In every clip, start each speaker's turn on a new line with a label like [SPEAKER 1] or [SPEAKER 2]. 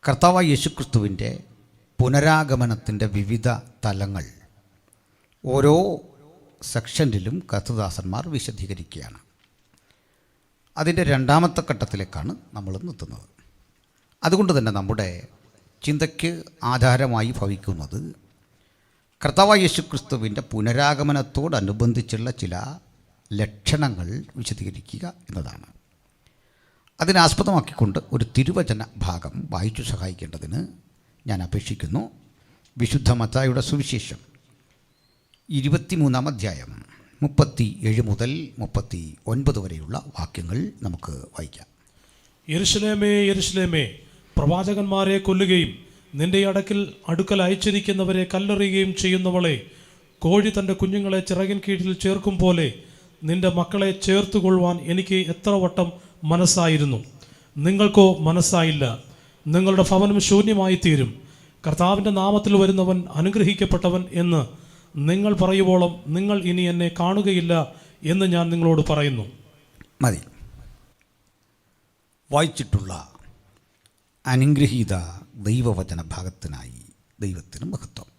[SPEAKER 1] കർത്താവായ യേശുക്രിസ്തുവിൻ്റെ പുനരാഗമനത്തിൻ്റെ വിവിധ തലങ്ങൾ ഓരോ സെക്ഷനിലും കർത്തൃദാസന്മാർ വിശദീകരിക്കുകയാണ്. അതിൻ്റെ രണ്ടാമത്തെ ഘട്ടത്തിലേക്കാണ് നമ്മൾ എത്തുന്നത്. അതുകൊണ്ട് തന്നെ നമ്മുടെ ചിന്തയ്ക്ക് ആധാരമായി ഭവിക്കുന്നത് കർത്താവായ യേശുക്രിസ്തുവിൻ്റെ പുനരാഗമനത്തോടനുബന്ധിച്ചുള്ള ചില ലക്ഷണങ്ങൾ വിശദീകരിക്കുക എന്നതാണ്. അതിനാസ്പദമാക്കിക്കൊണ്ട് ഒരു തിരുവചന ഭാഗം വായിച്ചു സഹായിക്കേണ്ടതിന് ഞാൻ അപേക്ഷിക്കുന്നു. വിശുദ്ധ മത്തായിയുടെ സുവിശേഷം 23-ാം അധ്യായം 37 മുതൽ 39 വരെയുള്ള വാക്യങ്ങൾ നമുക്ക് വായിക്കാം.
[SPEAKER 2] യെരുശലേമേ, യെരുശലേമേ, പ്രവാചകന്മാരെ കൊല്ലുകയും നിന്റെ അടുക്കൽ അയച്ചിരിക്കുന്നവരെ കല്ലെറിയുകയും ചെയ്യുന്നവളെ, കോഴി തൻ്റെ കുഞ്ഞുങ്ങളെ ചിറകിൻ കീഴിൽ ചേർക്കും പോലെ നിന്റെ മക്കളെ ചേർത്തുകൊള്ളുവാൻ എനിക്ക് എത്ര വട്ടം മനസ്സായിരുന്നു, നിങ്ങൾക്കോ മനസ്സായില്ല. നിങ്ങളുടെ ഭവനം ശൂന്യമായി തീരും. കർത്താവിൻ്റെ നാമത്തിൽ വരുന്നവൻ അനുഗ്രഹിക്കപ്പെട്ടവൻ എന്ന് നിങ്ങൾ പറയുവോളം നിങ്ങൾ ഇനി എന്നെ കാണുകയില്ല എന്ന് ഞാൻ നിങ്ങളോട് പറയുന്നു.
[SPEAKER 1] മതി. വായിച്ചിട്ടുള്ള അനുഗ്രഹീത ദൈവവചന ഭാഗത്തിനായി ദൈവത്തിന് മഹത്വം.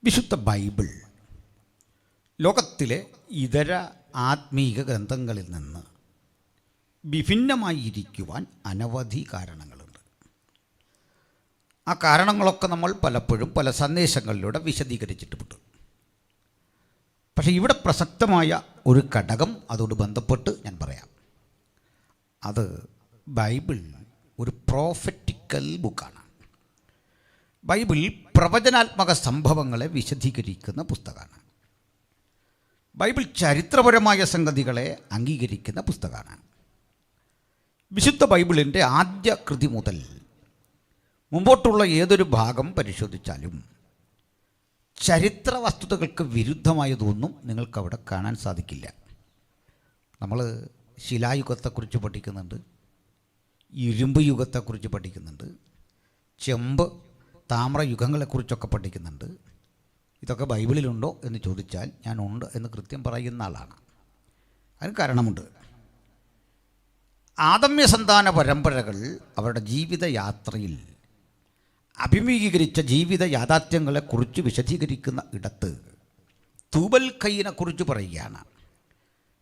[SPEAKER 1] വിശുദ്ധ ബൈബിൾ ലോകത്തിലെ ഇതര ആത്മീക ഗ്രന്ഥങ്ങളിൽ നിന്ന് വിഭിന്നമായിരിക്കുവാൻ അനവധി കാരണങ്ങളുണ്ട്. ആ കാരണങ്ങളൊക്കെ നമ്മൾ പലപ്പോഴും പല സന്ദേശങ്ങളിലൂടെ വിശദീകരിച്ചിട്ടുമുണ്ട്. പക്ഷേ ഇവിടെ പ്രസക്തമായ ഒരു ഘടകം അതോട് ബന്ധപ്പെട്ട് ഞാൻ പറയാം. അത് ബൈബിൾ ഒരു പ്രോഫറ്റിക്കൽ ബുക്കാണ്. ബൈബിൾ പ്രവചനാത്മക സംഭവങ്ങളെ വിശദീകരിക്കുന്ന പുസ്തകമാണ്. ബൈബിൾ ചരിത്രപരമായ സംഗതികളെ അംഗീകരിക്കുന്ന പുസ്തകമാണ്. വിശുദ്ധ ബൈബിളിൻ്റെ ആദ്യ കൃതി മുതൽ മുമ്പോട്ടുള്ള ഏതൊരു ഭാഗം പരിശോധിച്ചാലും ചരിത്ര വസ്തുതകൾക്ക് വിരുദ്ധമായതൊന്നും നിങ്ങൾക്കവിടെ കാണാൻ സാധിക്കില്ല. നമ്മൾ ശിലായുഗത്തെക്കുറിച്ച് പഠിക്കുന്നുണ്ട്, ഇരുമ്പ് യുഗത്തെക്കുറിച്ച് പഠിക്കുന്നുണ്ട്, ചെമ്പ് താമ്രയുഗങ്ങളെക്കുറിച്ചൊക്കെ പഠിക്കുന്നുണ്ട്. ഇതൊക്കെ ബൈബിളിലുണ്ടോ എന്ന് ചോദിച്ചാൽ ഞാൻ ഉണ്ട് എന്ന് കൃത്യം പറയുന്ന ആളാണ്. അതിന് കാരണമുണ്ട്. ആദമ്യ സന്താന പരമ്പരകൾ അവരുടെ ജീവിതയാത്രയിൽ അഭിമുഖീകരിച്ച ജീവിത യാഥാർത്ഥ്യങ്ങളെക്കുറിച്ച് വിശദീകരിക്കുന്ന ഇടത്ത് തൂബൽ കയ്യിനെക്കുറിച്ച് പറയുകയാണ്.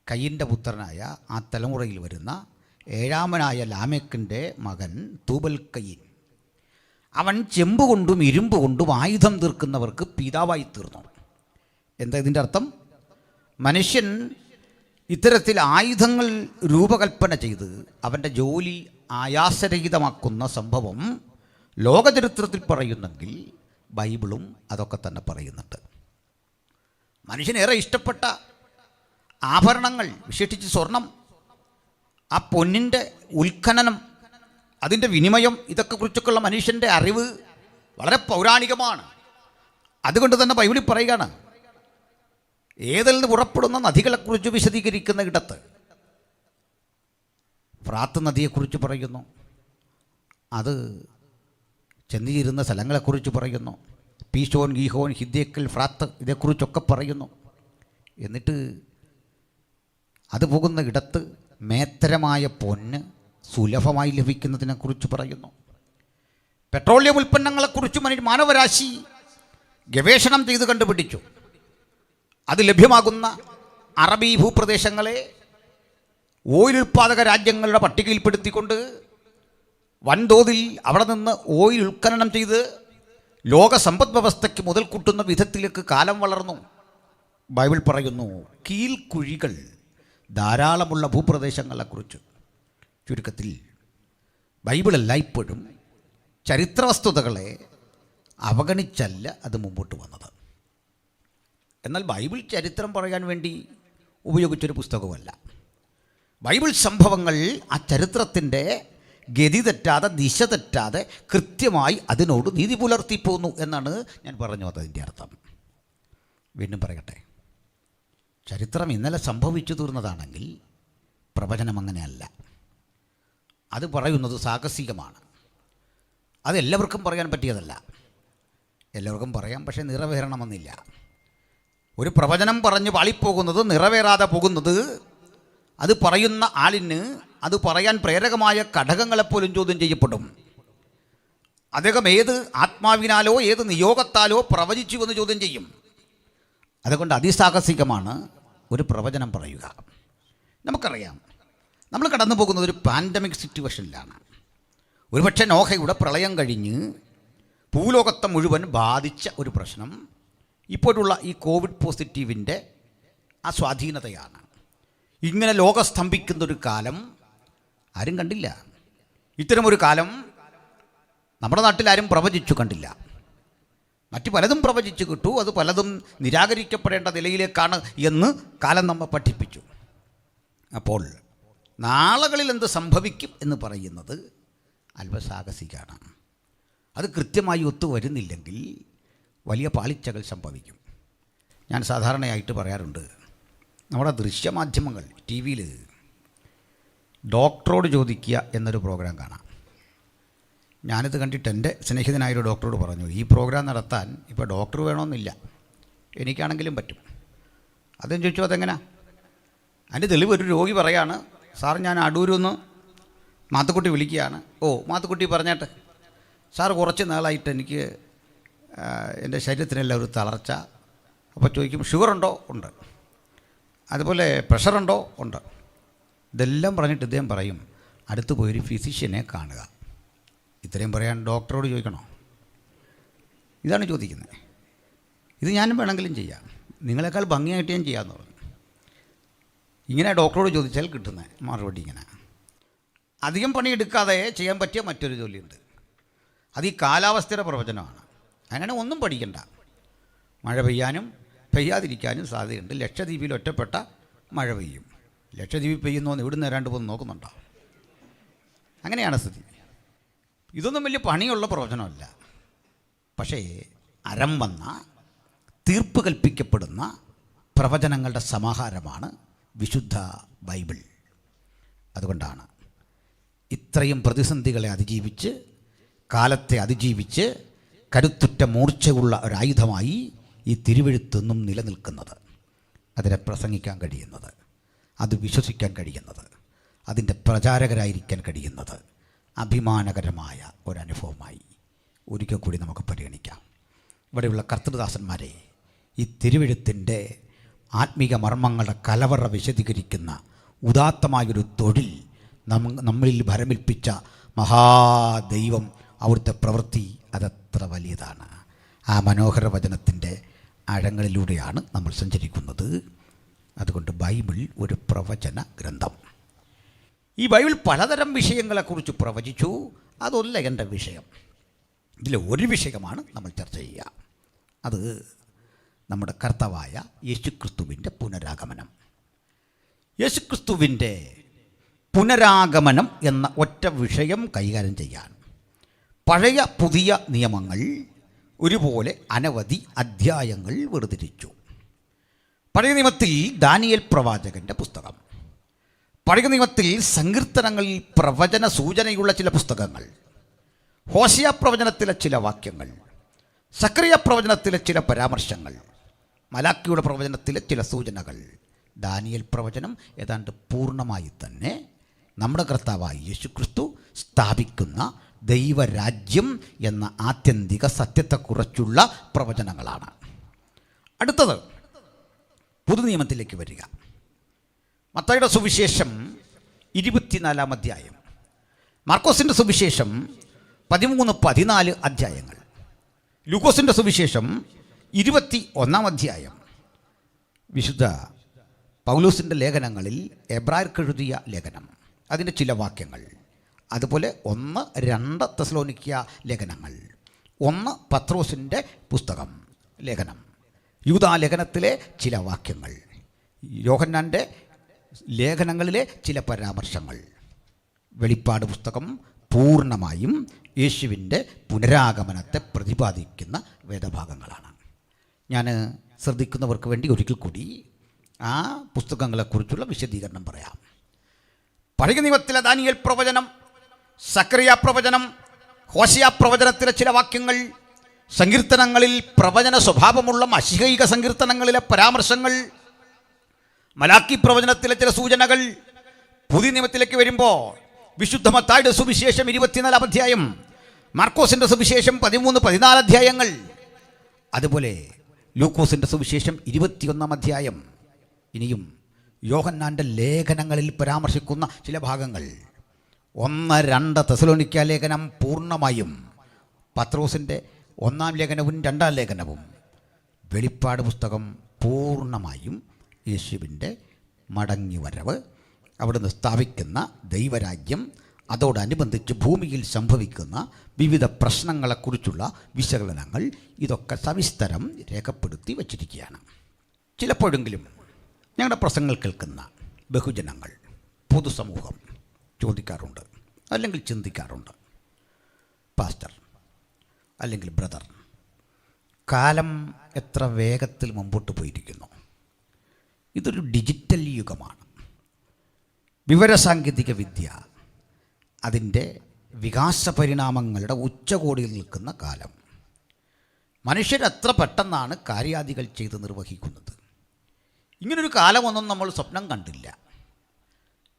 [SPEAKER 1] കയ്യിൻ്റെ പുത്രനായ ആ തലമുറയിൽ വരുന്ന ഏഴാമനായ ലാമെക്കിൻ്റെ മകൻ തൂബൽ കയ്യിൻ. അവൻ ചെമ്പ് കൊണ്ടും ഇരുമ്പ് കൊണ്ടും ആയുധം തീർക്കുന്നവർക്ക് പിതാവായി തീർന്നു. എന്താ ഇതിൻ്റെ അർത്ഥം? മനുഷ്യൻ ഇത്തരത്തിൽ ആയുധങ്ങൾ രൂപകൽപ്പന ചെയ്ത് അവൻ്റെ ജോലി ആയാസരഹിതമാക്കുന്ന സംഭവം ലോകചരിത്രത്തിൽ പറയുന്നെങ്കിൽ ബൈബിളും അതൊക്കെ തന്നെ പറയുന്നുണ്ട്. മനുഷ്യനേറെ ഇഷ്ടപ്പെട്ട ആഭരണങ്ങൾ, വിശേഷിച്ച് സ്വർണം, ആ പൊന്നിൻ്റെ ഉൽഖനനം, അതിൻ്റെ വിനിമയം, ഇതൊക്കെ കുറിച്ചൊക്കെയുള്ള മനുഷ്യൻ്റെ അറിവ് വളരെ പൗരാണികമാണ്. അതുകൊണ്ട് തന്നെ ബൈബിളിൽ പറയുകയാണ്, ഏതിൽ നിന്ന് പുറപ്പെടുന്ന നദികളെക്കുറിച്ച് വിശദീകരിക്കുന്ന ഇടത്ത് ഫ്രാത്ത് നദിയെക്കുറിച്ച് പറയുന്നു, അത് ചെന്നുചേരുന്ന സ്ഥലങ്ങളെക്കുറിച്ച് പറയുന്നു, പീശോൻ, ഗീഹോൻ, ഹിദ്ദേക്കൽ, ഫ്രാത്ത് ഇതേക്കുറിച്ചൊക്കെ പറയുന്നു. എന്നിട്ട് അത് പോകുന്ന ഇടത്ത് മേത്തരമായ പൊന്ന് സുലഭമായി ലഭിക്കുന്നതിനെക്കുറിച്ച് പറയുന്നു. പെട്രോളിയം ഉൽപ്പന്നങ്ങളെക്കുറിച്ച് മാനവരാശി ഗവേഷണം ചെയ്ത് കണ്ടുപിടിച്ചു. അത് ലഭ്യമാകുന്ന അറബി ഭൂപ്രദേശങ്ങളെ ഓയിൽ ഉൽപ്പാദക രാജ്യങ്ങളുടെ പട്ടികയിൽപ്പെടുത്തിക്കൊണ്ട് വൻതോതിൽ അവിടെ നിന്ന് ഓയിൽ ഉൽഖനനം ചെയ്ത് ലോക സമ്പദ് വ്യവസ്ഥയ്ക്ക് മുതൽ കൂട്ടുന്ന വിധത്തിലേക്ക് കാലം വളർന്നു. ബൈബിൾ പറയുന്നു, കീൽക്കുഴികൾ ധാരാളമുള്ള ഭൂപ്രദേശങ്ങളെക്കുറിച്ച്. ചുരുക്കത്തിൽ ബൈബിൾ എല്ലായ്പ്പോഴും ചരിത്ര വസ്തുതകളെ അവഗണിച്ചല്ല അത് മുമ്പോട്ട് വന്നത്. എന്നാൽ ബൈബിൾ ചരിത്രം പറയാൻ വേണ്ടി ഉപയോഗിച്ചൊരു പുസ്തകമല്ല. ബൈബിൾ സംഭവങ്ങൾ ആ ചരിത്രത്തിൻ്റെ ഗതി തെറ്റാതെ, ദിശ തെറ്റാതെ കൃത്യമായി അതിനോട് നീതി പുലർത്തിപ്പോന്നു എന്നാണ് ഞാൻ പറഞ്ഞു അതിൻ്റെ അർത്ഥം. വീണ്ടും പറയട്ടെ, ചരിത്രം ഇന്നലെ സംഭവിച്ചു തീർന്നതാണെങ്കിൽ പ്രവചനം അങ്ങനെയല്ല. അത് പറയുന്നത് സാഹസികമാണ്. അതെല്ലാവർക്കും പറയാൻ പറ്റിയതല്ല. എല്ലാവർക്കും പറയാം, പക്ഷേ നിറവേറണമെന്നില്ല. ഒരു പ്രവചനം പറഞ്ഞ് പാളിപ്പോകുന്നത്, നിറവേറാതെ പോകുന്നത് അത് പറയുന്ന ആളിന് അത് പറയാൻ പ്രേരകമായ ഘടകങ്ങളെപ്പോലും ചോദ്യം ചെയ്യപ്പെടും. അദ്ദേഹം ഏത് ആത്മാവിനാലോ ഏത് നിയോഗത്താലോ പ്രവചിച്ചുവെന്ന് ചോദ്യം ചെയ്യും. അതുകൊണ്ട് അതിസാഹസികമാണ് ഒരു പ്രവചനം പറയുക. നമുക്കറിയാം, നമ്മൾ കടന്നു പോകുന്നത് ഒരു പാൻഡമിക് സിറ്റുവേഷനിലാണ്. ഒരുപക്ഷെ നോഹയുടെ പ്രളയം കഴിഞ്ഞ് ഭൂലോകത്തെ മുഴുവൻ ബാധിച്ച ഒരു പ്രശ്നം ഇപ്പോഴുള്ള ഈ കോവിഡ് പോസിറ്റീവിൻ്റെ ആ സ്വാധീനതയാണ്. ഇങ്ങനെ ലോകം സ്തംഭിക്കുന്നൊരു കാലം ആരും കണ്ടില്ല. ഇത്തരമൊരു കാലം നമ്മുടെ നാട്ടിലാരും പ്രവചിച്ചു കണ്ടില്ല. മറ്റു പലതും പ്രവചിച്ചു കിട്ടു, അത് പലതും നിരാകരിക്കപ്പെടേണ്ട നിലയിലേക്കാണ് എന്ന് കാലം നമ്മെ പഠിപ്പിച്ചു. അപ്പോൾ നാളുകളിൽ എന്ത് സംഭവിക്കും എന്ന് പറയുന്നത് അല്പസാഹസികമാണ്. അത് കൃത്യമായി ഒത്തുവരുന്നില്ലെങ്കിൽ വലിയ പാളിച്ചകൾ സംഭവിക്കും. ഞാൻ സാധാരണയായിട്ട് പറയാറുണ്ട്, നമ്മുടെ ദൃശ്യമാധ്യമങ്ങൾ ടി വിയിൽ ഡോക്ടറോട് ചോദിക്കുക എന്നൊരു പ്രോഗ്രാം കാണാം. ഞാനിത് കണ്ടിട്ട് എൻ്റെ സ്നേഹിതനായൊരു ഡോക്ടറോട് പറഞ്ഞു, ഈ പ്രോഗ്രാം നടത്താൻ ഇപ്പോൾ ഡോക്ടർ വേണമെന്നില്ല, എനിക്കാണെങ്കിലും പറ്റും. അതും ചോദിച്ചു, അതെങ്ങനെയാ? അതിൻ്റെ തെളിവ് ഒരു രോഗി പറയാണ്, സാർ ഞാൻ അടൂരിൽ മാത്തുക്കുട്ടി വിളിക്കുകയാണ്. ഓ മാത്തുക്കുട്ടി പറഞ്ഞേട്ടെ സാർ, കുറച്ച് നാളായിട്ട് എനിക്ക് എൻ്റെ ശരീരത്തിനെല്ലാം ഒരു തളർച്ച. അപ്പോൾ ചോദിക്കും, ഷുഗറുണ്ടോ? ഉണ്ട്. അതുപോലെ പ്രഷറുണ്ടോ? ഉണ്ട്. ഇതെല്ലാം പറഞ്ഞിട്ട് ഇദ്ദേഹം പറയും, അടുത്ത് പോയൊരു ഫിസിഷ്യനെ കാണുക. ഇത്രയും പറയാൻ ഡോക്ടറോട് ചോദിക്കണോ? ഇതാണ് ചോദിക്കുന്നത്. ഇത് ഞാനും വേണമെങ്കിലും ചെയ്യാം, നിങ്ങളെക്കാൾ ഭംഗിയായിട്ട് ഞാൻ ചെയ്യാമെന്ന് പറഞ്ഞു. ഇങ്ങനെ ഡോക്ടറോട് ചോദിച്ചാൽ കിട്ടുന്ന മറുപടി ഇങ്ങനെ. അധികം പണിയെടുക്കാതെ ചെയ്യാൻ പറ്റിയ മറ്റൊരു ജോലിയുണ്ട്. അത് ഈ കാലാവസ്ഥയുടെ പ്രവചനമാണ്. അങ്ങനെ ഒന്നും പഠിക്കണ്ട. മഴ പെയ്യാനും പെയ്യാതിരിക്കാനും സാധ്യതയുണ്ട്. ലക്ഷദ്വീപിൽ ഒറ്റപ്പെട്ട മഴ പെയ്യും. ലക്ഷദ്വീപിൽ പെയ്യുന്നോന്ന് ഇവിടുന്ന് വരാണ്ട് പോന്ന് നോക്കുന്നുണ്ടോ? അങ്ങനെയാണ് സ്ഥിതി. ഇതൊന്നും വലിയ പണിയുള്ള പ്രവചനമല്ല. പക്ഷേ അരം വന്ന തീർപ്പ് കൽപ്പിക്കപ്പെടുന്ന പ്രവചനങ്ങളുടെ സമാഹാരമാണ് വിശുദ്ധ ബൈബിൾ. അതുകൊണ്ടാണ് ഇത്രയും പ്രതിസന്ധികളെ അതിജീവിച്ച്, കാലത്തെ അതിജീവിച്ച് കരുത്തുറ്റ മൂർച്ചയുള്ള ഒരായുധമായി ഈ തിരുവെഴുത്തൊന്നും നിലനിൽക്കുന്നത്, അതിനെ പ്രസംഗിക്കാൻ കഴിയുന്നത്, അത് വിശ്വസിക്കാൻ കഴിയുന്നത്, അതിൻ്റെ പ്രചാരകരായിരിക്കാൻ കഴിയുന്നത് അഭിമാനകരമായ ഒരനുഭവമായി ഒരിക്കൽ കൂടി നമുക്ക് പരിഗണിക്കാം. ഇവിടെയുള്ള കർത്തൃദാസന്മാരെ, ഈ തിരുവെഴുത്തിൻ്റെ ആത്മീക മർമ്മങ്ങളുടെ കലവറ വിശദീകരിക്കുന്ന ഉദാത്തമായൊരു തൊഴിൽ നമ്മളിൽ ഭരമേൽപ്പിച്ച മഹാദൈവം, അവിടുത്തെ പ്രവൃത്തി അതത്ര വലിയതാണ്. ആ മനോഹര വചനത്തിൻ്റെ ആഴങ്ങളിലൂടെയാണ് നമ്മൾ സഞ്ചരിക്കുന്നത്. അതുകൊണ്ട് ബൈബിൾ ഒരു പ്രവചന ഗ്രന്ഥം. ഈ ബൈബിൾ പലതരം വിഷയങ്ങളെക്കുറിച്ച് പ്രവചിച്ചു. അതല്ല എൻ്റെ വിഷയം. ഇതിലെ ഒരു വിഷയമാണ് നമ്മൾ ചർച്ച ചെയ്യുക. അത് നമ്മുടെ കർത്താവായ യേശുക്രിസ്തുവിൻ്റെ പുനരാഗമനം. യേശുക്രിസ്തുവിൻ്റെ പുനരാഗമനം എന്ന ഒറ്റ വിഷയം കൈകാര്യം ചെയ്യാൻ പഴയ പുതിയ നിയമങ്ങൾ ഒരുപോലെ അനവധി അധ്യായങ്ങൾ വേർതിരിച്ചു. പഴയ നിയമത്തിൽ ദാനിയേൽ പ്രവാചകൻ്റെ പുസ്തകം, പഴയ നിയമത്തിൽ സങ്കീർത്തനങ്ങളിൽ പ്രവചന സൂചനയുള്ള ചില പുസ്തകങ്ങൾ, ഹോശിയ പ്രവചനത്തിലെ ചില വാക്യങ്ങൾ, സക്കറിയ പ്രവചനത്തിലെ ചില പരാമർശങ്ങൾ, മലാക്കിയുടെ പ്രവചനത്തിലെ ചില സൂചനകൾ. ദാനിയേൽ പ്രവചനം ഏതാണ്ട് പൂർണ്ണമായി തന്നെ നമ്മുടെ കർത്താവായ യേശുക്രിസ്തു സ്ഥാപിക്കുന്ന ദൈവരാജ്യം എന്ന ആത്യന്തിക സത്യത്തെക്കുറിച്ചുള്ള പ്രവചനങ്ങളാണ്. അടുത്തത് പുതുനിയമത്തിലേക്ക് വരിക. മത്തായിയുടെ സുവിശേഷം 24 അധ്യായം, മാർക്കോസിൻ്റെ സുവിശേഷം 13-14 അധ്യായങ്ങൾ, ലൂക്കോസിൻ്റെ സുവിശേഷം 21 അധ്യായം, വിശുദ്ധ പൗലോസിൻ്റെ ലേഖനങ്ങളിൽ എബ്രായർക്കെഴുതിയ ലേഖനം, അതിൻ്റെ ചില വാക്യങ്ങൾ, അതുപോലെ 1-2 തെസ്സലോനിക്യ ലേഖനങ്ങൾ, 1 പത്രോസിൻ്റെ പുസ്തകം ലേഖനം, യൂദാ ലേഖനത്തിലെ ചില വാക്യങ്ങൾ, യോഹന്നാൻ്റെ ലേഖനങ്ങളിലെ ചില പരാമർശങ്ങൾ. വെളിപ്പാട് പുസ്തകം പൂർണ്ണമായും യേശുവിൻ്റെ പുനരാഗമനത്തെ പ്രതിപാദിക്കുന്ന വേദഭാഗങ്ങളാണ്. ഞാൻ ശ്രദ്ധിക്കുന്നവർക്ക് വേണ്ടി ഒരിക്കൽ കൂടി ആ പുസ്തകങ്ങളെക്കുറിച്ചുള്ള വിശദീകരണം പറയാം. പഴയ നിയമത്തിലെ ദാനിയേൽ പ്രവചനം, സക്കറിയ പ്രവചനം, ഹോശിയ പ്രവചനത്തിലെ ചില വാക്യങ്ങൾ, സങ്കീർത്തനങ്ങളിൽ പ്രവചന സ്വഭാവമുള്ള മശിഹൈക സങ്കീർത്തനങ്ങളിലെ പരാമർശങ്ങൾ, മലാക്കി പ്രവചനത്തിലെ ചില സൂചനകൾ, പുതിയ നിയമത്തിലേക്ക് വരുമ്പോൾ വിശുദ്ധ മത്തായിയുടെ സുവിശേഷം 24 അധ്യായം, മാർക്കോസിൻ്റെ സുവിശേഷം 13-14 അധ്യായങ്ങൾ, അതുപോലെ ലൂക്കോസിൻ്റെ സുവിശേഷം 21 അധ്യായം, ഇനിയും യോഹന്നാൻ്റെ ലേഖനങ്ങളിൽ പരാമർശിക്കുന്ന ചില ഭാഗങ്ങൾ, 1-2 തെസലോനിക്ക ലേഖനം പൂർണ്ണമായും, പത്രോസിൻ്റെ 1-ാം ലേഖനവും 2-ാം ലേഖനവും, വെളിപ്പാട് പുസ്തകം പൂർണ്ണമായും യേശുവിൻ്റെ മടങ്ങിവരവ്, അവിടുന്ന് സ്ഥാപിക്കുന്ന ദൈവരാജ്യം, അതോടനുബന്ധിച്ച് ഭൂമിയിൽ സംഭവിക്കുന്ന വിവിധ പ്രശ്നങ്ങളെക്കുറിച്ചുള്ള വിശകലനങ്ങൾ, ഇതൊക്കെ സവിസ്തരം രേഖപ്പെടുത്തി വച്ചിരിക്കുകയാണ്. ചിലപ്പോഴെങ്കിലും ഞങ്ങളുടെ പ്രസംഗങ്ങൾ കേൾക്കുന്ന ബഹുജനങ്ങൾ, പൊതുസമൂഹം ചോദിക്കാറുണ്ട്, അല്ലെങ്കിൽ ചിന്തിക്കാറുണ്ട്, പാസ്റ്റർ അല്ലെങ്കിൽ ബ്രദർ, കാലം എത്ര വേഗത്തിൽ മുമ്പോട്ട് പോയിരിക്കുന്നു. ഇതൊരു ഡിജിറ്റൽ യുഗമാണ്. വിവരസാങ്കേതിക വിദ്യ അതിൻ്റെ വികാസ പരിണാമങ്ങളുടെ ഉച്ചകോടിയിൽ നിൽക്കുന്ന കാലം. മനുഷ്യരെത്ര പെട്ടെന്നാണ് കാര്യാദികൾ ചെയ്ത് നിർവഹിക്കുന്നത്. ഇങ്ങനൊരു കാലമൊന്നും നമ്മൾ സ്വപ്നം കണ്ടില്ല.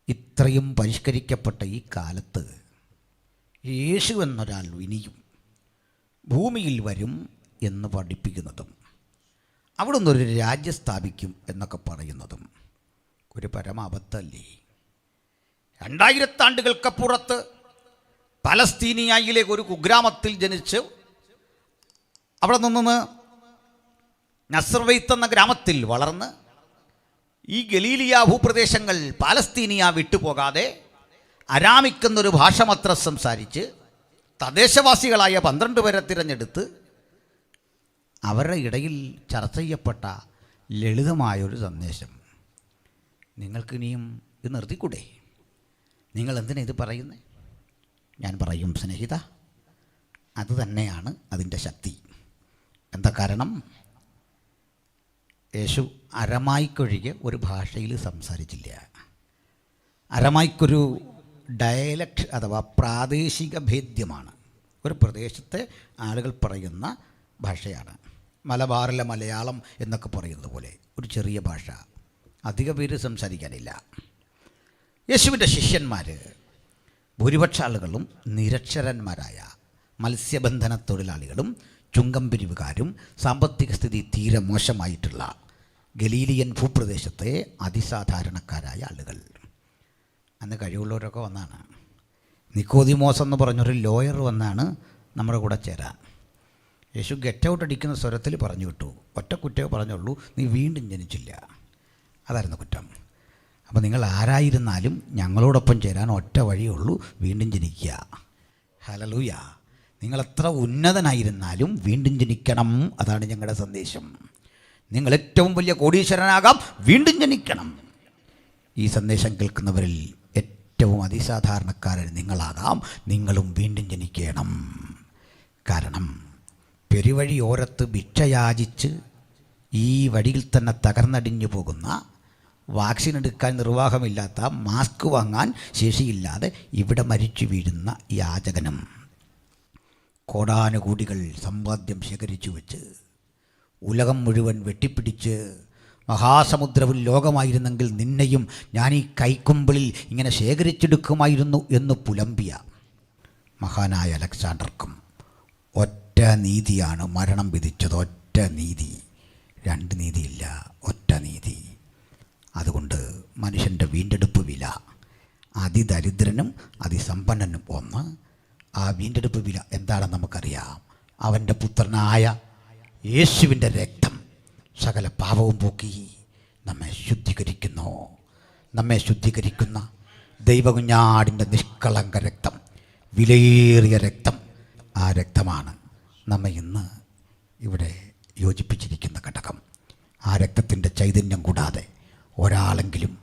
[SPEAKER 1] ഇത്രയും പരിഷ്കരിക്കപ്പെട്ട ഈ കാലത്ത് യേശു എന്നൊരാൾ ഇനിയും ഭൂമിയിൽ വരും എന്ന് പഠിപ്പിക്കുന്നതും അവിടുന്ന് ഒരു രാജ്യം സ്ഥാപിക്കും എന്നൊക്കെ പറയുന്നതും ഒരു പരമാബദ്ധമല്ലേ? 2000 ആണ്ടുകൾക്കപ്പുറത്ത് പലസ്തീനിയായിലെ ഒരു കുഗ്രാമത്തിൽ ജനിച്ച് അവിടെ നിന്ന് നസ്രവൈത്ത് എന്ന ഗ്രാമത്തിൽ വളർന്ന് ഈ ഗലീലിയ ഭൂപ്രദേശങ്ങൾ പാലസ്തീനിയ വിട്ടുപോകാതെ അരാമിക് എന്നൊരു ഭാഷ മാത്രം സംസാരിച്ച് തദ്ദേശവാസികളായ 12 പേരെ തിരഞ്ഞെടുത്ത് അവരുടെ ഇടയിൽ ചർച്ച ചെയ്യപ്പെട്ട ലളിതമായൊരു സന്ദേശം, നിങ്ങൾക്കിനിയും ഇത് നിർത്തിക്കൂടെ? നിങ്ങൾ എന്തിനാ ഇത് പറയുന്നത്? ഞാൻ പറയും, സ്നേഹിത, അത് തന്നെയാണ് അതിൻ്റെ ശക്തി. എന്താ കാരണം? യേശു അരമായിക്കൊഴികെ ഒരു ഭാഷയിൽ സംസാരിച്ചില്ല. അരമായിക്കൊരു ഡയലക്ട് അഥവാ പ്രാദേശിക ഭേദ്യമാണ്. ഒരു പ്രദേശത്തെ ആളുകൾ പറയുന്ന ഭാഷയാണ്. മലബാറിലെ മലയാളം എന്നൊക്കെ പറയുന്നത് പോലെ ഒരു ചെറിയ ഭാഷ, അധിക പേര് സംസാരിക്കാനില്ല. യേശുവിൻ്റെ ശിഷ്യന്മാർ ഭൂരിപക്ഷ ആളുകളും നിരക്ഷരന്മാരായ മത്സ്യബന്ധന തൊഴിലാളികളും ചുങ്കം പിരിവുകാരും സാമ്പത്തിക സ്ഥിതി തീരെ മോശമായിട്ടുള്ള ഗലീലിയൻ ഭൂപ്രദേശത്തെ അതിസാധാരണക്കാരായ ആളുകൾ. അന്ന് കഴിവുള്ളവരൊക്കെ വന്നാണ്. നിക്കോദിമോസ് എന്ന് പറഞ്ഞൊരു ലോയർ വന്നാണ് നമ്മുടെ കൂടെ ചേരാൻ. യേശു ഗെറ്റ് ഔട്ട് അടിക്കുന്ന സ്വരത്തിൽ പറഞ്ഞു വിട്ടു. ഒറ്റ കുറ്റമേ പറഞ്ഞുള്ളൂ, നീ വീണ്ടും ജനിച്ചില്ല. അതായിരുന്നു കുറ്റം. അപ്പോൾ നിങ്ങൾ ആരായിരുന്നാലും ഞങ്ങളോടൊപ്പം ചേരാൻ ഒറ്റ വഴിയുള്ളൂ, വീണ്ടും ജനിക്കുക. ഹല്ലേലൂയ. നിങ്ങളെത്ര ഉന്നതനായിരുന്നാലും വീണ്ടും ജനിക്കണം. അതാണ് ഞങ്ങളുടെ സന്ദേശം. നിങ്ങൾ ഏറ്റവും വലിയ കോടീശ്വരനാകാം, വീണ്ടും ജനിക്കണം. ഈ സന്ദേശം കേൾക്കുന്നവരിൽ ഏറ്റവും അതിസാധാരണക്കാരൻ നിങ്ങളാകാം, നിങ്ങളും വീണ്ടും ജനിക്കണം. കാരണം പെരുവഴി ഓരത്ത് ഭിക്ഷയാചിച്ച് ഈ വഴിയിൽ തന്നെ തകർന്നടിഞ്ഞു പോകുന്ന, വാക്സിൻ എടുക്കാൻ നിർവാഹമില്ലാത്ത, മാസ്ക് വാങ്ങാൻ ശേഷിയില്ലാതെ ഇവിടെ മരിച്ചു വീഴുന്ന യാചകനും കോടാനുകൂടികൾ സമ്പാദ്യം ശേഖരിച്ചു വെച്ച് ഉലകം മുഴുവൻ വെട്ടിപ്പിടിച്ച് മഹാസമുദ്രത്തിൽ ലോകമായിരുന്നെങ്കിൽ നിന്നെയും ഞാൻ ഈ കൈക്കുമ്പിളിൽ ഇങ്ങനെ ശേഖരിച്ചെടുക്കുമായിരുന്നു എന്ന് പുലമ്പിയ മഹാനായ അലക്സാണ്ടർക്കും ഒറ്റ നീതിയാണ് മരണം വിധിച്ചത്. ഒറ്റ നീതി, 2 നീതിയില്ല, ഒറ്റ നീതി. അതുകൊണ്ട് മനുഷ്യൻ്റെ വീണ്ടെടുപ്പ് വില അതിദരിദ്രനും അതിസമ്പന്നനും ഒന്ന്. ആ വീണ്ടെടുപ്പ് വില എന്താണെന്ന് നമുക്കറിയാം. അവൻ്റെ പുത്രനായ യേശുവിൻ്റെ രക്തം സകല പാപവും പോക്കി നമ്മെ ശുദ്ധീകരിക്കുന്നു. നമ്മെ ശുദ്ധീകരിക്കുന്ന ദൈവകുഞ്ഞാടിൻ്റെ നിഷ്കളങ്ക രക്തം, വിലയേറിയ രക്തം, ആ രക്തമാണ് നമ്മെ ഇന്ന് ഇവിടെ യോജിപ്പിച്ചിരിക്കുന്ന ഘടകം. ആ രക്തത്തിൻ്റെ ചൈതന്യം കൂടാതെ ഒരാളെങ്കിലും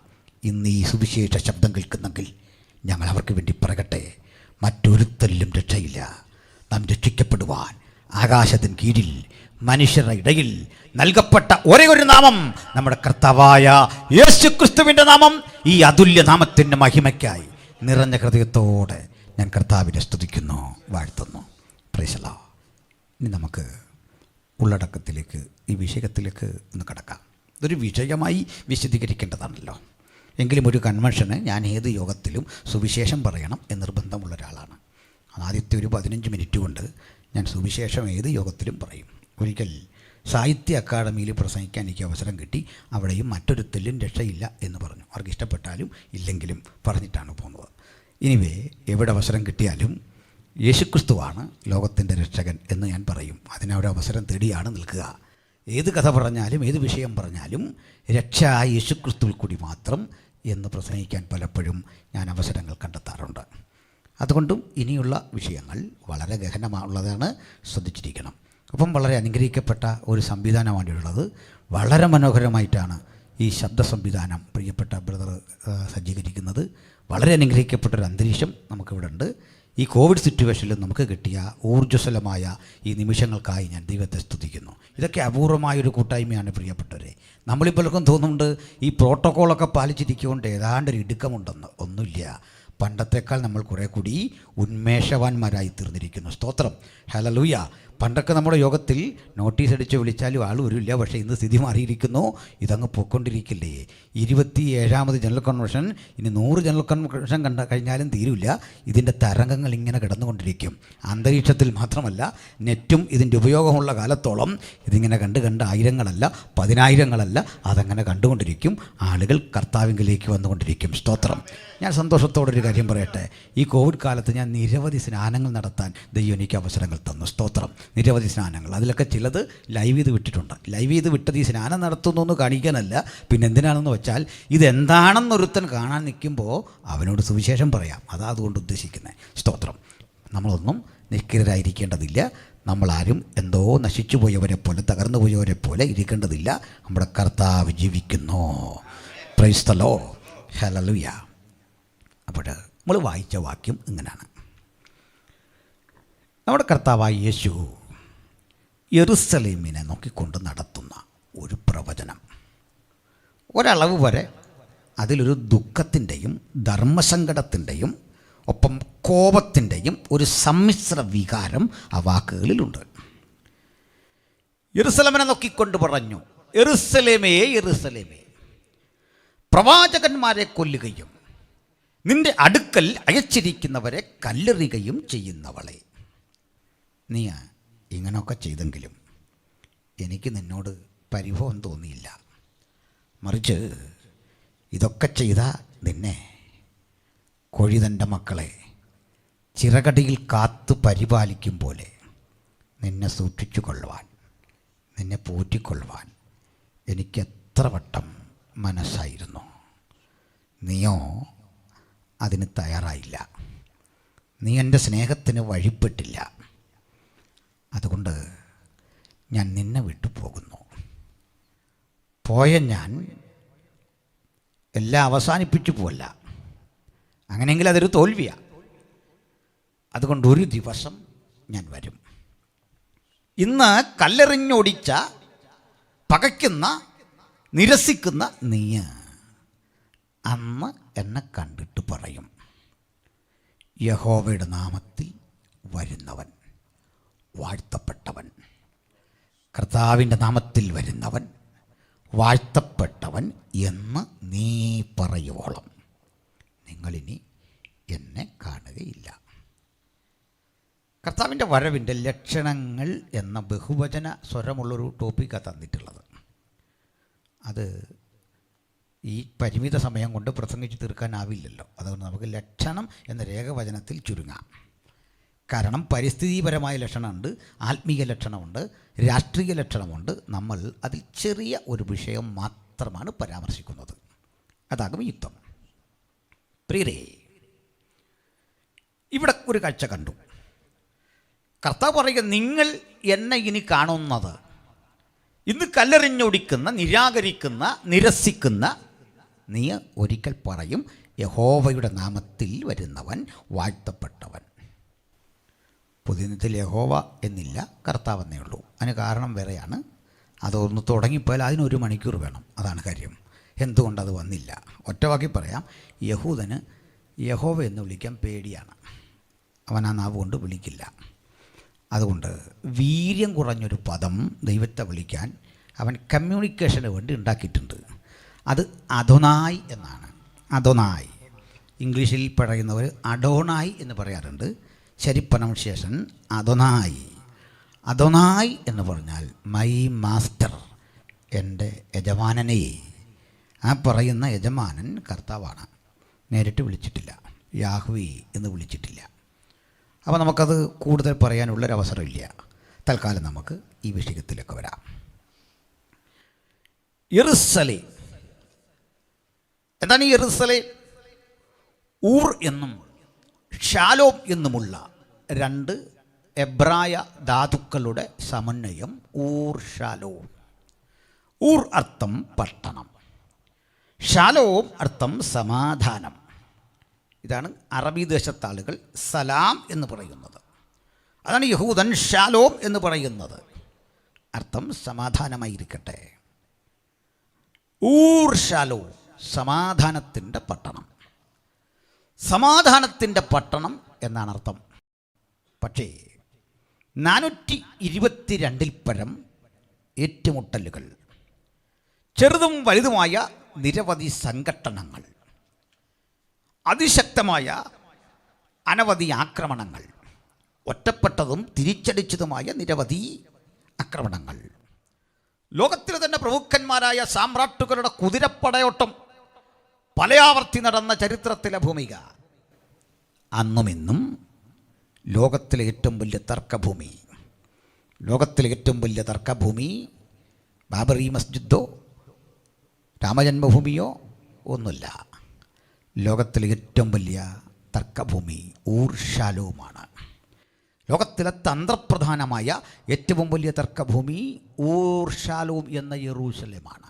[SPEAKER 1] ഇന്ന് ഈ സുവിശേഷ ശബ്ദം കേൾക്കുന്നെങ്കിൽ ഞങ്ങൾ അവർക്ക് വേണ്ടി പറയട്ടെ, മറ്റൊരുത്തരിലും രക്ഷയില്ല. നാം രക്ഷിക്കപ്പെടുവാൻ ആകാശത്തിന് കീഴിൽ മനുഷ്യരുടെ ഇടയിൽ നൽകപ്പെട്ട ഒരേ ഒരു നാമം നമ്മുടെ കർത്താവായ യേശു ക്രിസ്തുവിൻ്റെ നാമം. ഈ അതുല്യ നാമത്തിൻ്റെ മഹിമയ്ക്കായി നിറഞ്ഞ ഹൃദയത്തോടെ ഞാൻ കർത്താവിനെ സ്തുതിക്കുന്നു, വാഴ്ത്തുന്നു. Praise the Lord. ഇനി നമുക്ക് ഉള്ളടക്കത്തിലേക്ക്, ഈ വിഷയത്തിലേക്ക് ഒന്ന് കടക്കാം. ഇതൊരു വിഷയമായി വിശദീകരിക്കേണ്ടതാണല്ലോ. എങ്കിലും ഒരു കൺവെൻഷന് ഞാൻ ഏത് യോഗത്തിലും സുവിശേഷം പറയണം എന്ന് നിർബന്ധമുള്ള ഒരാളാണ്. ആദ്യത്തെ ഒരു 15 മിനിറ്റ് കൊണ്ട് ഞാൻ സുവിശേഷം ഏത് യോഗത്തിലും പറയും. ഒരിക്കൽ സാഹിത്യ അക്കാദമിയിൽ പ്രസംഗിക്കാൻ എനിക്ക് അവസരം കിട്ടി. അവിടെയും മറ്റൊരുത്തലും രക്ഷയില്ല എന്ന് പറഞ്ഞു. അവർക്ക് ഇഷ്ടപ്പെട്ടാലും ഇല്ലെങ്കിലും പറഞ്ഞിട്ടാണ് പോകുന്നത്. ഇനിവേ എവിടെ അവസരം കിട്ടിയാലും യേശുക്രിസ്തുവാണ് ലോകത്തിൻ്റെ രക്ഷകൻ എന്ന് ഞാൻ പറയും. അതിനവിടെ അവസരം തേടിയാണ് നിൽക്കുക. ഏത് കഥ പറഞ്ഞാലും ഏത് വിഷയം പറഞ്ഞാലും രക്ഷ യേശുക്രിസ്തുവിൽ കൂടി മാത്രം എന്ന് പ്രസംഗിക്കാൻ പലപ്പോഴും ഞാൻ അവസരങ്ങൾ കണ്ടെത്താറുണ്ട്. അതുകൊണ്ടും ഇനിയുള്ള വിഷയങ്ങൾ വളരെ ഗഹനമുള്ളതാണ്, ശ്രദ്ധിച്ചിരിക്കണം. അപ്പം വളരെ അനുഗ്രഹിക്കപ്പെട്ട ഒരു സംവിധാനമാണ് ഉള്ളത്. വളരെ മനോഹരമായിട്ടാണ് ഈ ശബ്ദ സംവിധാനം പ്രിയപ്പെട്ട ബ്രദർ സജ്ജീകരിക്കുന്നത്. വളരെ അനുഗ്രഹിക്കപ്പെട്ടൊരു അന്തരീക്ഷം നമുക്കിവിടെ ഉണ്ട്. ഈ കോവിഡ് സിറ്റുവേഷനിൽ നമുക്ക് കിട്ടിയ ഊർജ്ജസ്വലമായ ഈ നിമിഷങ്ങൾക്കായി ഞാൻ ദൈവത്തെ സ്തുതിക്കുന്നു. ഇതൊക്കെ അപൂർവമായൊരു കൂട്ടായ്മയാണ് പ്രിയപ്പെട്ടവരെ. നമ്മളിപ്പോഴൊക്കെ തോന്നുന്നുണ്ട് ഈ പ്രോട്ടോക്കോളൊക്കെ പാലിച്ചിരിക്കുകൊണ്ട് ഏതാണ്ടൊരു ഇടുക്കമുണ്ടെന്ന്. ഒന്നുമില്ല. പണ്ടത്തേക്കാൾ നമ്മൾ കുറേ കൂടി ഉന്മേഷവാന്മാരായി തീർന്നിരിക്കുന്നു. സ്തോത്രം, ഹല്ലേലൂയ. പണ്ടൊക്കെ നമ്മുടെ യോഗത്തിൽ നോട്ടീസ് അടിച്ച് വിളിച്ചാലും ആൾ വരില്ല. പക്ഷേ ഇന്ന് സ്ഥിതി മാറിയിരിക്കുന്നു. ഇതങ്ങ് പോയിക്കൊണ്ടിരിക്കില്ലേ. 27ാമത് ജനറൽ കൺവെൻഷൻ, ഇനി 100 ജനറൽ കൺവെൻഷൻ കഴിഞ്ഞാലും തീരില്ല. ഇതിൻ്റെ തരംഗങ്ങൾ ഇങ്ങനെ കിടന്നുകൊണ്ടിരിക്കും. അന്തരീക്ഷത്തിൽ മാത്രമല്ല, നെറ്റും ഇതിൻ്റെ ഉപയോഗമുള്ള കാലത്തോളം ഇതിങ്ങനെ കണ്ട് ആയിരങ്ങളല്ല 10,000ങ്ങളല്ല അതങ്ങനെ കണ്ടുകൊണ്ടിരിക്കും. ആളുകൾ കർത്താവിങ്കിലേക്ക് വന്നുകൊണ്ടിരിക്കും. സ്തോത്രം. ഞാൻ സന്തോഷത്തോടൊരു കാര്യം പറയട്ടെ. ഈ കോവിഡ് കാലത്ത് ഞാൻ നിരവധി സ്നാനങ്ങൾ നടത്താൻ ദൈവം എനിക്ക് അവസരങ്ങൾ തന്നു. സ്തോത്രം. നിരവധി സ്നാനങ്ങൾ, അതിലൊക്കെ ചിലത് ലൈവ് ചെയ്ത് വിട്ടിട്ടുണ്ട്. ലൈവ് ചെയ്ത് വിട്ടത് ഈ സ്നാനം നടത്തുന്നു എന്ന് കാണിക്കാനല്ല, പിന്നെ എന്തിനാണെന്ന് വെച്ചാൽ ഇതെന്താണെന്നൊരുത്തൻ കാണാൻ നിൽക്കുമ്പോൾ അവനോട് സുവിശേഷം പറയാം. അതുകൊണ്ട് ഉദ്ദേശിക്കുന്നത്. സ്തോത്രം. നമ്മളൊന്നും നിഷ്ക്രിയരായിരിക്കേണ്ടതില്ല. നമ്മളാരും എന്തോ നശിച്ചു പോയവരെ പോലെ, തകർന്നു പോയവരെ പോലെ ഇരിക്കേണ്ടതില്ല. നമ്മുടെ കർത്താവ് ജീവിക്കുന്നു. Praise the Lord. ഹല്ലേലൂയ. അപ്പോൾ നമ്മൾ വായിച്ച വാക്യം ഇങ്ങനെയാണ്. നമ്മുടെ കർത്താവായ യേശു യെരുസലേമിനെ നോക്കിക്കൊണ്ട് നടത്തുന്ന ഒരു പ്രവചനം. ഒരളവ് വരെ അതിലൊരു ദുഃഖത്തിൻ്റെയും ധർമ്മസങ്കടത്തിൻ്റെയും ഒപ്പം കോപത്തിൻ്റെയും ഒരു സമ്മിശ്ര വികാരം ആ വാക്കുകളിലുണ്ട്. യെരുസലേമിനെ നോക്കിക്കൊണ്ട് പറഞ്ഞു, യെരുസലേമേ യെരുസലേമേ, പ്രവാചകന്മാരെ കൊല്ലുകയും നിന്റെ അടുക്കൽ അയച്ചിരിക്കുന്നവരെ കല്ലെറിയുകയും ചെയ്യുന്നവളെ, നീ ഇങ്ങനെയൊക്കെ ചെയ്തെങ്കിലും എനിക്ക് നിന്നോട് പരിഭവം തോന്നിയില്ല. മറിച്ച് ഇതൊക്കെ ചെയ്ത നിന്നെ കോഴി തൻ്റെ മക്കളെ ചിറകടിയിൽ കാത്തു പരിപാലിക്കും പോലെ നിന്നെ സൂക്ഷിച്ചു കൊള്ളുവാൻ, നിന്നെ പോറ്റിക്കൊള്ളുവാൻ എനിക്ക് എത്ര വട്ടം മനസ്സായിരുന്നു. നീയോ അതിന് തയ്യാറായില്ല. നീ എൻ്റെ സ്നേഹത്തിന് വഴിപ്പെട്ടില്ല. അതുകൊണ്ട് ഞാൻ നിന്നെ വിട്ടു പോകുന്നു. പോയ ഞാൻ എല്ലാം അവസാനിപ്പിച്ചു പോവല്ല. അങ്ങനെയെങ്കിൽ അതൊരു തോൽവിയാണ്. അതുകൊണ്ട് ഒരു ദിവസം ഞാൻ വരും. ഇന്ന് കല്ലെറിഞ്ഞൊടിച്ച, പകയ്ക്കുന്ന, നിരസിക്കുന്ന നീ അന്ന് എന്നെ കണ്ടിട്ട് പറയും, യഹോവയുടെ നാമത്തിൽ വരുന്നവൻ വാഴ്ത്തപ്പെട്ടവൻ. കർത്താവിൻ്റെ നാമത്തിൽ വരുന്നവൻ വാഴ്ത്തപ്പെട്ടവൻ എന്ന് നീ പറയുവോളം നിങ്ങളിനി എന്നെ കാണുകയില്ല. കർത്താവിൻ്റെ വരവിൻ്റെ ലക്ഷണങ്ങൾ എന്ന ബഹുവചന സ്വരമുള്ളൊരു ടോപ്പിക്കാണ് തന്നിട്ടുള്ളത്. അത് ഈ പരിമിത സമയം കൊണ്ട് പ്രസംഗിച്ച് തീർക്കാനാവില്ലല്ലോ. അതുകൊണ്ട് നമുക്ക് ലക്ഷണം എന്ന രേഖവചനത്തിൽ ചുരുങ്ങാം. കാരണം പരിസ്ഥിതിപരമായ ലക്ഷണമുണ്ട്, ആത്മീയ ലക്ഷണമുണ്ട്, രാഷ്ട്രീയ ലക്ഷണമുണ്ട്. നമ്മൾ അതിൽ ചെറിയ ഒരു വിഷയം മാത്രമാണ് പരാമർശിക്കുന്നത്. അതാകും യുക്തം. പ്രിയരേ, ഇവിടെ ഒരു കാഴ്ച കണ്ടു. കർത്താവ് പറയുക, നിങ്ങൾ എന്നെ ഇനി കാണുന്നത്, ഇന്ന് കല്ലെറിഞ്ഞൊടിക്കുന്ന, നിരാകരിക്കുന്ന, നിരസിക്കുന്ന നീ ഒരിക്കൽ പറയും, യഹോവയുടെ നാമത്തിൽ വരുന്നവൻ വാഴ്ത്തപ്പെട്ടവൻ. പുതിയത്തിൽ യഹോവ എന്നില്ല, കർത്താവ് എന്നേ ഉള്ളൂ. അതിന് കാരണം വേറെയാണ്. അതൊന്ന് തുടങ്ങിപ്പോയാൽ അതിനൊരു മണിക്കൂർ വേണം. അതാണ് കാര്യം. എന്തുകൊണ്ടത് വന്നില്ല? ഒറ്റവാക്കി പറയാം, യഹൂദന് യഹോവ എന്ന് വിളിക്കാൻ പേടിയാണ്. അവൻ ആ നാവ് കൊണ്ട് വിളിക്കില്ല. അതുകൊണ്ട് വീര്യം കുറഞ്ഞൊരു പദം ദൈവത്തെ വിളിക്കാൻ അവൻ കമ്മ്യൂണിക്കേഷന് വേണ്ടി ഉണ്ടാക്കിയിട്ടുണ്ട്. അത് അദോനായി എന്നാണ്. അദോനായി. ഇംഗ്ലീഷിൽ പറയുന്നവർ അഡോണായി എന്ന് പറയാറുണ്ട്. ശരി പ്രൊനൗൺസിയേഷൻ അദോനായി. അദോനായി എന്ന് പറഞ്ഞാൽ മൈ മാസ്റ്റർ, എൻ്റെ യജമാനനെ. ആ പറയുന്ന യജമാനൻ കർത്താവാണ്. നേരിട്ട് വിളിച്ചിട്ടില്ല, യാഹ്വേ എന്ന് വിളിച്ചിട്ടില്ല. അപ്പോൾ നമുക്കത് കൂടുതൽ പറയാനുള്ളൊരവസരമില്ല. തൽക്കാലം നമുക്ക് ഈ വിഷയത്തിലേക്ക് വരാം. യെരുശലേം. എന്താണ് ഈ യെരുശലേം? ഊർ എന്നും ഷാലോം എന്നുമുള്ള രണ്ട് എബ്രായ ധാതുക്കളുടെ സമന്വയം ഊർ ഷാലോം. ഊർ അർത്ഥം പട്ടണം, ഷാലോം അർത്ഥം സമാധാനം. ഇതാണ് അറബി ദേശത്താളുകൾ സലാം എന്ന് പറയുന്നത്. അതാണ് യഹൂദൻ ഷാലോം എന്ന് പറയുന്നത്. അർത്ഥം സമാധാനമായിരിക്കട്ടെ. ഊർ ഷാലോം, സമാധാനത്തിൻ്റെ പട്ടണം. സമാധാനത്തിൻ്റെ പട്ടണം എന്നാണ് അർത്ഥം. പക്ഷേ 422 പരം ഏറ്റുമുട്ടലുകൾ, ചെറുതും വലുതുമായ നിരവധി സംഘട്ടനങ്ങൾ, അതിശക്തമായ അനവധി ആക്രമണങ്ങൾ, ഒറ്റപ്പെട്ടതും തിരിച്ചടിച്ചതുമായ നിരവധി ആക്രമണങ്ങൾ, ലോകത്തിലെ തന്നെ പ്രമുഖന്മാരായ സാമ്രാട്ടുകളുടെ കുതിരപ്പടയോട്ടം പലയാവർത്തി നടന്ന ചരിത്രത്തിലെ ഭൂമിക. അന്നും ഇന്നും ലോകത്തിലെ ഏറ്റവും വലിയ തർക്കഭൂമി, ലോകത്തിലെ ഏറ്റവും വലിയ തർക്കഭൂമി ബാബറി മസ്ജിദോ രാമജന്മഭൂമിയോ ഒന്നുമില്ല. ലോകത്തിലെ ഏറ്റവും വലിയ തർക്കഭൂമി ഊർ ഷാലോമാണ്. ലോകത്തിലെ തന്ത്രപ്രധാനമായ ഏറ്റവും വലിയ തർക്കഭൂമി ഊർ ഷാലോം എന്ന യെരൂശലേമാണ്.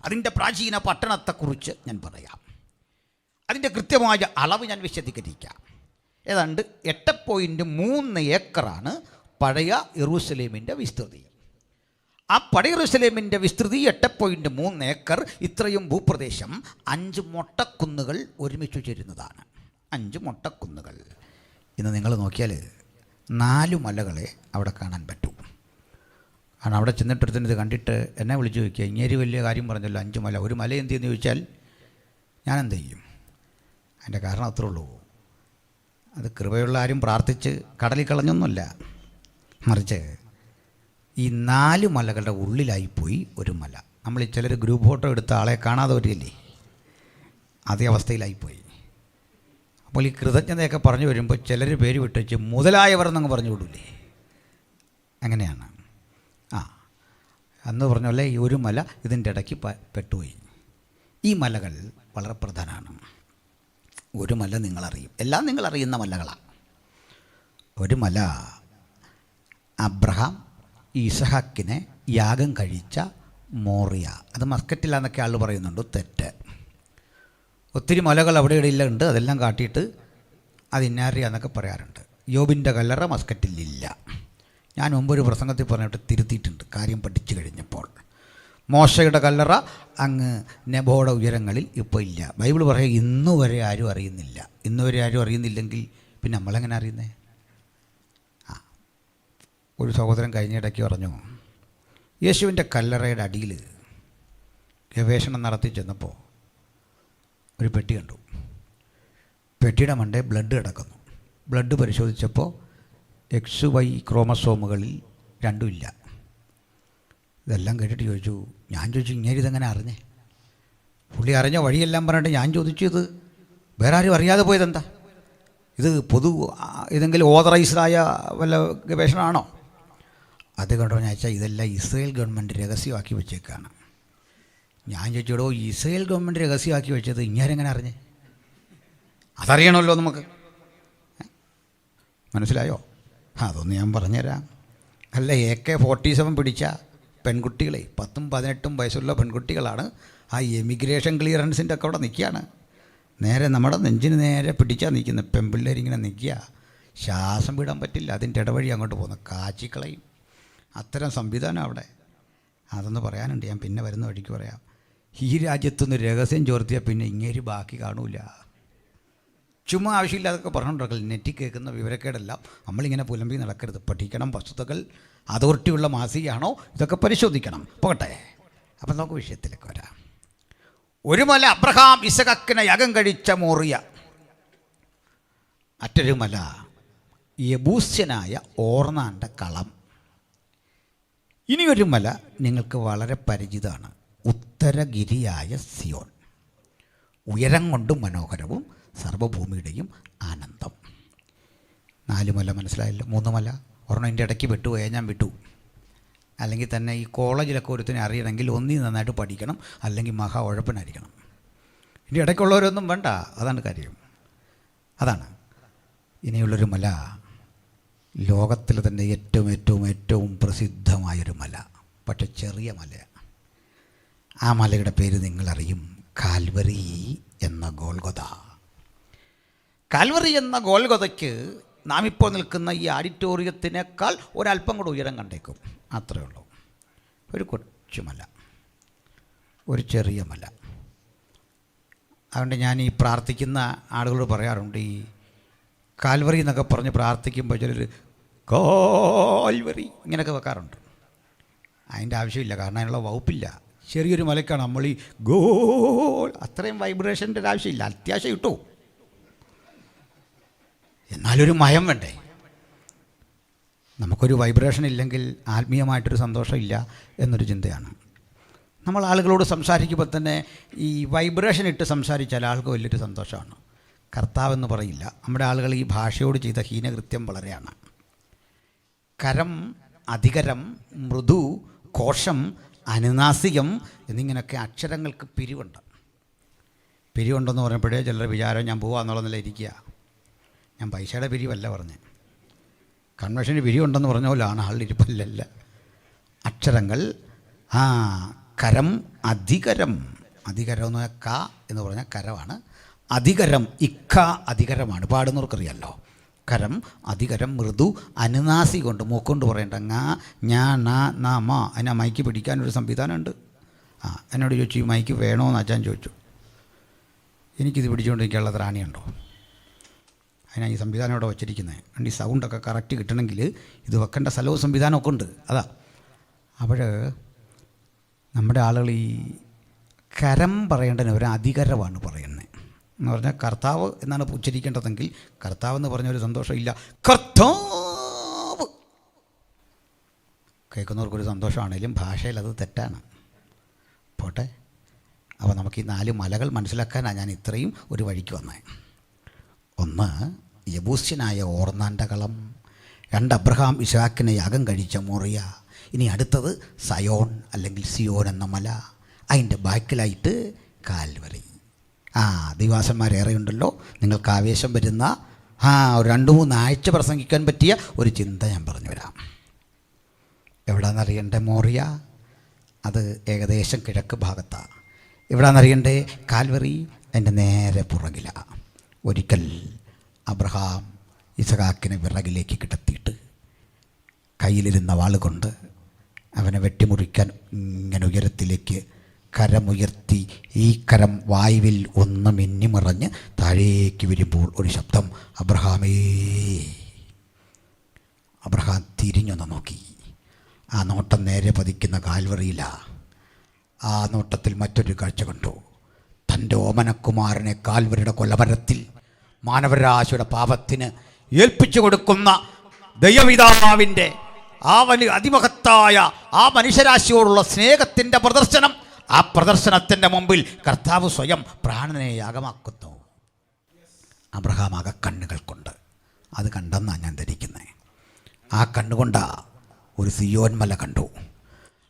[SPEAKER 1] അതിൻ്റെ പ്രാചീന പട്ടണത്തെക്കുറിച്ച് ഞാൻ പറയാം. അതിൻ്റെ കൃത്യമായ അളവ് ഞാൻ വിശദീകരിക്കാം. ഏതാണ്ട് 8.3 ഏക്കറാണ് പഴയ യെരൂശലേമിൻ്റെ വിസ്തൃതി. ആ പഴയ യെരൂശലേമിൻ്റെ വിസ്തൃതി 8.3 ഏക്കർ. ഇത്രയും ഭൂപ്രദേശം 5 മൊട്ടക്കുന്നുകൾ ഒരുമിച്ച് ചേരുന്നതാണ്. 5 മൊട്ടക്കുന്നുകൾ. ഇന്ന് നിങ്ങൾ നോക്കിയാൽ 4 മലകളെ അവിടെ കാണാൻ പറ്റൂ. കാരണം അവിടെ ചെന്നിട്ടടുത്തിന് ഇത് കണ്ടിട്ട് എന്നെ വിളിച്ചു ചോദിക്കുക, ഇങ്ങേരി വലിയ കാര്യം പറഞ്ഞല്ലോ, 5 മല, ഒരു മല എന്ത് ചെയ്യുമെന്ന് ചോദിച്ചാൽ ഞാൻ എന്ത് ചെയ്യും? അതിൻ്റെ കാരണം അത്രേ ഉള്ളൂ. അത് കൃപയുള്ള ആരും പ്രാർത്ഥിച്ച് കടലിൽ കളഞ്ഞൊന്നുമല്ല, മറിച്ച് ഈ 4 മലകളുടെ ഉള്ളിലായിപ്പോയി ഒരു മല. നമ്മൾ ഈ ചിലർ ഗ്രൂപ്പ് ഫോട്ടോ എടുത്ത ആളെ കാണാതെ വരികയില്ലേ, അതേ അവസ്ഥയിലായിപ്പോയി. അപ്പോൾ ഈ കൃതജ്ഞതയൊക്കെ പറഞ്ഞു വരുമ്പോൾ ചിലർ പേര് വിട്ടുവെച്ച് മുതലായവർ എന്നങ്ങ് പറഞ്ഞു വിടൂലേ, അങ്ങനെയാണ്. അന്ന് പറഞ്ഞല്ലേ ഈ ഒരു മല ഇതിൻ്റെ ഇടയ്ക്ക് പെട്ടുപോയി. ഈ മലകൾ വളരെ പ്രധാനമാണ്. ഒരു മല നിങ്ങളറിയും, എല്ലാം നിങ്ങളറിയുന്ന മലകളാണ്. ഒരു മല അബ്രഹാം ഇസഹാക്കിനെ യാഗം കഴിച്ച മോറിയ. അത് മസ്കറ്റിലാന്നൊക്കെ ആൾ പറയുന്നുണ്ട്, തെറ്റ്. ഒത്തിരി മലകൾ അവിടെ ഇടയില്ല ഉണ്ട്, അതെല്ലാം കാട്ടിയിട്ട് അത് ഇന്നാറിയ എന്നൊക്കെ പറയാറുണ്ട്. യോബിൻ്റെ കല്ലറ മസ്കറ്റിലില്ല. ഞാൻ മുമ്പൊരു പ്രസംഗത്തിൽ പറഞ്ഞിട്ട് തിരുത്തിയിട്ടുണ്ട് കാര്യം പഠിച്ചു കഴിഞ്ഞപ്പോൾ. മോശയുടെ കല്ലറ അങ്ങ് നെബോയുടെ ഉയരങ്ങളിൽ ഇപ്പോൾ ഇല്ല. ബൈബിൾ പറയും ഇന്നു വരെ ആരും അറിയുന്നില്ല. ഇന്നു വരെ ആരും അറിയുന്നില്ലെങ്കിൽ പിന്നെ നമ്മളെങ്ങനെ അറിയുന്നേ? ഒരു സഹോദരൻ കഴിഞ്ഞിടയ്ക്ക് പറഞ്ഞു, യേശുവിൻ്റെ കല്ലറയുടെ അടിയിൽ ഗവേഷണം നടത്തി ചെന്നപ്പോൾ ഒരു പെട്ടി കണ്ടു. പെട്ടിയുടെ മണ്ടേ ബ്ലഡ് കിടക്കുന്നു. ബ്ലഡ് പരിശോധിച്ചപ്പോൾ XY ക്രോമസോമുകളിൽ 2 ഇല്ല. ഇതെല്ലാം കേട്ടിട്ട് ചോദിച്ചു, ഞാൻ ചോദിച്ചു ഇങ്ങനെ ഇതെങ്ങനെ അറിഞ്ഞേ? പുള്ളി അറിഞ്ഞ വഴിയെല്ലാം പറഞ്ഞിട്ട് ഞാൻ ചോദിച്ചു, ഇത് വേറെ ആരും അറിയാതെ പോയതെന്താ? ഇത് ഏതെങ്കിലും ഓതറൈസ്ഡായ വല്ല ഗവേഷണമാണോ? അത് കണ്ടോ ഞാൻ വെച്ചാൽ ഇതെല്ലാം ഇസ്രയേൽ ഗവൺമെൻറ് രഹസ്യമാക്കി വെച്ചേക്കാണ്. ഞാൻ ചോദിച്ചോടോ, ഇസ്രയേൽ ഗവൺമെൻറ് രഹസ്യമാക്കി വെച്ചത് ഇങ്ങനെങ്ങനെ അറിഞ്ഞേ? അതറിയണമല്ലോ നമുക്ക്, മനസ്സിലായോ? അതൊന്ന് ഞാൻ പറഞ്ഞുതരാം. അല്ല, AK-47 പിടിച്ച പെൺകുട്ടികളെ 10-18 വയസ്സുള്ള പെൺകുട്ടികളാണ്. ആ എമിഗ്രേഷൻ ക്ലിയറൻസിൻ്റെ ഒക്കെ അവിടെ നിൽക്കുകയാണ്. നേരെ നമ്മുടെ നെഞ്ചിന് നേരെ പിടിച്ചാൽ നിൽക്കുന്നത്. പെൺപിള്ളേരിങ്ങനെ നിൽക്കുക, ശ്വാസം വിടാൻ പറ്റില്ല. അതിൻ്റെ ഇടവഴി അങ്ങോട്ട് പോകുന്നു, കാച്ചിക്കളയും. അത്തരം സംവിധാനം അവിടെ. അതൊന്ന് പറയാനുണ്ട്, ഞാൻ പിന്നെ വരുന്ന വഴിക്ക് പറയാം. ഈ രാജ്യത്തുനിന്ന് രഹസ്യം ചോർത്തിയാൽ പിന്നെ ഇങ്ങേര് ബാക്കി കാണൂല. ചുമ്മാ ആവശ്യമില്ലാതൊക്കെ പറഞ്ഞുകൊണ്ടിരിക്കൽ. നെറ്റിൽ കേൾക്കുന്ന വിവരക്കേടെല്ലാം നമ്മളിങ്ങനെ പുലമ്പി നടക്കരുത്. പഠിക്കണം, വസ്തുതകൾ അതോറിറ്റിയുള്ള മാസികയാണോ ഇതൊക്കെ പരിശോധിക്കണം. പോകട്ടെ, അപ്പം നമുക്ക് വിഷയത്തിലേക്ക് വരാം. ഒരു മല അബ്രഹാം ഇസഹാക്കിനെ യാഗം കഴിച്ച മോറിയ, മറ്റൊരു മല യെബൂസ്യനായ ഓർന്നാൻ്റെ കളം. ഇനിയൊരു മല നിങ്ങൾക്ക് വളരെ പരിചിതമാണ്, ഉത്തരഗിരിയായ സിയോൻ. ഉയരം കൊണ്ട് മനോഹരവും സർവ്വഭൂമിയുടെയും ആനന്ദം. 4 മല മനസ്സിലായല്ലോ. 3 മല, ഒരെണ്ണം എൻ്റെ ഇടയ്ക്ക് വിട്ടുപോയാൽ ഞാൻ വിട്ടു. അല്ലെങ്കിൽ തന്നെ ഈ കോളേജിലൊക്കെ ഒരുത്തിനെ അറിയണമെങ്കിൽ ഒന്നിൽ നന്നായിട്ട് പഠിക്കണം, അല്ലെങ്കിൽ മഹാ ഉഴപ്പനായിരിക്കണം. ഇനി ഇടയ്ക്കുള്ളവരൊന്നും വേണ്ട, അതാണ് കാര്യം. അതാണ് ഇനിയുള്ളൊരു മല, ലോകത്തിൽ തന്നെ ഏറ്റവും ഏറ്റവും ഏറ്റവും പ്രസിദ്ധമായൊരു മല, പക്ഷെ ചെറിയ മലയാണ്. ആ മലയുടെ പേര് നിങ്ങളറിയും, കാൽവറി എന്ന ഗോൽഗൊത. കാൽവറി എന്ന ഗോൽഗൊതയ്ക്ക് നാം ഇപ്പോൾ നിൽക്കുന്ന ഈ ഓഡിറ്റോറിയത്തിനേക്കാൾ ഒരല്പം കൂടെ ഉയരം കണ്ടേക്കും, അത്രയേ ഉള്ളൂ. ഒരു കൊച്ചുമല, ഒരു ചെറിയ മല. അതുകൊണ്ട് ഞാൻ ഈ പ്രാർത്ഥിക്കുന്ന ആളുകളോട് പറയാറുണ്ട്, ഈ കാൽവറി എന്നൊക്കെ പറഞ്ഞ് പ്രാർത്ഥിക്കുമ്പോൾ ചിലർ കാൽവറി ഇങ്ങനെയൊക്കെ വെക്കാറുണ്ട്. അതിൻ്റെ ആവശ്യമില്ല, കാരണം അതിനുള്ള വകുപ്പില്ല. ചെറിയൊരു മലക്കാണ് നമ്മൾ ഈ ഗോൾ, അത്രയും വൈബ്രേഷൻ്റെ ഒരു ആവശ്യമില്ല. അത്യാവശ്യം ഇട്ടു, എന്നാലൊരു മയം വേണ്ടേ. നമുക്കൊരു വൈബ്രേഷൻ ഇല്ലെങ്കിൽ ആത്മീയമായിട്ടൊരു സന്തോഷമില്ല എന്നൊരു ചിന്തയാണ്. നമ്മൾ ആളുകളോട് സംസാരിക്കുമ്പോൾ തന്നെ ഈ വൈബ്രേഷൻ ഇട്ട് സംസാരിച്ചാൽ ആൾക്ക് വലിയൊരു സന്തോഷമാണ്. കർത്താവെന്ന് പറയില്ല. നമ്മുടെ ആളുകൾ ഈ ഭാഷയോട് ചെയ്ത ഹീനകൃത്യം വളരെയാണ്. കരം, അധികരം, മൃദു, കോശം, അനുനാസികം എന്നിങ്ങനെയൊക്കെ അക്ഷരങ്ങൾക്ക് പിരിവുണ്ട്. പിരിവുണ്ടെന്ന് പറയുമ്പോഴേ ചിലർ വിചാരം ഞാൻ പോവാന്നുള്ളതെന്നല്ല ഇരിക്കുക. ഞാൻ പൈസയുടെ പിരിവല്ല പറഞ്ഞത്, കൺവെൻഷന് പിരിവുണ്ടെന്ന് പറഞ്ഞ പോലെയാണ് ആളിരിപ്പല്ലല്ല. അക്ഷരങ്ങൾ, കരം, അധികരം. അധികരം എന്ന് പറഞ്ഞാൽ ക എന്ന് പറഞ്ഞാൽ കരമാണ്. അധികരം, ഇക്ക അധികരമാണ്, പാടുന്നവർക്കറിയാമല്ലോ. കരം, അധികരം, മൃദു, അനുനാസി കൊണ്ട് മൂക്കൊണ്ട് പറയേണ്ട ങ, ഞാ, ന, ന, മ. അതിനാ മൈക്ക് പിടിക്കാനൊരു സംവിധാനമുണ്ട്. എന്നോട് ചോദിച്ചു, ഈ മൈക്ക് വേണമെന്ന് അച്ഛൻ ചോദിച്ചു. എനിക്കിത് പിടിച്ചുകൊണ്ടിരിക്കാനുള്ള ത്രാണിയുണ്ടോ? അതിനാണ് ഈ സംവിധാനം ഇവിടെ വച്ചിരിക്കുന്നത്. അതുകൊണ്ട് ഈ സൗണ്ടൊക്കെ കറക്റ്റ് കിട്ടണമെങ്കിൽ ഇത് വെക്കേണ്ട സ്ഥലവും സംവിധാനമൊക്കെ ഉണ്ട്. അതാ അപ്പോൾ നമ്മുടെ ആളുകൾ ഈ കരം പറയേണ്ടതിന് ഒരു അധികരമാണ് പറയുന്നത്. എന്ന് പറഞ്ഞാൽ കർത്താവ് എന്നാണ് ഉച്ചരിക്കേണ്ടതെങ്കിൽ കർത്താവ് എന്ന് പറഞ്ഞൊരു സന്തോഷമില്ല, കർത്താവ്. കേൾക്കുന്നവർക്കൊരു സന്തോഷമാണെങ്കിലും ഭാഷയിൽ അത് തെറ്റാണ്. പോട്ടെ. അപ്പോൾ നമുക്ക് ഈ 4 മലകൾ മനസ്സിലാക്കാനാണ് ഞാൻ ഇത്രയും ഒരു വഴിക്ക് വന്നത്. 1 യെബൂസ്യനായ ഓർന്നാൻ്റെ കളം, 2 അബ്രഹാം ഇസ്ഹാക്കിനെ യാഗം കഴിച്ച മോറിയ, ഇനി അടുത്തത് സയോൺ അല്ലെങ്കിൽ സിയോൻ എന്ന മല, അതിൻ്റെ ബാക്കിലായിട്ട് കാൽവറി. ദിവാസന്മാരേറെ ഉണ്ടല്ലോ, നിങ്ങൾക്ക് ആവേശം വരുന്ന ഒരു 2-3 ആഴ്ച പ്രസംഗിക്കാൻ പറ്റിയ ഒരു ചിന്ത ഞാൻ പറഞ്ഞു വരാം. എവിടെയാണെന്നറിയണ്ടേ? മോറിയ, അത് ഏകദേശം കിഴക്ക് ഭാഗത്താണ്. എവിടെയാണെന്നറിയണ്ടേ? കാൽവറി എൻ്റെ നേരെ പുറകിലാണ്. ഒരിക്കൽ അബ്രഹാം ഇസഹാക്കിനെ വിറകിലേക്ക് കിടത്തിയിട്ട് കയ്യിലിരുന്ന വാളുകൊണ്ട് അവനെ വെട്ടിമുറിക്കാൻ ഇങ്ങനെ ഉയരത്തിലേക്ക് കരമുയർത്തി, ഈ കരം വായുവിൽ ഒന്ന് മിന്നിമറഞ്ഞ് താഴേക്ക് വരുമ്പോൾ ഒരു ശബ്ദം, അബ്രഹാമേ. അബ്രഹാം തിരിഞ്ഞൊന്ന് നോക്കി. ആ നോട്ടം നേരെ പതിക്കുന്ന കാൽവറിയില്ല. ആ നോട്ടത്തിൽ മറ്റൊരു കാഴ്ച കണ്ടു. തൻ്റെ ഓമനക്കുമാരനെ കാൽവരിയുടെ കൊലമരത്തിൽ മാനവരാശിയുടെ പാപത്തിന് ഏൽപ്പിച്ചു കൊടുക്കുന്ന ദൈവപിതാവിൻ്റെ അതിമഹത്തായ ആ മനുഷ്യരാശിയോടുള്ള സ്നേഹത്തിൻ്റെ പ്രദർശനം. ആ പ്രദർശനത്തിൻ്റെ മുമ്പിൽ കർത്താവ് സ്വയം പ്രാണനെ യാഗമാക്കുന്നു. അബ്രഹാം കണ്ണുകൾ കൊണ്ട് അത് കണ്ടെന്നാണ് ഞാൻ ധരിക്കുന്നത്. ആ കണ്ണുകൊണ്ട ഒരു സിയോൻ മല കണ്ടു.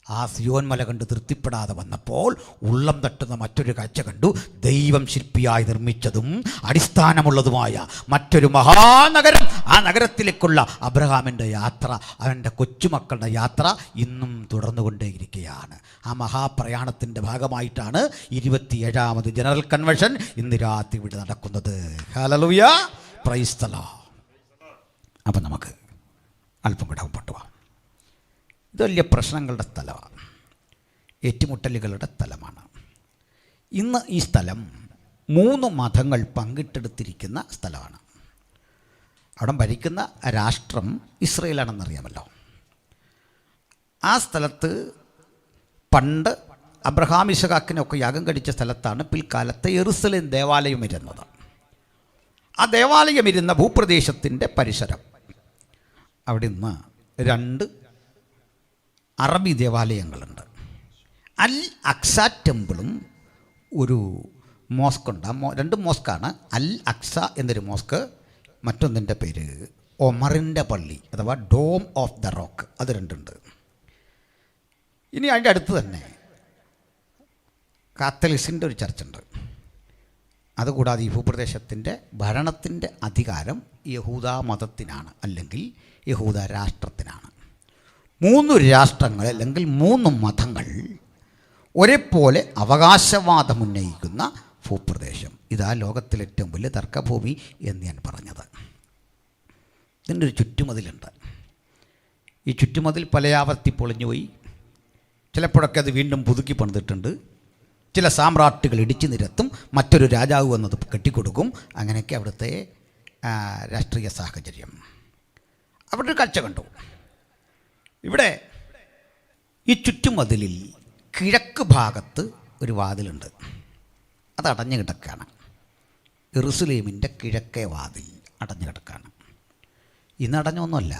[SPEAKER 1] ആ സിയോൻ മല കണ്ട് തൃപ്തിപ്പെടാതെ വന്നപ്പോൾ ഉള്ളം തട്ടുന്ന മറ്റൊരു കാഴ്ച കണ്ടു. ദൈവം ശില്പിയായി നിർമ്മിച്ചതും അടിസ്ഥാനമുള്ളതുമായ മറ്റൊരു മഹാനഗരം. ആ നഗരത്തിലേക്കുള്ള അബ്രഹാമിൻ്റെ യാത്ര, അവൻ്റെ കൊച്ചുമക്കളുടെ യാത്ര ഇന്നും തുടർന്നുകൊണ്ടേയിരിക്കുകയാണ്. ആ മഹാപ്രയാണത്തിൻ്റെ ഭാഗമായിട്ടാണ് 27ാമത് ജനറൽ കൺവെൻഷൻ ഇന്ന് രാത്രി ഇവിടെ നടക്കുന്നത്. Hallelujah, praise the Lord. അപ്പം നമുക്ക് അല്പം കൂടെ മുമ്പോട്ട് പോവാം. ഇത് വലിയ പ്രശ്നങ്ങളുടെ സ്ഥലമാണ്, ഏറ്റുമുട്ടലുകളുടെ സ്ഥലമാണ്. ഇന്ന് ഈ സ്ഥലം 3 മതങ്ങൾ പങ്കിട്ടെടുത്തിരിക്കുന്ന സ്ഥലമാണ്. അവിടെ ഭരിക്കുന്ന രാഷ്ട്രം ഇസ്രയേലാണെന്നറിയാമല്ലോ. ആ സ്ഥലത്ത് പണ്ട് അബ്രഹാം ഇസഹാക്കിനൊക്കെ യാഗം കഴിച്ച സ്ഥലത്താണ് പിൽക്കാലത്തെ യെറുസലേം ദേവാലയം ഇരുന്നത്. ആ ദേവാലയം ഇരുന്ന ഭൂപ്രദേശത്തിൻ്റെ പരിസരം, അവിടെ നിന്ന് 2 അറബി ദേവാലയങ്ങളുണ്ട്. അൽ അക്സ ടെമ്പിളും ഒരു മോസ്കുണ്ട്. 2 മോസ്കാണ്. അൽ അക്സ എന്നൊരു മോസ്ക്, മറ്റൊന്നിൻ്റെ പേര് ഒമറിൻ്റെ പള്ളി അഥവാ ഡോം ഓഫ് ദ റോക്ക്, അത് 2 ഉണ്ട്. ഇനി അതിൻ്റെ അടുത്ത് തന്നെ കാത്തലിക്സിൻ്റെ ഒരു ചർച്ചുണ്ട്. അതുകൂടാതെ ഈ ഭൂപ്രദേശത്തിൻ്റെ ഭരണത്തിൻ്റെ അധികാരം യഹൂദ മതത്തിനാണ്, അല്ലെങ്കിൽ യഹൂദ രാഷ്ട്രത്തിനാണ്. 3 രാഷ്ട്രങ്ങൾ അല്ലെങ്കിൽ 3 മതങ്ങൾ ഒരേപോലെ അവകാശവാദം ഉന്നയിക്കുന്ന ഭൂപ്രദേശം. ഇതാ ലോകത്തിലെ ഏറ്റവും വലിയ തർക്കഭൂമി എന്ന് ഞാൻ പറഞ്ഞത്. ഇതിൻ്റെ ഒരു ചുറ്റുമതിലുണ്ട്. ഈ ചുറ്റുമതിൽ പലയാവർത്തി പൊളിഞ്ഞുപോയി. ചിലപ്പോഴൊക്കെ അത് വീണ്ടും പുതുക്കി പണിതിട്ടുണ്ട്. ചില സാമ്രാട്ടുകൾ ഇടിച്ചു നിരത്തും, മറ്റൊരു രാജാവ് വന്നത് കെട്ടിക്കൊടുക്കും. അങ്ങനെയൊക്കെ അവിടുത്തെ രാഷ്ട്രീയ സാഹചര്യം. അവിടെ ഒരു കാഴ്ച കണ്ടു. ഇവിടെ ഈ ചുറ്റുമതിലിൽ കിഴക്ക് ഭാഗത്ത് ഒരു വാതിലുണ്ട്. അത് അടഞ്ഞു കിടക്കുകയാണ്. യെറുസലേമിൻ്റെ കിഴക്കേ വാതിൽ അടഞ്ഞു കിടക്കുകയാണ്. ഇന്ന് അടഞ്ഞൊന്നുമല്ല,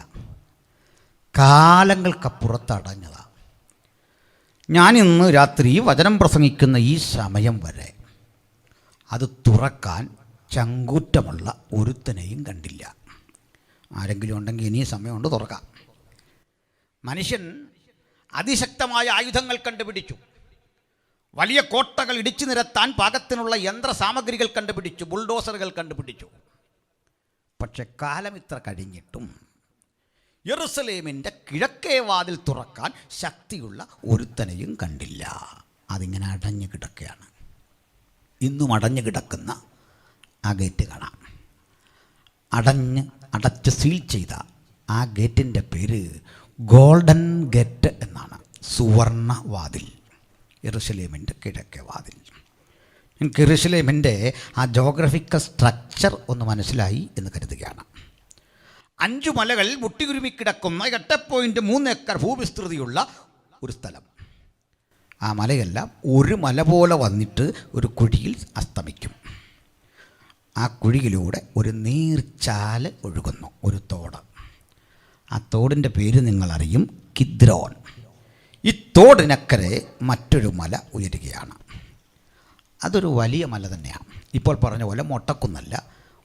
[SPEAKER 1] കാലങ്ങൾക്കപ്പുറത്ത് അടഞ്ഞതാണ്. ഞാനിന്ന് രാത്രി വചനം പ്രസംഗിക്കുന്ന ഈ സമയം വരെ അത് തുറക്കാൻ ചങ്കൂറ്റമുള്ള ഒരുത്തനെയും കണ്ടില്ല. ആരെങ്കിലും ഉണ്ടെങ്കിൽ ഇനിയും സമയമുണ്ട്, തുറക്കാം. മനുഷ്യൻ അതിശക്തമായ ആയുധങ്ങൾ കണ്ടുപിടിച്ചു, വലിയ കോട്ടകൾ ഇടിച്ചു നിരത്താൻ പാകത്തിനുള്ള യന്ത്ര സാമഗ്രികൾ കണ്ടുപിടിച്ചു, ബുൾഡോസറുകൾ കണ്ടുപിടിച്ചു. പക്ഷെ കാലം ഇത്ര കഴിഞ്ഞിട്ടും യെറുസലേമിൻ്റെ കിഴക്കേ വാതിൽ തുറക്കാൻ ശക്തിയുള്ള ഒരുത്തനെയും കണ്ടില്ല. അതിങ്ങനെ അടഞ്ഞു കിടക്കുകയാണ്. ഇന്നും അടഞ്ഞു കിടക്കുന്ന ആ ഗേറ്റ് കാണാം. അടച്ച് സീൽ ചെയ്ത ആ ഗേറ്റിൻ്റെ പേര് ഗോൾഡൻ ഗേറ്റ് എന്നാണ്, സുവർണ വാതിൽ. യെറുസലേമിൻ്റെ കിഴക്കേ വാതിൽ. നിങ്ങൾക്ക് യെറുസലേമിൻ്റെ ആ ജോഗ്രഫിക്കൽ സ്ട്രക്ചർ ഒന്ന് മനസ്സിലായി എന്ന് കരുതുകയാണ്. 5 മലകൾ മുട്ടിയുരുമിക്കിടക്കുന്ന 8.3 ഏക്കർ ഭൂവിസ്തൃതിയുള്ള ഒരു സ്ഥലം. ആ മലയെല്ലാം ഒരു മല പോലെ വന്നിട്ട് ഒരു കുഴിയിൽ അസ്തമിക്കും. ആ കുഴിയിലൂടെ ഒരു നീർച്ചാല് ഒഴുകുന്നു, ഒരു തോട്. ആ തോടിൻ്റെ പേര് നിങ്ങളറിയും, കിദ്രോൻ. ഈ തോടിനക്കരെ മറ്റൊരു മല ഉയരുകയാണ്. അതൊരു വലിയ മല തന്നെയാണ്. ഇപ്പോൾ പറഞ്ഞ പോലെ മൊട്ടക്കുന്നല്ല,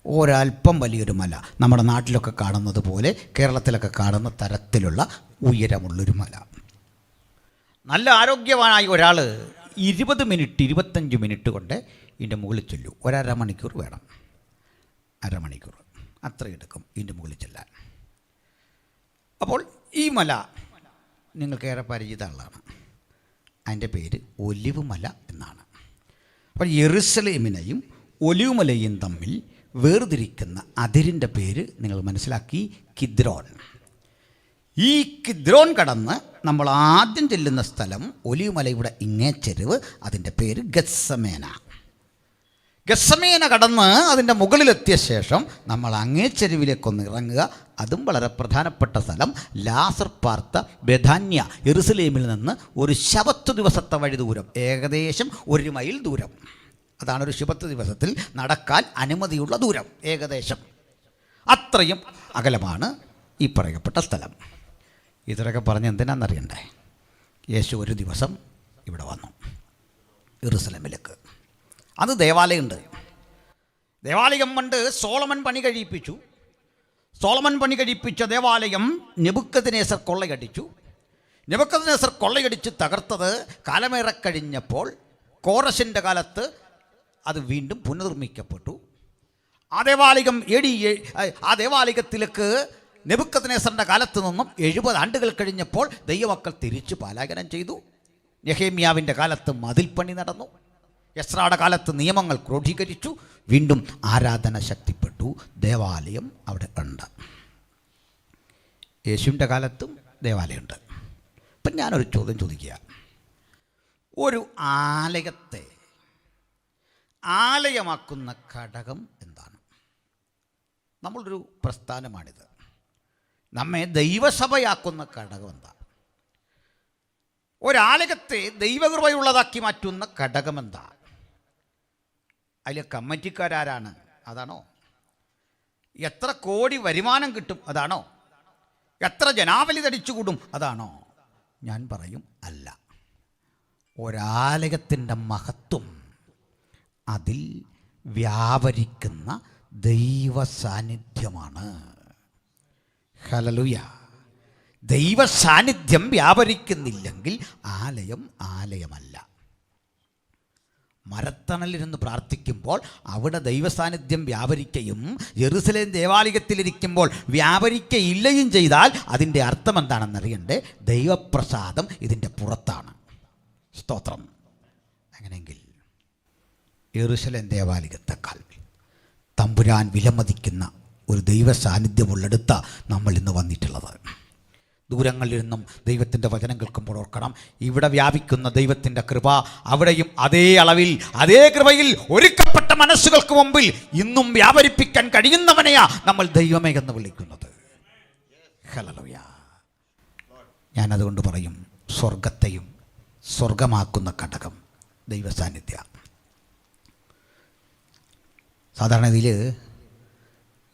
[SPEAKER 1] ഒരൽപ്പം വലിയൊരു മല. നമ്മുടെ നാട്ടിലൊക്കെ കാണുന്നത് പോലെ, കേരളത്തിലൊക്കെ കാണുന്ന തരത്തിലുള്ള ഉയരമുള്ളൊരു മല. നല്ല ആരോഗ്യവാനായ ഒരാൾ 20 മിനിറ്റ് 25 മിനിറ്റ് കൊണ്ട് ഇതിൻ്റെ മുകളിൽ ചെല്ലും. 1.5 മണിക്കൂർ വേണം, അരമണിക്കൂർ അത്രയെടുക്കും ഇതിൻ്റെ മുകളിൽ ചെല്ലാൻ. അപ്പോൾ ഈ മല നിങ്ങൾക്കേറെ പരിചിതമുള്ളതാണ്. അതിൻ്റെ പേര് ഒലിവ് മല എന്നാണ്. അപ്പോൾ യെറുസലേമിനെയും ഒലിവ് മലയും തമ്മിൽ വേർതിരിക്കുന്ന അതിരിൻ്റെ പേര് നിങ്ങൾ മനസ്സിലാക്കി, കിദ്രോൻ. ഈ കിദ്രോൻ കടന്ന് നമ്മൾ ആദ്യം ചെല്ലുന്ന സ്ഥലം ഒലിവ് മലയുടെ ഇങ്ങേ ചെരുവ്, അതിൻ്റെ പേര് ഗത്സമേന. ഗത്സമേന കടന്ന് അതിൻ്റെ മുകളിലെത്തിയ ശേഷം നമ്മൾ അങ്ങേ ചെരുവിലേക്കൊന്ന് ഇറങ്ങുക. അതും വളരെ പ്രധാനപ്പെട്ട സ്ഥലം, ലാസർ പാർത്ത ബെഥാന്യ. യെറുസലേമിൽ നിന്ന് ഒരു ശബത്ത് ദിവസത്തെ വഴി ദൂരം, ഏകദേശം 1 മൈൽ ദൂരം. അതാണ് ഒരു ശബത്ത് ദിവസത്തിൽ നടക്കാൻ അനുമതിയുള്ള ദൂരം, ഏകദേശം അത്രയും അകലമാണ് ഈ പറയപ്പെട്ട സ്ഥലം. ഇതൊക്കെ പറഞ്ഞ് എന്തിനാണെന്നറിയണ്ടേ? യേശു ഒരു ദിവസം ഇവിടെ വന്നു യെറുസലേമിലേക്ക്. അത് ദേവാലയമുണ്ട്. ദേവാലയം കൊണ്ട് സോളമൻ പണി കഴിപ്പിച്ചു. സോളമൻ പണി കഴിപ്പിച്ച ദേവാലയം നെബൂഖദ്നേസർ കൊള്ളയടിച്ചു. നെബൂഖദ്നേസർ കൊള്ളയടിച്ച് തകർത്തത് കാലമേറെ കഴിഞ്ഞപ്പോൾ കോറശിൻ്റെ കാലത്ത് അത് വീണ്ടും പുനർനിർമ്മിക്കപ്പെട്ടു. ആ ദേവാലയത്തിലേക്ക് നെബൂഖദ്നേസറിൻ്റെ കാലത്ത് നിന്നും 70 ആണ്ടുകൾ കഴിഞ്ഞപ്പോൾ ദൈവമക്കൾ തിരിച്ച് പലായനം ചെയ്തു. നെഹേമ്യാവിൻ്റെ കാലത്ത് മതിൽപ്പണി നടന്നു. എസ്രായുടെ കാലത്ത് നിയമങ്ങൾ ക്രോഡീകരിച്ചു. വീണ്ടും ആരാധന ശക്തിപ്പെട്ടു. ദേവാലയം അവിടെ ഉണ്ട്. യേശുവിൻ്റെ കാലത്തും ദേവാലയമുണ്ട്. ഇപ്പം ഞാനൊരു ചോദ്യം ചോദിക്കുക. ഒരു ആലയത്തെ ആലയമാക്കുന്ന ഘടകം എന്താണ്? നമ്മളൊരു പ്രസ്ഥാനമാണിത്. നമ്മെ ദൈവസഭയാക്കുന്ന ഘടകം എന്താ? ഒരാലയത്തെ ദൈവകൃപയുള്ളതാക്കി മാറ്റുന്ന ഘടകമെന്താ? അതിലെ കമ്മിറ്റിക്കാരാരാണ്? അതാണോ? എത്ര കോടി വരുമാനം കിട്ടും? അതാണോ? എത്ര ജനാവലി തടിച്ചുകൂടും? അതാണോ? ഞാൻ പറയും അല്ല. ഒരാലയത്തിൻ്റെ മഹത്വം അതിൽ വ്യാപരിക്കുന്ന ദൈവ സാന്നിധ്യമാണ്. ഹല്ലേലൂയ. ദൈവ സാന്നിധ്യം വ്യാപരിക്കുന്നില്ലെങ്കിൽ ആലയം ആലയമല്ല. മരത്തണലിരുന്ന് പ്രാർത്ഥിക്കുമ്പോൾ അവിടെ ദൈവസാന്നിധ്യം വ്യാപരിക്കുകയും ജെറുസലേം ദേവാലയത്തിലിരിക്കുമ്പോൾ വ്യാപരിക്കയില്ലയും ചെയ്താൽ അതിൻ്റെ അർത്ഥം എന്താണെന്നറിയണ്ടേ? ദൈവപ്രസാദം ഇതിൻ്റെ പുറത്താണ്. സ്തോത്രം. അങ്ങനെയെങ്കിൽ ജെറുസലേം ദേവാലയത്തെക്കാൾ തമ്പുരാൻ വിലമതിക്കുന്ന ഒരു ദൈവ സാന്നിധ്യമുള്ളിടത്ത് നമ്മൾ ഇന്ന് വന്നിട്ടുള്ളത്. ദൂരങ്ങളിലിരുന്നും ദൈവത്തിൻ്റെ വചനം കേൾക്കുമ്പോൾ ഓർക്കണം, ഇവിടെ വ്യാപിക്കുന്ന ദൈവത്തിൻ്റെ കൃപ അവിടെയും അതേ അളവിൽ അതേ കൃപയിൽ ഒരുക്കപ്പെട്ട മനസ്സുകൾക്ക് മുമ്പിൽ ഇന്നും വ്യാപരിപ്പിക്കാൻ കഴിയുന്നവനെയാ നമ്മൾ ദൈവമേ എന്ന് വിളിക്കുന്നത്. ഹല്ലേലൂയ. ഞാനതുകൊണ്ട് പറയും, സ്വർഗത്തെയും സ്വർഗമാക്കുന്ന ഘടകം ദൈവ സാന്നിധ്യ. സാധാരണ ഇതിൽ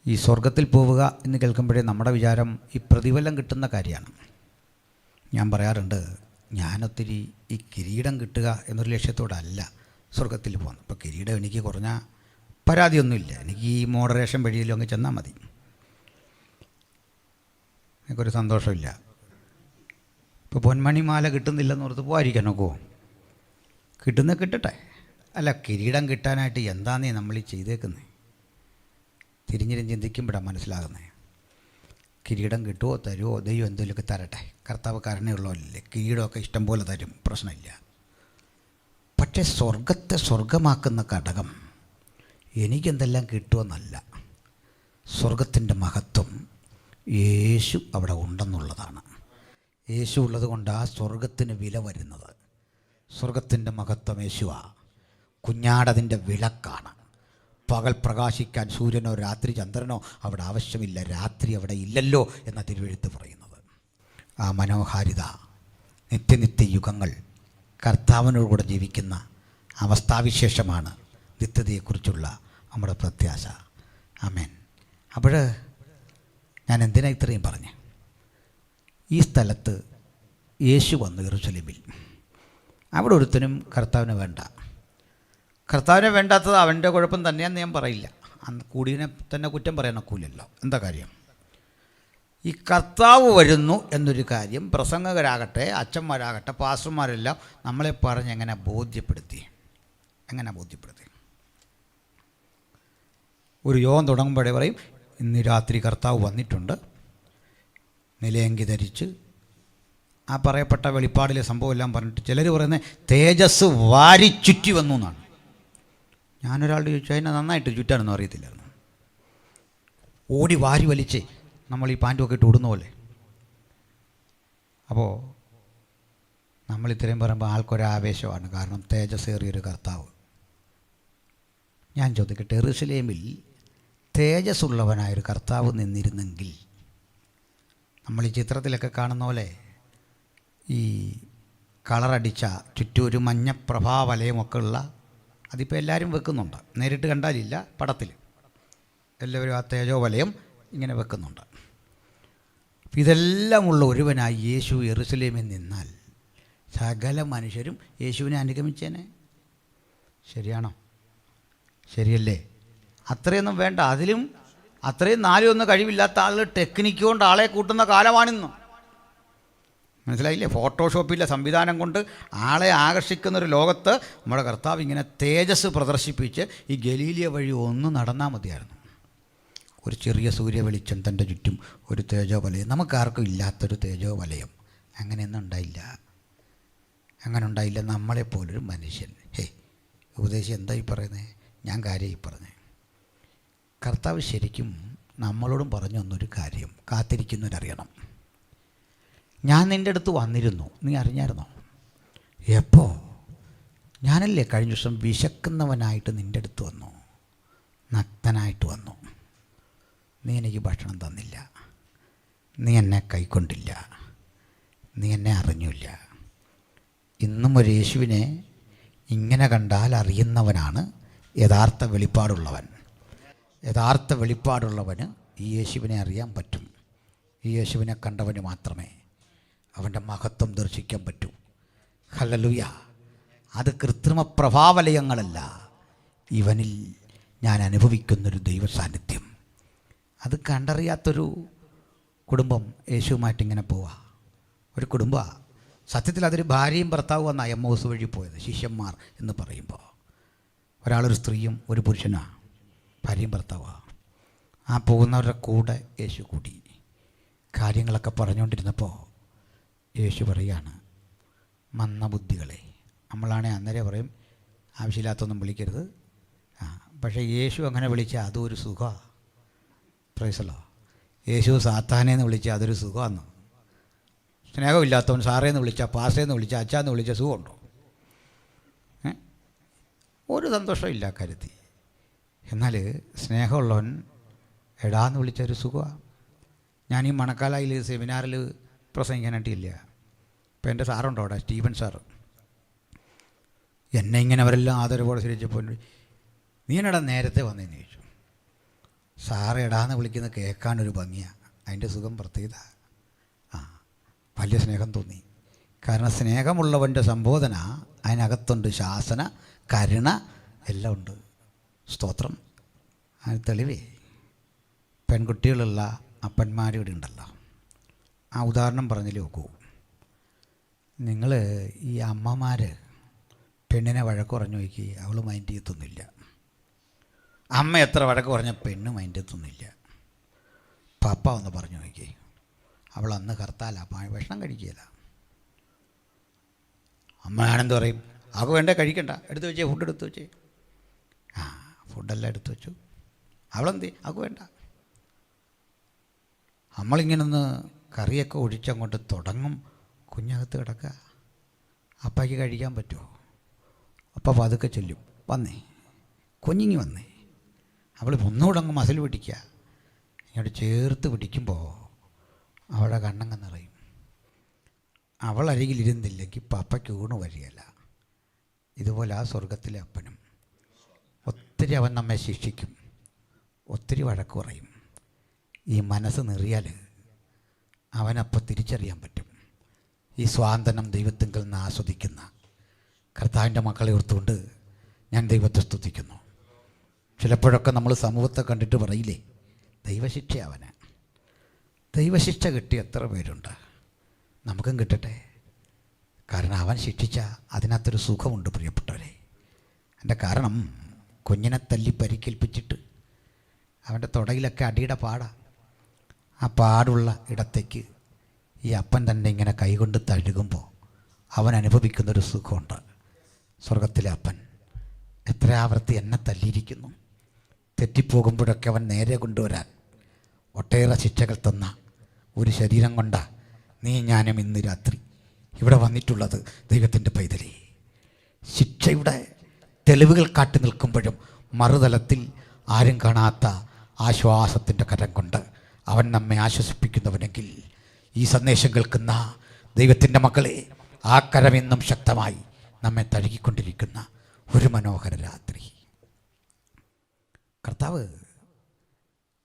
[SPEAKER 1] ഈ സ്വർഗത്തിൽ പോവുക എന്ന് കേൾക്കുമ്പോഴേ നമ്മുടെ വിചാരം ഈ പ്രതിഫലം കിട്ടുന്ന കാര്യമാണ്. ഞാൻ പറയാറുണ്ട്, ഞാനൊത്തിരി ഈ കിരീടം കിട്ടുക എന്നൊരു ലക്ഷ്യത്തോടല്ല സ്വർഗത്തിൽ പോകുന്നത്. ഇപ്പോൾ കിരീടം എനിക്ക് കുറഞ്ഞ പരാതിയൊന്നുമില്ല, എനിക്ക് ഈ മോഡറേഷൻ വഴിയിലും അങ്ങ് ചെന്നാൽ മതി, എനിക്കൊരു സന്തോഷമില്ല. ഇപ്പോൾ പൊന്മണിമാല കിട്ടുന്നില്ലെന്ന് ഓർത്ത് പോകാതിരിക്കാൻ നോക്കുമോ? കിട്ടട്ടെ. അല്ല, കിരീടം കിട്ടാനായിട്ട് എന്താന്നേ നമ്മൾ ഈ ചെയ്തേക്കുന്നത്? തിരിഞ്ഞിരും ചിന്തിക്കുമ്പോഴാണ് മനസ്സിലാകുന്നത്. കിരീടം കിട്ടുമോ തരുമോ, ദൈവം എന്തെങ്കിലുമൊക്കെ തരട്ടെ, കർത്താവ് കരുണയുള്ളവരല്ലേ, കിരീടമൊക്കെ ഇഷ്ടം പോലെ തരും, പ്രശ്നമില്ല. പക്ഷേ സ്വർഗത്തെ സ്വർഗമാക്കുന്ന ഘടകം എനിക്കെന്തെല്ലാം കിട്ടുമെന്നല്ല, സ്വർഗത്തിൻ്റെ മഹത്വം യേശു അവിടെ ഉണ്ടെന്നുള്ളതാണ്. യേശു ഉള്ളത് കൊണ്ടാണ് സ്വർഗത്തിന് വില വരുന്നത്. സ്വർഗത്തിൻ്റെ മഹത്വം യേശുവാ. കുഞ്ഞാടതിൻ്റെ വിളക്കാണ്. പകൽ പ്രകാശിക്കാൻ സൂര്യനോ രാത്രി ചന്ദ്രനോ അവിടെ ആവശ്യമില്ല, രാത്രി അവിടെ ഇല്ലല്ലോ എന്ന തിരുവെഴുത്ത് പറയുന്നത്. ആ മനോഹാരിത, നിത്യനിത്യ യുഗങ്ങൾ കർത്താവിനോടുകൂടെ ജീവിക്കുന്ന അവസ്ഥാവിശേഷമാണ് നിത്യതയെക്കുറിച്ചുള്ള നമ്മുടെ പ്രത്യാശ. ആമേൻ. അപ്പോൾ ഞാൻ എന്തിനാ ഇത്രയും പറഞ്ഞ്? ഈ സ്ഥലത്ത് യേശു വന്നു യെരൂശലേമിൽ. അവിടെ ഒരുത്തനും കർത്താവിനെ വേണ്ട. കർത്താവിനെ വേണ്ടാത്തത് അവൻ്റെ കുഴപ്പം തന്നെയാണെന്ന് ഞാൻ പറയില്ല. അന്ന് കൂടിയതിനെ തന്നെ കുറ്റം പറയാൻ ഒക്കില്ലല്ലോ. എന്താ കാര്യം? ഈ കർത്താവ് വരുന്നു എന്നൊരു കാര്യം പ്രസംഗകരാകട്ടെ, അച്ഛന്മാരാകട്ടെ, പാസ്റ്റർമാരെല്ലാം നമ്മളെ പറഞ്ഞ് എങ്ങനെ ബോധ്യപ്പെടുത്തി? ഒരു യോഗം തുടങ്ങുമ്പോഴേ പറയും, ഇന്ന് രാത്രി കർത്താവ് വന്നിട്ടുണ്ട്, നിലയങ്കി ധരിച്ച്, ആ പറയപ്പെട്ട വെളിപ്പാടിലെ സംഭവം എല്ലാം പറഞ്ഞിട്ട് ചിലർ പറയുന്നത് തേജസ് വാരി ചുറ്റി വന്നു എന്നാണ്. ഞാനൊരാളുടെ ചോദിച്ചു, അതിനെ നന്നായിട്ട് ചുറ്റാനൊന്നും അറിയത്തില്ലായിരുന്നു. ഓടി വാരി വലിച്ച് നമ്മൾ ഈ പാൻറ്റുമൊക്കെ ഇട്ട് ഓടുന്ന പോലെ. അപ്പോൾ നമ്മൾ ഇത്രയും പറയുമ്പോൾ ആൾക്കൊരാവേശമാണ്, കാരണം തേജസ്സേറിയൊരു കർത്താവ്. ഞാൻ ചോദിക്കട്ടെ, യെരൂശലേമിൽ തേജസ്സുള്ളവനായൊരു കർത്താവ് നിന്നിരുന്നെങ്കിൽ നമ്മൾ ഈ ചിത്രത്തിലൊക്കെ കാണുന്ന പോലെ ഈ കളറടിച്ച ചുറ്റും ഒരു മഞ്ഞ പ്രഭാവലയമൊക്കെ ഉള്ള, അതിപ്പോൾ എല്ലാവരും വെക്കുന്നുണ്ട്, നേരിട്ട് കണ്ടാലില്ല, പടത്തിൽ എല്ലാവരും ആ തേജോ വലയം ഇങ്ങനെ വെക്കുന്നുണ്ട്. ഇതെല്ലാം ഉള്ള ഒരുവനായി യേശു യെരൂശലേമിൽ നിന്നാൽ സകല മനുഷ്യരും യേശുവിനെ അനുഗമിച്ചേനെ. ശരിയാണോ? ശരിയല്ലേ? അത്രയൊന്നും വേണ്ട. അതിലും അത്രയും നാലും ഒന്നും കഴിവില്ലാത്ത ആളുകൾ ടെക്നിക്ക് കൊണ്ട് ആളെ കൂട്ടുന്ന കാലമാണിന്ന്. മനസ്സിലായില്ലേ? ഫോട്ടോഷോപ്പിലെ സംവിധാനം കൊണ്ട് ആളെ ആകർഷിക്കുന്നൊരു ലോകത്ത് നമ്മുടെ കർത്താവ് ഇങ്ങനെ തേജസ് പ്രദർശിപ്പിച്ച് ഈ ഗലീലിയ വഴി ഒന്ന് നടന്നാൽ മതിയായിരുന്നു. ഒരു ചെറിയ സൂര്യ വെളിച്ചം തൻ്റെ ചുറ്റും, ഒരു തേജോ വലയം. നമുക്കാർക്കും ഇല്ലാത്തൊരു തേജോ വലയം. അങ്ങനെയൊന്നും ഉണ്ടായില്ല. നമ്മളെപ്പോലൊരു മനുഷ്യൻ. ഉപദേശം എന്തായി പറയുന്നത്? ഞാൻ കാര്യമായി പറഞ്ഞേ. കർത്താവ് ശരിക്കും നമ്മളോടും പറഞ്ഞു തന്നൊരു കാര്യം കാത്തിരിക്കുന്നവരറിയണം. ഞാൻ നിൻ്റെ അടുത്ത് വന്നിരുന്നു, നീ അറിഞ്ഞായിരുന്നോ? എപ്പോ? ഞാനല്ലേ കഴിഞ്ഞ ദിവസം വിശക്കുന്നവനായിട്ട് നിൻ്റെ അടുത്ത് വന്നു, നഗ്നനായിട്ട് വന്നു. നീ എനിക്ക് ഭക്ഷണം തന്നില്ല, നീ എന്നെ കൈക്കൊണ്ടില്ല, നീ എന്നെ അറിഞ്ഞില്ല. ഇന്നും ഒരു യേശുവിനെ ഇങ്ങനെ കണ്ടാൽ അറിയുന്നവനാണ് യഥാർത്ഥ വെളിപ്പാടുള്ളവൻ. യഥാർത്ഥ വെളിപ്പാടുള്ളവന് ഈ യേശുവിനെ അറിയാൻ പറ്റും. ഈ യേശുവിനെ കണ്ടവന് മാത്രമേ അവൻ്റെ മഹത്വം ദർശിക്കാൻ പറ്റൂ. ഹല്ലേലൂയ. അത് കൃത്രിമ പ്രഭാവലയങ്ങളല്ല, ഇവനിൽ ഞാൻ അനുഭവിക്കുന്നൊരു ദൈവ സാന്നിധ്യം. അത് കണ്ടറിയാത്തൊരു കുടുംബം യേശുവുമായിട്ടിങ്ങനെ പോവുക. ഒരു കുടുംബമാണ്. സത്യത്തിൽ അതൊരു ഭാര്യയും ഭർത്താവുമാണ് എമ്മോസ് വഴി പോയത്. ശിഷ്യന്മാർ എന്ന് പറയുമ്പോൾ ഒരാളൊരു സ്ത്രീയും ഒരു പുരുഷനാണ്, ഭാര്യയും ഭർത്താവാണ്. ആ പോകുന്നവരുടെ കൂടെ യേശു കൂടി കാര്യങ്ങളൊക്കെ പറഞ്ഞുകൊണ്ടിരുന്നപ്പോൾ യേശു പറയാണ്, മന്ദബുദ്ധികളെ. നമ്മളാണെ അന്നേരം പറയും ആവശ്യമില്ലാത്തൊന്നും വിളിക്കരുത്. പക്ഷേ യേശു അങ്ങനെ വിളിച്ചാൽ അതും ഒരു സുഖമാണ്. പ്രൈസല്ലോ. യേശു സാത്താനേന്ന് വിളിച്ചാൽ അതൊരു സുഖമാണ്. സ്നേഹമില്ലാത്തവൻ സാറേന്ന് വിളിച്ചാൽ, പാസ്റ്റേന്ന് വിളിച്ചാൽ, അച്ചാന്ന് വിളിച്ചാൽ സുഖമുണ്ടോ? ഒരു സന്തോഷമില്ല കാര്യത്തിൽ. എന്നാൽ സ്നേഹമുള്ളവൻ എടാന്ന് വിളിച്ചൊരു സുഖമാണ്. ഞാൻ ഈ മണക്കാലയിൽ സെമിനാറിൽ പ്രസംഗിക്കാനായിട്ടില്ല. ഇപ്പം എൻ്റെ സാറുണ്ടോ അവിടെ, സ്റ്റീഫൻ സാറ്. എന്നെ ഇങ്ങനെ അവരെല്ലാം ആദരവോടെ സ്വീകരിച്ചപ്പോൾ നീ എന്നടാ നേരത്തെ വന്നതെന്ന് ചോദിച്ചു. സാറ് എടാന്ന് വിളിക്കുന്നത് കേൾക്കാനൊരു ഭംഗിയാണ്, അതിൻ്റെ സുഖം പ്രത്യേകത. വലിയ സ്നേഹം തോന്നി. കാരണം സ്നേഹമുള്ളവൻ്റെ സംബോധന അതിനകത്തുണ്ട്. ശാസന, കരുണ എല്ലാം ഉണ്ട്. സ്തോത്രം. അതിന് തെളിവേ പെൺകുട്ടികളുള്ള അപ്പന്മാരിവിടെ ഉണ്ടല്ലോ. ആ ഉദാഹരണം പറഞ്ഞില്ലേ നോക്കൂ. നിങ്ങൾ ഈ അമ്മമാർ പെണ്ണിനെ വഴക്ക് പറഞ്ഞു നോക്കി, അവൾ മൈൻഡ് ചെയ്യത്തൊന്നുമില്ല. അമ്മ എത്ര വഴക്ക് പറഞ്ഞ പെണ്ണ് മൈൻഡ് ചെയ്യത്തൊന്നുമില്ല. പപ്പ ഒന്ന് പറഞ്ഞു നോക്കി, അവൾ അന്ന് കർത്താല ഭക്ഷണം കഴിക്കുകയില്ല. അമ്മയാണെന്ത് പറയും, അവൾക്ക് വേണ്ടേ കഴിക്കണ്ട, എടുത്തു വെച്ചേ, ഫുഡ് എടുത്തു വെച്ചേ. ഫുഡെല്ലാം എടുത്തു വെച്ചു. അവളെന്ത്, അവൾക്ക് വേണ്ട. നമ്മളിങ്ങനെ ഒന്ന് കറിയൊക്കെ ഒഴിച്ചങ്ങോട്ട് തുടങ്ങും, കുഞ്ഞകത്ത് കിടക്കുക. അപ്പയ്ക്ക് കഴിക്കാൻ പറ്റുമോ? അപ്പം പതുക്കെ ചെല്ലും, വന്നേ കുഞ്ഞിങ്ങി വന്നേ. അവൾ ഒന്നുകൂടെ അങ്ങ് മസിൽ പിടിക്കുക. ഇങ്ങോട്ട് ചേർത്ത് പിടിക്കുമ്പോൾ അവളുടെ കണ്ണങ്ങ് നിറയും. അവൾ അരികിലിരുന്നില്ലെങ്കിൽ പപ്പയ്ക്ക് ഊണ് വരികയില്ല. ഇതുപോലെ ആ സ്വർഗത്തിലെ അപ്പനും ഒത്തിരി അവൻ നമ്മെ ശിക്ഷിക്കും, ഒത്തിരി വഴക്ക് പറയും. ഈ മനസ്സ് നിറിയാൽ അവനപ്പം തിരിച്ചറിയാൻ പറ്റും. ഈ സ്വാതന്ത്ര്യം ദൈവത്തിങ്കിൽ നിന്ന് ആസ്വദിക്കുന്ന കർത്താവിൻ്റെ മക്കളെ ഓർത്തുകൊണ്ട് ഞാൻ ദൈവത്തെ സ്തുതിക്കുന്നു. ചിലപ്പോഴൊക്കെ നമ്മൾ സമൂഹത്തെ കണ്ടിട്ട് പറയില്ലേ, ദൈവശിക്ഷ അവന്. ദൈവശിക്ഷ കിട്ടി എത്ര പേരുണ്ട്? നമുക്കും കിട്ടട്ടെ. കാരണം അവൻ ശിക്ഷിച്ച അതിനകത്തൊരു സുഖമുണ്ട് പ്രിയപ്പെട്ടവരെ. എൻ്റെ കാരണം കുഞ്ഞിനെ തല്ലി പരിക്കേൽപ്പിച്ചിട്ട് അവൻ്റെ തുടയിലൊക്കെ അടിയുടെ പാടാ. ആ പാടുള്ള ഇടത്തേക്ക് ഈ അപ്പൻ തന്നെ ഇങ്ങനെ കൈകൊണ്ട് തഴുകുമ്പോൾ അവൻ അനുഭവിക്കുന്നൊരു സുഖമുണ്ട്. സ്വർഗത്തിലെ അപ്പൻ എത്ര ആവർത്തി എന്നെ തല്ലിയിരിക്കുന്നു. തെറ്റിപ്പോകുമ്പോഴൊക്കെ അവൻ നേരെ കൊണ്ടുവരാൻ ഒട്ടേറെ ശിക്ഷകൾ തന്ന ഒരു ശരീരം കൊണ്ടാ നീ ഞാനും ഇന്ന് രാത്രി ഇവിടെ വന്നിട്ടുള്ളത്. ദൈവത്തിൻ്റെ പൈതലേ, ശിക്ഷയുടെ തെളിവുകൾ കാട്ടി നിൽക്കുമ്പോഴും മറുതലത്തിൽ ആരും കാണാത്ത ആശ്വാസത്തിൻ്റെ കരം കൊണ്ട് അവൻ നമ്മെ ആശ്വസിപ്പിക്കുന്നുവെങ്കിൽ ഈ സന്ദേശം കേൾക്കുന്ന ദൈവത്തിൻ്റെ മക്കളെ, ആ കരം എന്നും ശക്തമായി നമ്മെ തഴുകിക്കൊണ്ടിരിക്കുന്ന ഒരു മനോഹര രാത്രി. കർത്താവ്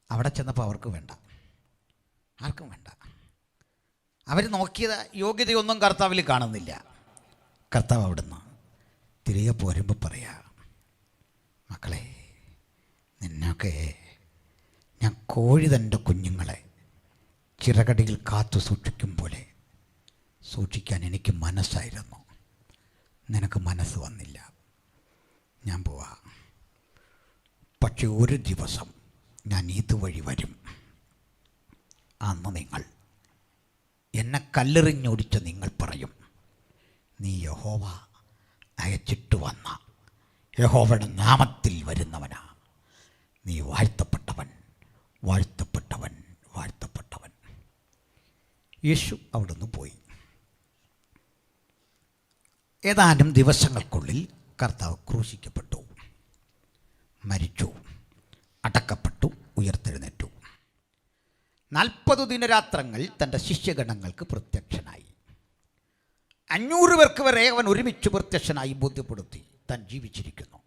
[SPEAKER 1] അവിടെ ചെന്നപ്പോൾ അവർക്ക് വേണ്ട, ആർക്കും വേണ്ട. അവർ നോക്കിയത് യോഗ്യതയൊന്നും കർത്താവിൽ കാണുന്നില്ല. കർത്താവ് അവിടുന്ന് തിരികെ പോരുമ്പോൾ പറയാ, മക്കളെ, നിന്നൊക്കെ ഞാൻ കോഴി തൻ്റെ കുഞ്ഞുങ്ങളെ ചിറകടിയിൽ കാത്തു സൂക്ഷിക്കും പോലെ സൂക്ഷിക്കാൻ എനിക്ക് മനസ്സായിരുന്നു. നിനക്ക് മനസ്സ് വന്നില്ല. ഞാൻ പോവാ. പക്ഷെ ഒരു ദിവസം ഞാൻ ഇതുവഴി വരും. അന്ന് നിങ്ങൾ എന്നെ കല്ലെറിഞ്ഞൊടിച്ച് നിങ്ങൾ പറയും, നീ യഹോവ അയച്ചിട്ട് വന്ന യഹോവയുടെ നാമത്തിൽ വരുന്നവനാ. നീ വാഴ്ത്തപ്പെട്ടവൻ, വാഴ്ത്തപ്പെട്ടവൻ, വാഴ്ത്തപ്പെട്ടവൻ. യേശു അവിടുന്ന് പോയി. ഏതാനും ദിവസങ്ങൾക്കുള്ളിൽ കർത്താവ് ക്രൂശിക്കപ്പെട്ടു, മരിച്ചു, അടക്കപ്പെട്ടു, ഉയർത്തെഴുന്നേറ്റു. 40 ദിനരാത്രങ്ങൾ തൻ്റെ ശിഷ്യഗണങ്ങൾക്ക് പ്രത്യക്ഷനായി. 500 പേർക്ക് വരെ അവൻ ഒരുമിച്ച് പ്രത്യക്ഷനായി ബോധ്യപ്പെടുത്തി താൻ ജീവിച്ചിരിക്കുന്നു.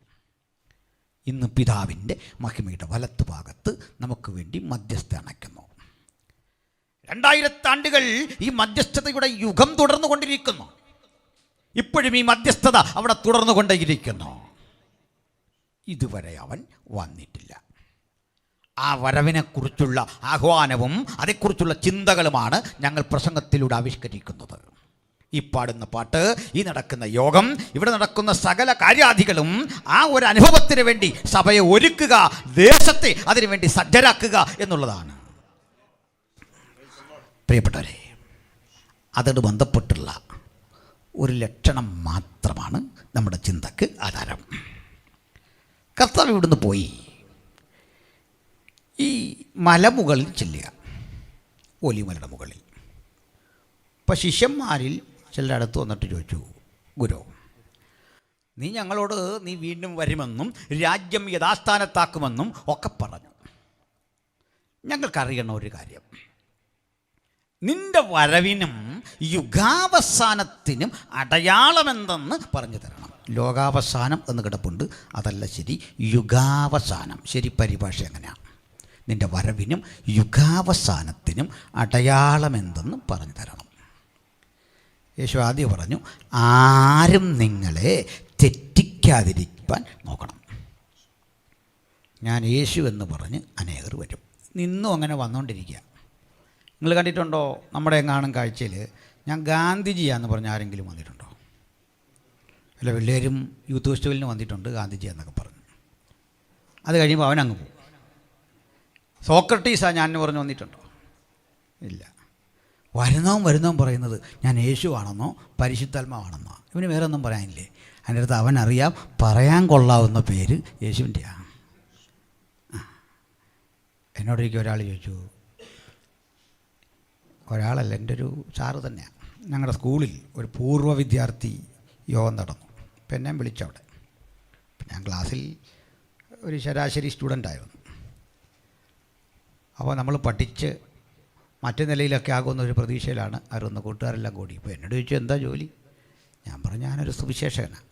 [SPEAKER 1] ഇന്ന് പിതാവിൻ്റെ മഹിമയുടെ വലത്ത് ഭാഗത്ത് നമുക്ക് വേണ്ടി മധ്യസ്ഥ അണയ്ക്കുന്നു. 2000 ആണ്ടുകൾ ഈ മധ്യസ്ഥതയുടെ യുഗം തുടർന്നു കൊണ്ടിരിക്കുന്നു. ഇപ്പോഴും ഈ മധ്യസ്ഥത അവിടെ തുടർന്നു കൊണ്ടേയിരിക്കുന്നു. ഇതുവരെ അവൻ വന്നിട്ടില്ല. ആ വരവിനെക്കുറിച്ചുള്ള ആഹ്വാനവും അതേക്കുറിച്ചുള്ള ചിന്തകളുമാണ് ഞങ്ങൾ പ്രസംഗത്തിലൂടെ ആവിഷ്കരിക്കുന്നത്. ഈ പാടുന്ന പാട്ട്, ഈ നടക്കുന്ന യോഗം, ഇവിടെ നടക്കുന്ന സകല കാര്യാദികളും ആ ഒരു അനുഭവത്തിന് വേണ്ടി സഭയെ ഒരുക്കുക, ദേശത്തെ അതിനുവേണ്ടി സജ്ജരാക്കുക എന്നുള്ളതാണ്. പ്രിയപ്പെട്ടവരെ, അതോട് ബന്ധപ്പെട്ടുള്ള ഒരു ലക്ഷണം മാത്രമാണ് നമ്മുടെ ചിന്തക്ക് ആധാരം. കർത്താവ് ഇവിടുന്ന് പോയി ഈ മലമുകളിൽ ചെല്ലുക, ഒലിമലയുടെ മുകളിൽ. അപ്പോൾ ശിഷ്യന്മാരിൽ ചിലരുടെ അടുത്ത് വന്നിട്ട് ചോദിച്ചു, ഗുരു, നീ ഞങ്ങളോട് നീ വീണ്ടും വരുമെന്നും രാജ്യം യഥാസ്ഥാനത്താക്കുമെന്നും ഒക്കെ പറഞ്ഞു. ഞങ്ങൾക്കറിയണ ഒരു കാര്യം, നിന്റെ വരവിനും യുഗാവസാനത്തിനും അടയാളമെന്തെന്ന് പറഞ്ഞു തരണം. ലോകാവസാനം എന്ന് കിടപ്പുണ്ട്, അതല്ല ശരി, യുഗാവസാനം. ശരി പരിഭാഷ എങ്ങനെയാണ്? നിന്റെ വരവിനും യുഗാവസാനത്തിനും അടയാളമെന്തെന്ന് പറഞ്ഞു തരണം. യേശു ആദ്യം പറഞ്ഞു, ആരും നിങ്ങളെ തെറ്റിക്കാതിരിക്കാൻ നോക്കണം. ഞാൻ യേശു എന്ന് പറഞ്ഞ് അനേകർ വരും. നിന്നും അങ്ങനെ വന്നുകൊണ്ടിരിക്കുക. നിങ്ങൾ കണ്ടിട്ടുണ്ടോ നമ്മുടെ എങ്ങാനും കാഴ്ചയിൽ ഞാൻ ഗാന്ധിജിയാന്ന് പറഞ്ഞ് ആരെങ്കിലും വന്നിട്ടുണ്ടോ? അല്ല, പിള്ളേരും യൂത്ത് ഫെസ്റ്റിവലിന് വന്നിട്ടുണ്ട് ഗാന്ധിജി എന്നൊക്കെ പറഞ്ഞു. അത് കഴിയുമ്പോൾ അവനങ്ങ് പോകും. സോക്രട്ടീസാ ഞാൻ പറഞ്ഞു വന്നിട്ടുണ്ടോ? ഇല്ല. വരുന്നവൻ പറയുന്നത് ഞാൻ യേശു ആണെന്നോ പരിശുദ്ധാത്മാവാണെന്നോ. ഇവന് വേറെ ഒന്നും പറയാനില്ലേ? അതിൻ്റെ അടുത്ത് അവനറിയാം പറയാൻ കൊള്ളാവുന്ന പേര് യേശുവിൻ്റെയാണ്. എന്നോടൊരിക്കൽ ഒരാൾ ചോദിച്ചു, ഒരാളല്ല, എൻ്റെ ഒരു സാറ് തന്നെയാണ്. ഞങ്ങളുടെ സ്കൂളിൽ ഒരു പൂർവ്വ വിദ്യാർത്ഥി യോഗം നടന്നു. അപ്പം എന്നെ വിളിച്ചവിടെ. ഞാൻ ക്ലാസ്സിൽ ഒരു ശരാശരി സ്റ്റുഡൻ്റായിരുന്നു. അപ്പോൾ നമ്മൾ പഠിച്ച് മറ്റു നിലയിലൊക്കെ ആകുമെന്നൊരു പ്രതീക്ഷയിലാണ് അവരൊന്ന് കൂട്ടുകാരെല്ലാം കൂടി. ഇപ്പോൾ എന്നോട് ചോദിച്ചു, എന്താ ജോലി? ഞാൻ പറഞ്ഞു, ഞാനൊരു സുവിശേഷകനാണ്.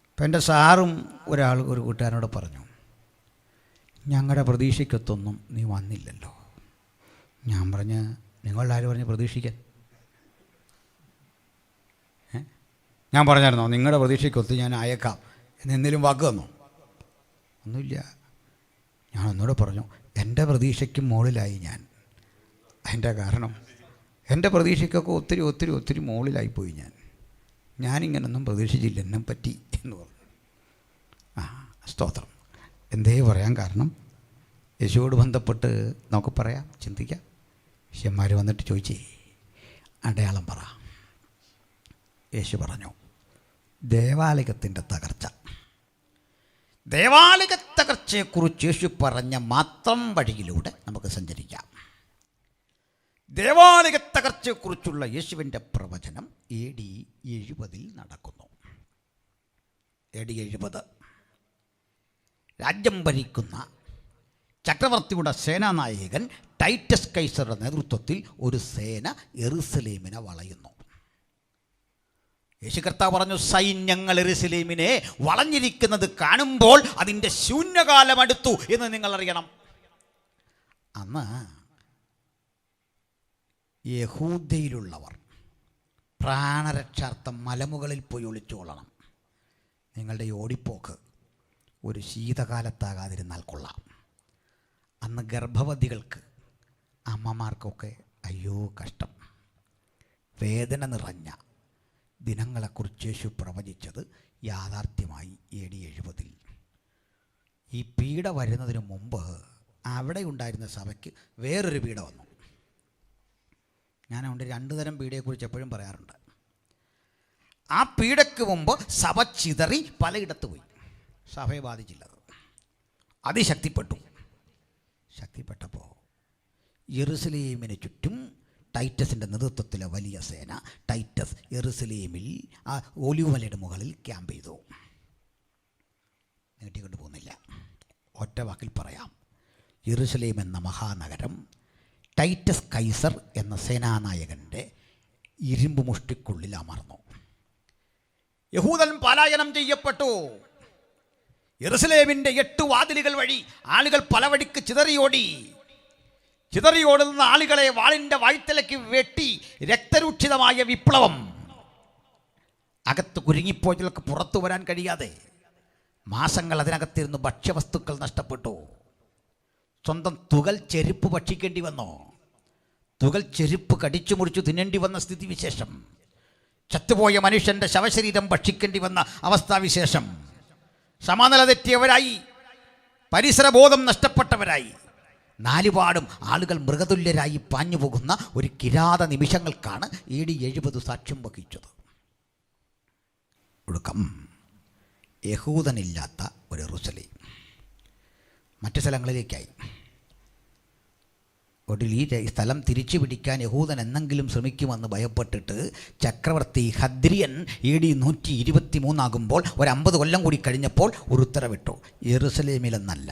[SPEAKER 1] അപ്പോൾ എൻ്റെ സാറും ഒരു കൂട്ടുകാരനോട് പറഞ്ഞു, ഞങ്ങളുടെ പ്രതീക്ഷയ്ക്കൊത്തൊന്നും നീ വന്നില്ലല്ലോ. ഞാൻ പറഞ്ഞ്, നിങ്ങളുടെ ആര് പറഞ്ഞ് പ്രതീക്ഷിക്കാൻ? ഞാൻ പറഞ്ഞായിരുന്നോ നിങ്ങളുടെ പ്രതീക്ഷയ്ക്കൊത്ത് ഞാൻ അയക്കാം എന്നെന്തെങ്കിലും വാക്ക് തന്നോ? ഒന്നുമില്ല. ഞാൻ ഒന്നുകൂടെ പറഞ്ഞു, എൻ്റെ പ്രതീക്ഷയ്ക്ക് മുകളിലായി ഞാൻ. അതിൻ്റെ കാരണം എൻ്റെ പ്രതീക്ഷയ്ക്കൊക്കെ ഒത്തിരി ഒത്തിരി ഒത്തിരി മുകളിലായിപ്പോയി ഞാനിങ്ങനൊന്നും പ്രതീക്ഷിച്ചില്ല എന്നെ പറ്റി എന്ന് പറഞ്ഞു. സ്തോത്രം. എന്തേ പറയാൻ കാരണം, യേശുവോട് ബന്ധപ്പെട്ട് നമുക്ക് പറയാം, ചിന്തിക്കാം. ശിഷ്യന്മാർ വന്നിട്ട് ചോദിച്ചേ, അടയാളം പറ. യേശു പറഞ്ഞു, ദേവാലയത്തിൻ്റെ തകർച്ച. ദേവാലയ തകർച്ചയെക്കുറിച്ച് യേശു പറഞ്ഞ മാത്രം വഴിയിലൂടെ നമുക്ക് സഞ്ചരിക്കാം. ദേവാലയ തകർച്ചയെക്കുറിച്ചുള്ള യേശുവിൻ്റെ പ്രവചനം AD 70 നടക്കുന്നു. AD 70 രാജ്യം ഭരിക്കുന്ന ചക്രവർത്തിയുടെ സേനാനായകൻ ടൈറ്റസ് കൈസറുടെ നേതൃത്വത്തിൽ ഒരു സേന യെരുസലേമിനെ വളയുന്നു. യേശു കർത്താവ് പറഞ്ഞു, സൈന്യങ്ങൾ യെരുസലേമിനെ വളഞ്ഞിരിക്കുന്നത് കാണുമ്പോൾ അതിൻ്റെ ശൂന്യകാലം അടുത്തു എന്ന് നിങ്ങൾ അറിയണം. അന്ന് യഹൂദയിലുള്ളവർ പ്രാണരക്ഷാർത്ഥം മലമുകളിൽ പോയി ഒളിച്ചോളണം. നിങ്ങളുടെ ഓടിപ്പോക്ക് ഒരു ശീതകാലത്താകാതിരുന്നാൽ കൊള്ളാം. അന്ന് ഗർഭവതികൾക്ക്, അമ്മമാർക്കൊക്കെ അയ്യോ കഷ്ടം. വേദന നിറഞ്ഞ ദിനങ്ങളെക്കുറിച്ച് യേശു പ്രവചിച്ചത് യാഥാർത്ഥ്യമായി AD 70. ഈ പീഡ വരുന്നതിന് മുമ്പ് അവിടെ ഉണ്ടായിരുന്ന സഭയ്ക്ക് വേറൊരു പീഡ വന്നു. ഞാനുണ്ട് 2 തരം പീഡയെക്കുറിച്ച് എപ്പോഴും പറയാറുണ്ട്. ആ പീഡയ്ക്ക് മുമ്പ് സഭ ചിതറി പലയിടത്ത് പോയി. സഭയെ ബാധിച്ചില്ലത്. ശക്തിപ്പെട്ടപ്പോൾ യെരുസലേമിന് ചുറ്റും ടൈറ്റസിൻ്റെ നേതൃത്വത്തിലെ വലിയ സേന ടൈറ്റസ് യെരുസലേമിൽ ആ ഒലിവുമലയുടെ മുകളിൽ ക്യാമ്പ് ചെയ്തു. നീട്ടിക്കൊണ്ട് പോകുന്നില്ല, ഒറ്റ വാക്കിൽ പറയാം. യെരുസലേം എന്ന മഹാനഗരം ടൈറ്റസ് കൈസർ എന്ന സേനാനായകൻ്റെ ഇരുമ്പ് മുഷ്ടിക്കുള്ളിൽ അമർന്നു. യഹൂദൻ പലായനം ചെയ്യപ്പെട്ടു. യെരുശലേമിൻ്റെ 8 വാതിലുകൾ വഴി ആളുകൾ പല വഴിക്ക് ചിതറിയോടുന്ന ആളുകളെ വാളിൻ്റെ വായ്ത്തലയ്ക്ക് വെട്ടി രക്തരൂക്ഷിതമായ വിപ്ലവം. അകത്ത് കുരുങ്ങിപ്പോയവർക്ക് പുറത്തു വരാൻ കഴിയാതെ മാസങ്ങൾ അതിനകത്തിരുന്ന് ഭക്ഷ്യവസ്തുക്കൾ നഷ്ടപ്പെട്ടു. സ്വന്തം തുകൽ ചെരുപ്പ് ഭക്ഷിക്കേണ്ടി വന്നു. തുകൽ ചെരുപ്പ് കടിച്ചു മുറിച്ചു തിന്നേണ്ടി വന്ന സ്ഥിതിവിശേഷം. ചത്തുപോയ മനുഷ്യൻ്റെ ശവശരീരം ഭക്ഷിക്കേണ്ടി വന്ന അവസ്ഥാവിശേഷം. സമാനത തെറ്റിയവരായി, പരിസരബോധം നഷ്ടപ്പെട്ടവരായി, നാലുപാടും ആളുകൾ മൃഗതുല്യരായി പാഞ്ഞു പോകുന്ന ഒരു കിരാത നിമിഷങ്ങൾക്കാണ് AD 70 സാക്ഷ്യം വഹിച്ചത്. ഒടുക്കം യഹൂദനില്ലാത്ത ഒരു യെരുശലേം മറ്റ് സ്ഥലങ്ങളിലേക്കായി. ഒടുവിൽ ഈ സ്ഥലം തിരിച്ചു പിടിക്കാൻ യഹൂദൻ എന്നെങ്കിലും ശ്രമിക്കുമെന്ന് ഭയപ്പെട്ടിട്ട് ചക്രവർത്തി ഹദ്രിയൻ AD 123 ആകുമ്പോൾ ഒരു 50 കൊല്ലം കൂടി കഴിഞ്ഞപ്പോൾ ഒരു ഉത്തരവിട്ടു. യെരുശലേമിലെന്നല്ല,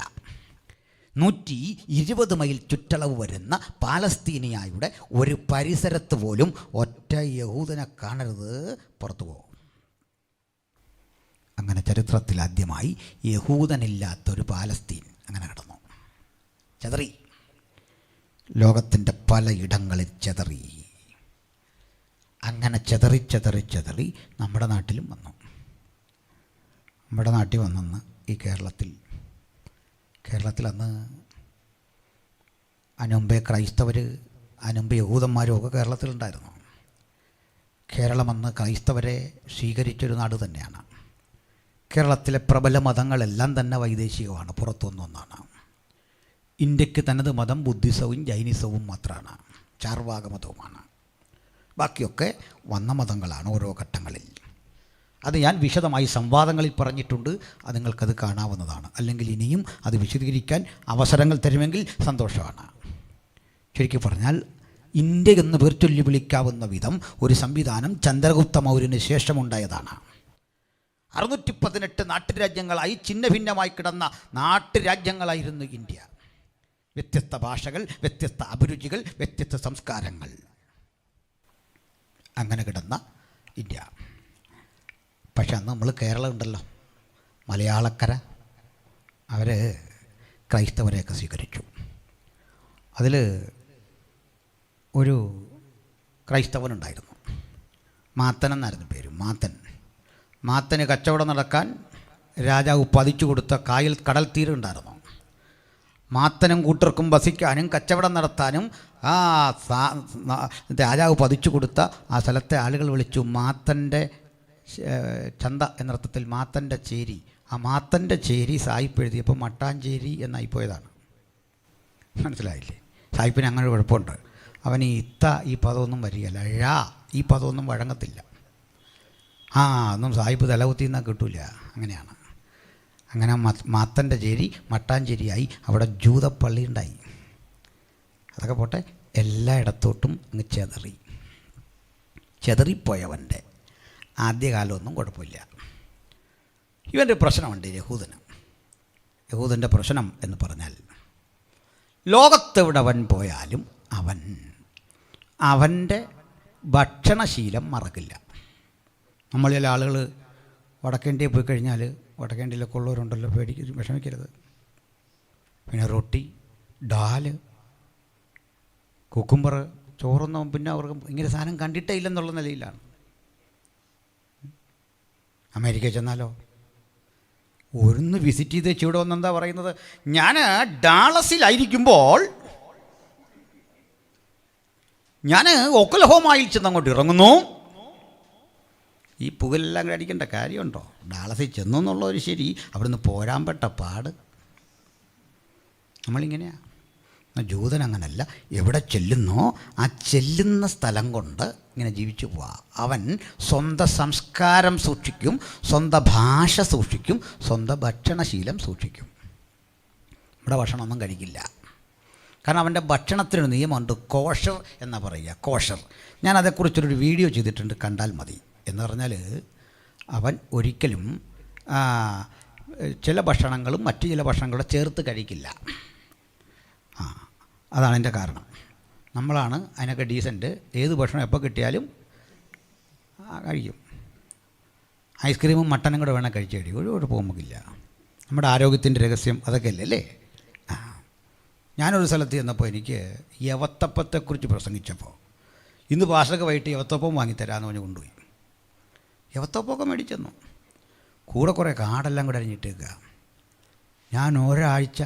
[SPEAKER 1] 120 മൈൽ ചുറ്റളവ് വരുന്ന പാലസ്തീനിയായുടെ ഒരു പരിസരത്ത് പോലും ഒറ്റ യഹൂദനെ കാണരുത്, പുറത്തു പോകും. അങ്ങനെ ചരിത്രത്തിൽ ആദ്യമായി യഹൂദനില്ലാത്തൊരു പാലസ്തീൻ അങ്ങനെ കിടന്നു. ചെതറി, ലോകത്തിൻ്റെ പലയിടങ്ങളിൽ ചെതറി. അങ്ങനെ ചെതറി നമ്മുടെ നാട്ടിലും വന്നു. നമ്മുടെ നാട്ടിൽ വന്നെന്ന് ഈ കേരളത്തിൽ അന്ന് അനുമ്പേ ക്രൈസ്തവർ, അനുമ്പ് യഹൂദന്മാരും ഒക്കെ കേരളത്തിലുണ്ടായിരുന്നു. കേരളം അന്ന് ക്രൈസ്തവരെ സ്വീകരിച്ചൊരു നാട് തന്നെയാണ്. കേരളത്തിലെ പ്രബല മതങ്ങളെല്ലാം തന്നെ വൈദേശികമാണ്, പുറത്തുനിന്ന് ഒന്നാണ്. ഇന്ത്യക്ക് തനത് മതം ബുദ്ധിസവും ജൈനിസവും മാത്രമാണ്, ചാർവാക മതവുമാണ്. ബാക്കിയൊക്കെ വന്ന മതങ്ങളാണ് ഓരോ ഘട്ടങ്ങളിൽ. അത് ഞാൻ വിശദമായി സംവാദങ്ങളിൽ പറഞ്ഞിട്ടുണ്ട്, അത് നിങ്ങൾക്കത് കാണാവുന്നതാണ്. അല്ലെങ്കിൽ ഇനിയും അത് വിശദീകരിക്കാൻ അവസരങ്ങൾ തരുമെങ്കിൽ സന്തോഷമാണ്. ശരിക്കും പറഞ്ഞാൽ ഇന്ത്യ എന്ന് പേർ ചൊല്ലി വിളിക്കാവുന്ന വിധം ഒരു സംവിധാനം ചന്ദ്രഗുപ്ത മൗര്യന് ശേഷമുണ്ടായതാണ്. 618 നാട്ടുരാജ്യങ്ങളായി ഛിന്ന ഭിന്നമായി കിടന്ന നാട്ടുരാജ്യങ്ങളായിരുന്നു ഇന്ത്യ. വ്യത്യസ്ത ഭാഷകൾ, വ്യത്യസ്ത അഭിരുചികൾ, വ്യത്യസ്ത സംസ്കാരങ്ങൾ, അങ്ങനെ കിടന്ന ഇന്ത്യ. പക്ഷെ അന്ന് നമ്മൾ കേരളം ഉണ്ടല്ലോ, മലയാളക്കര, അവർ ക്രൈസ്തവരെയൊക്കെ സ്വീകരിച്ചു. അതിൽ ഒരു ക്രൈസ്തവനുണ്ടായിരുന്നു, മാത്തൻ എന്നായിരുന്നു പേര്. മാത്തന് കച്ചവടം നടക്കാൻ രാജാവ് പതിച്ചു കൊടുത്ത കടൽ തീരുണ്ടായിരുന്നു. മാത്തനും കൂട്ടർക്കും വസിക്കാനും കച്ചവടം നടത്താനും രാജാവ് പതിച്ചു കൊടുത്ത ആ സ്ഥലത്തെ ആളുകൾ വിളിച്ചു മാത്തൻ്റെ ചന്ത എന്നർത്ഥത്തിൽ മാത്തൻ്റെ ചേരി. ആ മാത്തൻ്റെ ചേരി സായിപ്പ് എഴുതിയപ്പോൾ മട്ടാഞ്ചേരി എന്നായിപ്പോയതാണ്. മനസ്സിലായില്ലേ? സായിപ്പിന് അങ്ങനെ ഒരു കുഴപ്പമുണ്ട്, അവൻ ഈ പദമൊന്നും വരികയല്ല, ഈ പദമൊന്നും വഴങ്ങത്തില്ല. ഒന്നും സായിപ്പ് തലകുത്തി എന്നാൽ കിട്ടൂല, അങ്ങനെയാണ്. അങ്ങനെ മാത്തൻ്റെ ചേരി മട്ടാഞ്ചേരിയായി. അവിടെ ജൂതപ്പള്ളി ഉണ്ടായി. അതൊക്കെ പോട്ടെ, എല്ലായിടത്തോട്ടും അങ്ങ് ചെതറിപ്പോയവൻ്റെ ആദ്യകാലമൊന്നും കുഴപ്പമില്ല. ഇവൻ്റെ പ്രശ്നമുണ്ട് യഹൂദൻ്റെ പ്രശ്നം എന്ന് പറഞ്ഞാൽ, ലോകത്തെവിടെ അവൻ പോയാലും അവൻ്റെ ഭക്ഷണശീലം മറക്കില്ല. നമ്മളിൽ ആളുകൾ വടക്കേന്ത്യയിൽ പോയി കഴിഞ്ഞാൽ, വടക്കേന്ത്യയിലൊക്കെ ഉള്ളവരുണ്ടല്ലോ, വിഷമിക്കരുത്. പിന്നെ റൊട്ടി, ഡാല്, കുക്കുംബർ, ചോറൊന്നും പിന്നെ അവർക്ക് ഇങ്ങനെ സാധനം കണ്ടിട്ടേ ഇല്ലെന്നുള്ള നിലയിലാണ്. അമേരിക്കയിൽ ചെന്നാലോ, ഒന്ന് വിസിറ്റ് ചെയ്ത് ഇവിടെ വന്നെന്താ പറയുന്നത്, ഞാൻ ഡാളസിലായിരിക്കുമ്പോൾ ഞാൻ ഒക്ലഹോമയിൽ ചെന്നങ്ങോട്ട് ഇറങ്ങുന്നു. ഈ പുകലെല്ലാം കൂടെ അടിക്കേണ്ട കാര്യമുണ്ടോ? ഡാളസിൽ ചെന്നു എന്നുള്ളൊരു ശരി, അവിടുന്ന് പോരാൻ പെട്ട പാട്. നമ്മളിങ്ങനെയാണ്. ജൂതൻ അങ്ങനല്ല, എവിടെ ചെല്ലുന്നോ ആ ചെല്ലുന്ന സ്ഥലം കൊണ്ട് ഇങ്ങനെ ജീവിച്ചു പോവാ. അവൻ സ്വന്തം സംസ്കാരം സൂക്ഷിക്കും, സ്വന്തം ഭാഷ സൂക്ഷിക്കും, സ്വന്തം ഭക്ഷണശീലം സൂക്ഷിക്കും. ഇവിടെ ഭക്ഷണമൊന്നും കഴിക്കില്ല. കാരണം അവൻ്റെ ഭക്ഷണത്തിനൊരു നിയമമുണ്ട്, കോഷർ എന്നാ പറയുക, കോഷർ. ഞാൻ അതേക്കുറിച്ചൊരു വീഡിയോ ചെയ്തിട്ടുണ്ട്, കണ്ടാൽ മതി. എന്ന് പറഞ്ഞാൽ അവൻ ഒരിക്കലും ചില ഭക്ഷണങ്ങളും മറ്റു ചില ഭക്ഷണങ്ങളും ചേർത്ത് കഴിക്കില്ല. അതാണ് എൻ്റെ കാരണം. നമ്മളാണ് അതിനൊക്കെ ഡീസൻറ്റ്. ഏത് ഭക്ഷണം എപ്പോൾ കിട്ടിയാലും കഴിക്കും. ഐസ്ക്രീമും മട്ടനും കൂടെ വേണം കഴിച്ചു കഴിയും, ഒരു കുഴപ്പവും നമുക്കില്ല. നമ്മുടെ ആരോഗ്യത്തിൻ്റെ രഹസ്യം അതൊക്കെയല്ലേ അല്ലേ. ഞാനൊരു സ്ഥലത്ത് ചെന്നപ്പോൾ എനിക്ക് യവത്തപ്പത്തെക്കുറിച്ച് പ്രസംഗിച്ചപ്പോൾ ഇന്ന് പാസ്റ്റർക്ക് വൈകിട്ട് യവത്തപ്പം വാങ്ങിത്തരാമെന്ന് പറഞ്ഞ് കൊണ്ടുപോയി. യവത്തപ്പമൊക്കെ മേടിച്ചെന്നു. കൂടെ കുറേ കാടെല്ലാം കൂടെ അരിഞ്ഞിട്ടേക്കുക. ഞാൻ ഒരാഴ്ച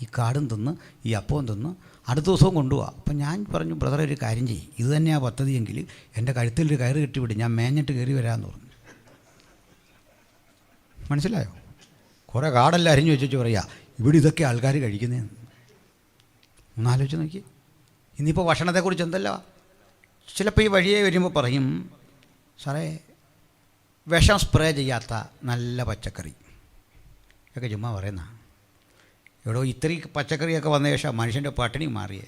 [SPEAKER 1] ഈ കാടും തിന്ന് ഈ അപ്പവും തിന്ന് അടുത്ത ദിവസവും കൊണ്ടുപോകാം. അപ്പം ഞാൻ പറഞ്ഞു, ബ്രദറെ ഒരു കാര്യം ചെയ്യും, ഇത് തന്നെയാണ് പദ്ധതിയെങ്കിൽ എൻ്റെ കഴുത്തിലൊരു കയറ് കെട്ടിവിടും, ഞാൻ മേഞ്ഞിട്ട് കയറി വരാമെന്ന് പറഞ്ഞു. മനസ്സിലായോ? കുറേ കാടെല്ലാം അരിഞ്ഞു വെച്ചു പറയാ ഇവിടെ ഇതൊക്കെ ആൾക്കാർ കഴിക്കുന്നതെന്ന്. ഒന്നാലോചിച്ച് നോക്കി. ഇന്നിപ്പോൾ ഭക്ഷണത്തെക്കുറിച്ച് എന്തല്ല, ചിലപ്പോൾ ഈ വഴിയെ വരുമ്പോൾ പറയും, സാറേ വിഷം സ്പ്രേ ചെയ്യാത്ത നല്ല പച്ചക്കറി ഒക്കെ ചുമ്മാ പറയുന്ന. എവിടോ ഇത്രയും പച്ചക്കറിയൊക്കെ വന്ന ശേഷം മനുഷ്യൻ്റെ പട്ടിണി മാറിയേ.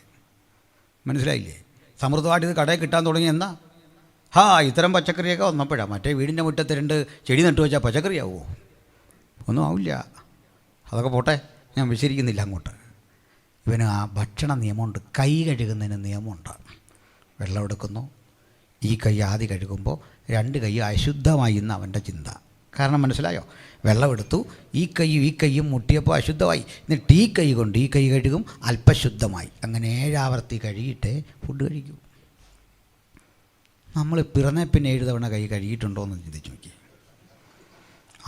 [SPEAKER 1] മനസ്സിലായില്ലേ? സമൃദ്ധമായിട്ട് ഇത് കടയിൽ കിട്ടാൻ തുടങ്ങി എന്നാ ഇത്തരം പച്ചക്കറിയൊക്കെ വന്നപ്പോഴാണ്. മറ്റേ വീടിൻ്റെ മുറ്റത്ത് 2 ചെടി നട്ടു വെച്ചാൽ പച്ചക്കറിയാവുമോ? ഒന്നും ആവില്ല. അതൊക്കെ പോട്ടെ, ഞാൻ വിശദീകരിക്കുന്നില്ല അങ്ങോട്ട്. ഇവന് ആ ഭക്ഷണ നിയമമുണ്ട്, കൈ കഴുകുന്നതിന് നിയമമുണ്ട്. വെള്ളം എടുക്കുന്നു, ഈ കൈ ആദ്യം കഴുകുമ്പോൾ 2 കൈ അശുദ്ധമായി എന്ന് അവൻ്റെ ചിന്ത. കാരണം മനസ്സിലായോ? വെള്ളമെടുത്തു, ഈ കൈയും മുട്ടിയപ്പോൾ അശുദ്ധമായി. എന്നിട്ട് ഈ കൈ കൊണ്ട് ഈ കൈ കഴുകും, അല്പശുദ്ധമായി. അങ്ങനെ 7 ആവർത്തി കഴുകിയിട്ടേ ഫുഡ് കഴിക്കൂ. നമ്മൾ പിറന്നേ പിന്നെ 7 തവണ കൈ കഴുകിയിട്ടുണ്ടോ എന്ന് ചിന്തിച്ച് നോക്കി,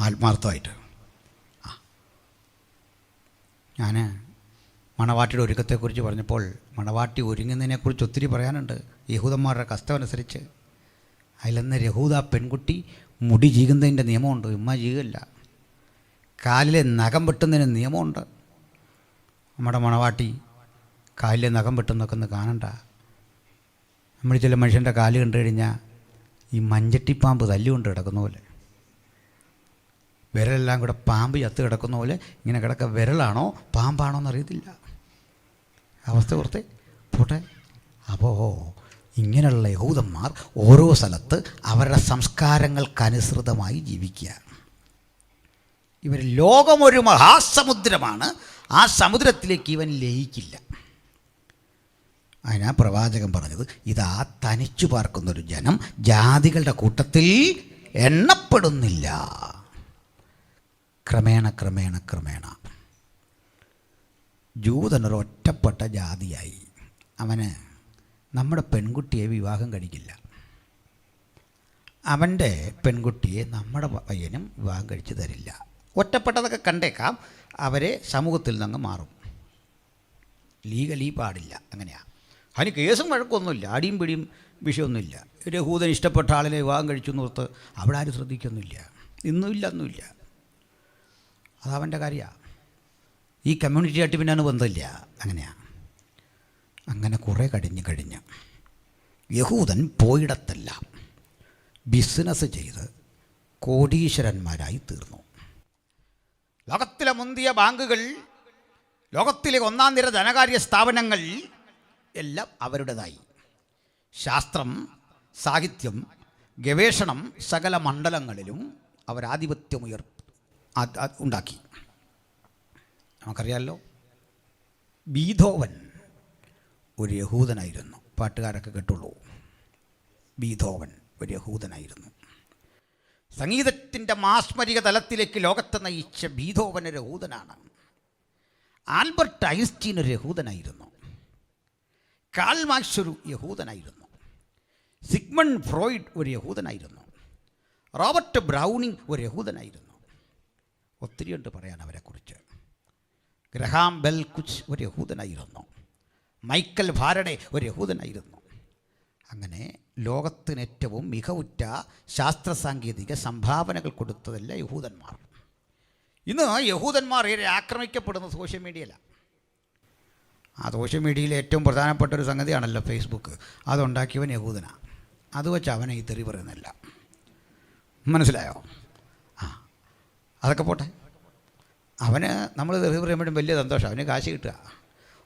[SPEAKER 1] ആത്മാർത്ഥമായിട്ട്. ഞാൻ മണവാട്ടിയുടെ ഒരുക്കത്തെക്കുറിച്ച് പറഞ്ഞപ്പോൾ മണവാട്ടി ഒരുങ്ങുന്നതിനെക്കുറിച്ച് ഒത്തിരി പറയാനുണ്ട്. യഹൂദന്മാരുടെ കഷ്ടമനുസരിച്ച് അതിലെന്ന് യഹൂദ പെൺകുട്ടി മുടി ചീകുന്നതിൻ്റെ നിയമമുണ്ട്, ഉമ്മ ചീകല്ല. കാലിലെ നഖം വെട്ടുന്നതിന് നിയമമുണ്ട്. നമ്മുടെ മണവാട്ടി കാലിലെ നഖം വെട്ടുന്നൊക്കെ ഒന്ന് കാണണ്ട. നമ്മൾ ചില മനുഷ്യൻ്റെ കാല് കണ്ടു കഴിഞ്ഞാൽ ഈ മഞ്ചട്ടിപ്പാമ്പ് തല്ലുകൊണ്ട് കിടക്കുന്ന പോലെ, വിരലെല്ലാം കൂടെ പാമ്പ് ചത്ത് കിടക്കുന്ന പോലെ ഇങ്ങനെ കിടക്കുക. വിരലാണോ പാമ്പാണോ എന്നറിയത്തില്ല. അവസ്ഥ ഓർത്തെ പോട്ടെ. അപ്പോൾ ഇങ്ങനെയുള്ള യഹൂദന്മാർ ഓരോ സ്ഥലത്ത് അവരുടെ സംസ്കാരങ്ങൾക്കനുസൃതമായി ജീവിക്കുക. ഇവർ ലോകമൊരു മഹാസമുദ്രമാണ്, ആ സമുദ്രത്തിലേക്ക് ഇവൻ ലയിക്കില്ല. അതിനാ പ്രവാചകൻ പറഞ്ഞത്, ഇതാ തനിച്ചു പാർക്കുന്നൊരു ജനം ജാതികളുടെ കൂട്ടത്തിൽ എണ്ണപ്പെടുന്നില്ല. ക്രമേണ ക്രമേണ ക്രമേണ ജൂതനൊരു ഒറ്റപ്പെട്ട ജാതിയായി. അവന് നമ്മുടെ പെൺകുട്ടിയെ വിവാഹം കഴിക്കില്ല, അവൻ്റെ പെൺകുട്ടിയെ നമ്മുടെ പയ്യനും വിവാഹം കഴിച്ച് തരില്ല. ഒറ്റപ്പെട്ടതൊക്കെ കണ്ടേക്കാം, അവരെ സമൂഹത്തിൽ നിന്ന് മാറും. ലീഗലി പാടില്ല. അങ്ങനെയാണ്. അതിന് കേസും വഴക്കൊന്നുമില്ല, അടിയും പിടിയും വിഷയമൊന്നുമില്ല. ഒരു യഹൂദൻ ഇഷ്ടപ്പെട്ട ആളിനെ വിവാഹം കഴിച്ചു എന്നോർത്ത് അവിടെ ആരും ശ്രദ്ധിക്കൊന്നുമില്ല. ഒന്നുമില്ല. അതവൻ്റെ കാര്യമാണ്. ഈ കമ്മ്യൂണിറ്റിയായിട്ട് പിന്നെ അതിന് ബന്ധമില്ല. അങ്ങനെയാണ്. അങ്ങനെ കുറേ കഴിഞ്ഞ് യഹൂദൻ പോയിടത്തെല്ലാം ബിസിനസ് ചെയ്ത് കോടീശ്വരന്മാരായി തീർന്നു. ലോകത്തിലെ മുന്തിയ ബാങ്കുകൾ, ലോകത്തിലെ 1ാം നിര ധനകാര്യ സ്ഥാപനങ്ങൾ എല്ലാം അവരുടേതായി. ശാസ്ത്രം, സാഹിത്യം, ഗവേഷണം സകല മണ്ഡലങ്ങളിലും അവരാധിപത്യം ഉണ്ടാക്കി. നമുക്കറിയാമല്ലോ, ബീഥോവൻ ഒരു യഹൂദനായിരുന്നു. പാട്ടുകാരൊക്കെ കേട്ടുള്ളൂ. ബീഥോവൻ ഒരു യഹൂദനായിരുന്നു. സംഗീതത്തിൻ്റെ മാസ്മരിക തലത്തിലേക്ക് ലോകത്തെ നയിച്ച ബീഥോവൻ ഒരു യഹൂദനാണ്. ആൽബർട്ട് ഐൻസ്റ്റീൻ ഒരു യഹൂദനായിരുന്നു. കാൾ മാർക്സ് ഒരു യഹൂദനായിരുന്നു. സിഗ്മണ്ട് ഫ്രോയിഡ് ഒരു യഹൂദനായിരുന്നു. റോബർട്ട് ബ്രൗണിംഗ് ഒരു യഹൂദനായിരുന്നു. ഒത്തിരിയുണ്ട് പറയാൻ അവരെക്കുറിച്ച്. ഗ്രഹാം ബെൽ കുച്ച് ഒരു യഹൂദനായിരുന്നു. മൈക്കൽ ഫാരഡെ ഒരു യഹൂദനായിരുന്നു. അങ്ങനെ ലോകത്തിന് ഏറ്റവും മികവുറ്റ ശാസ്ത്ര സാങ്കേതിക സംഭാവനകൾ കൊടുത്തതല്ല യഹൂദന്മാർ. ഇന്ന് യഹൂദന്മാർ ഏറെ ആക്രമിക്കപ്പെടുന്നത് സോഷ്യൽ മീഡിയയിലാണ്. ആ സോഷ്യൽ മീഡിയയിലെ ഏറ്റവും പ്രധാനപ്പെട്ട ഒരു സംഗതിയാണല്ലോ ഫേസ്ബുക്ക്. അതുണ്ടാക്കിയവൻ യഹൂദനാണ്. അത് വെച്ച് അവനെ ഈ തെറി പറയുന്നില്ല. മനസ്സിലായോ? അതൊക്കെ പോട്ടെ. അവന് നമ്മൾ തെറി പറയുമ്പോഴും വലിയ സന്തോഷം. അവന് കാശ് കിട്ടുക.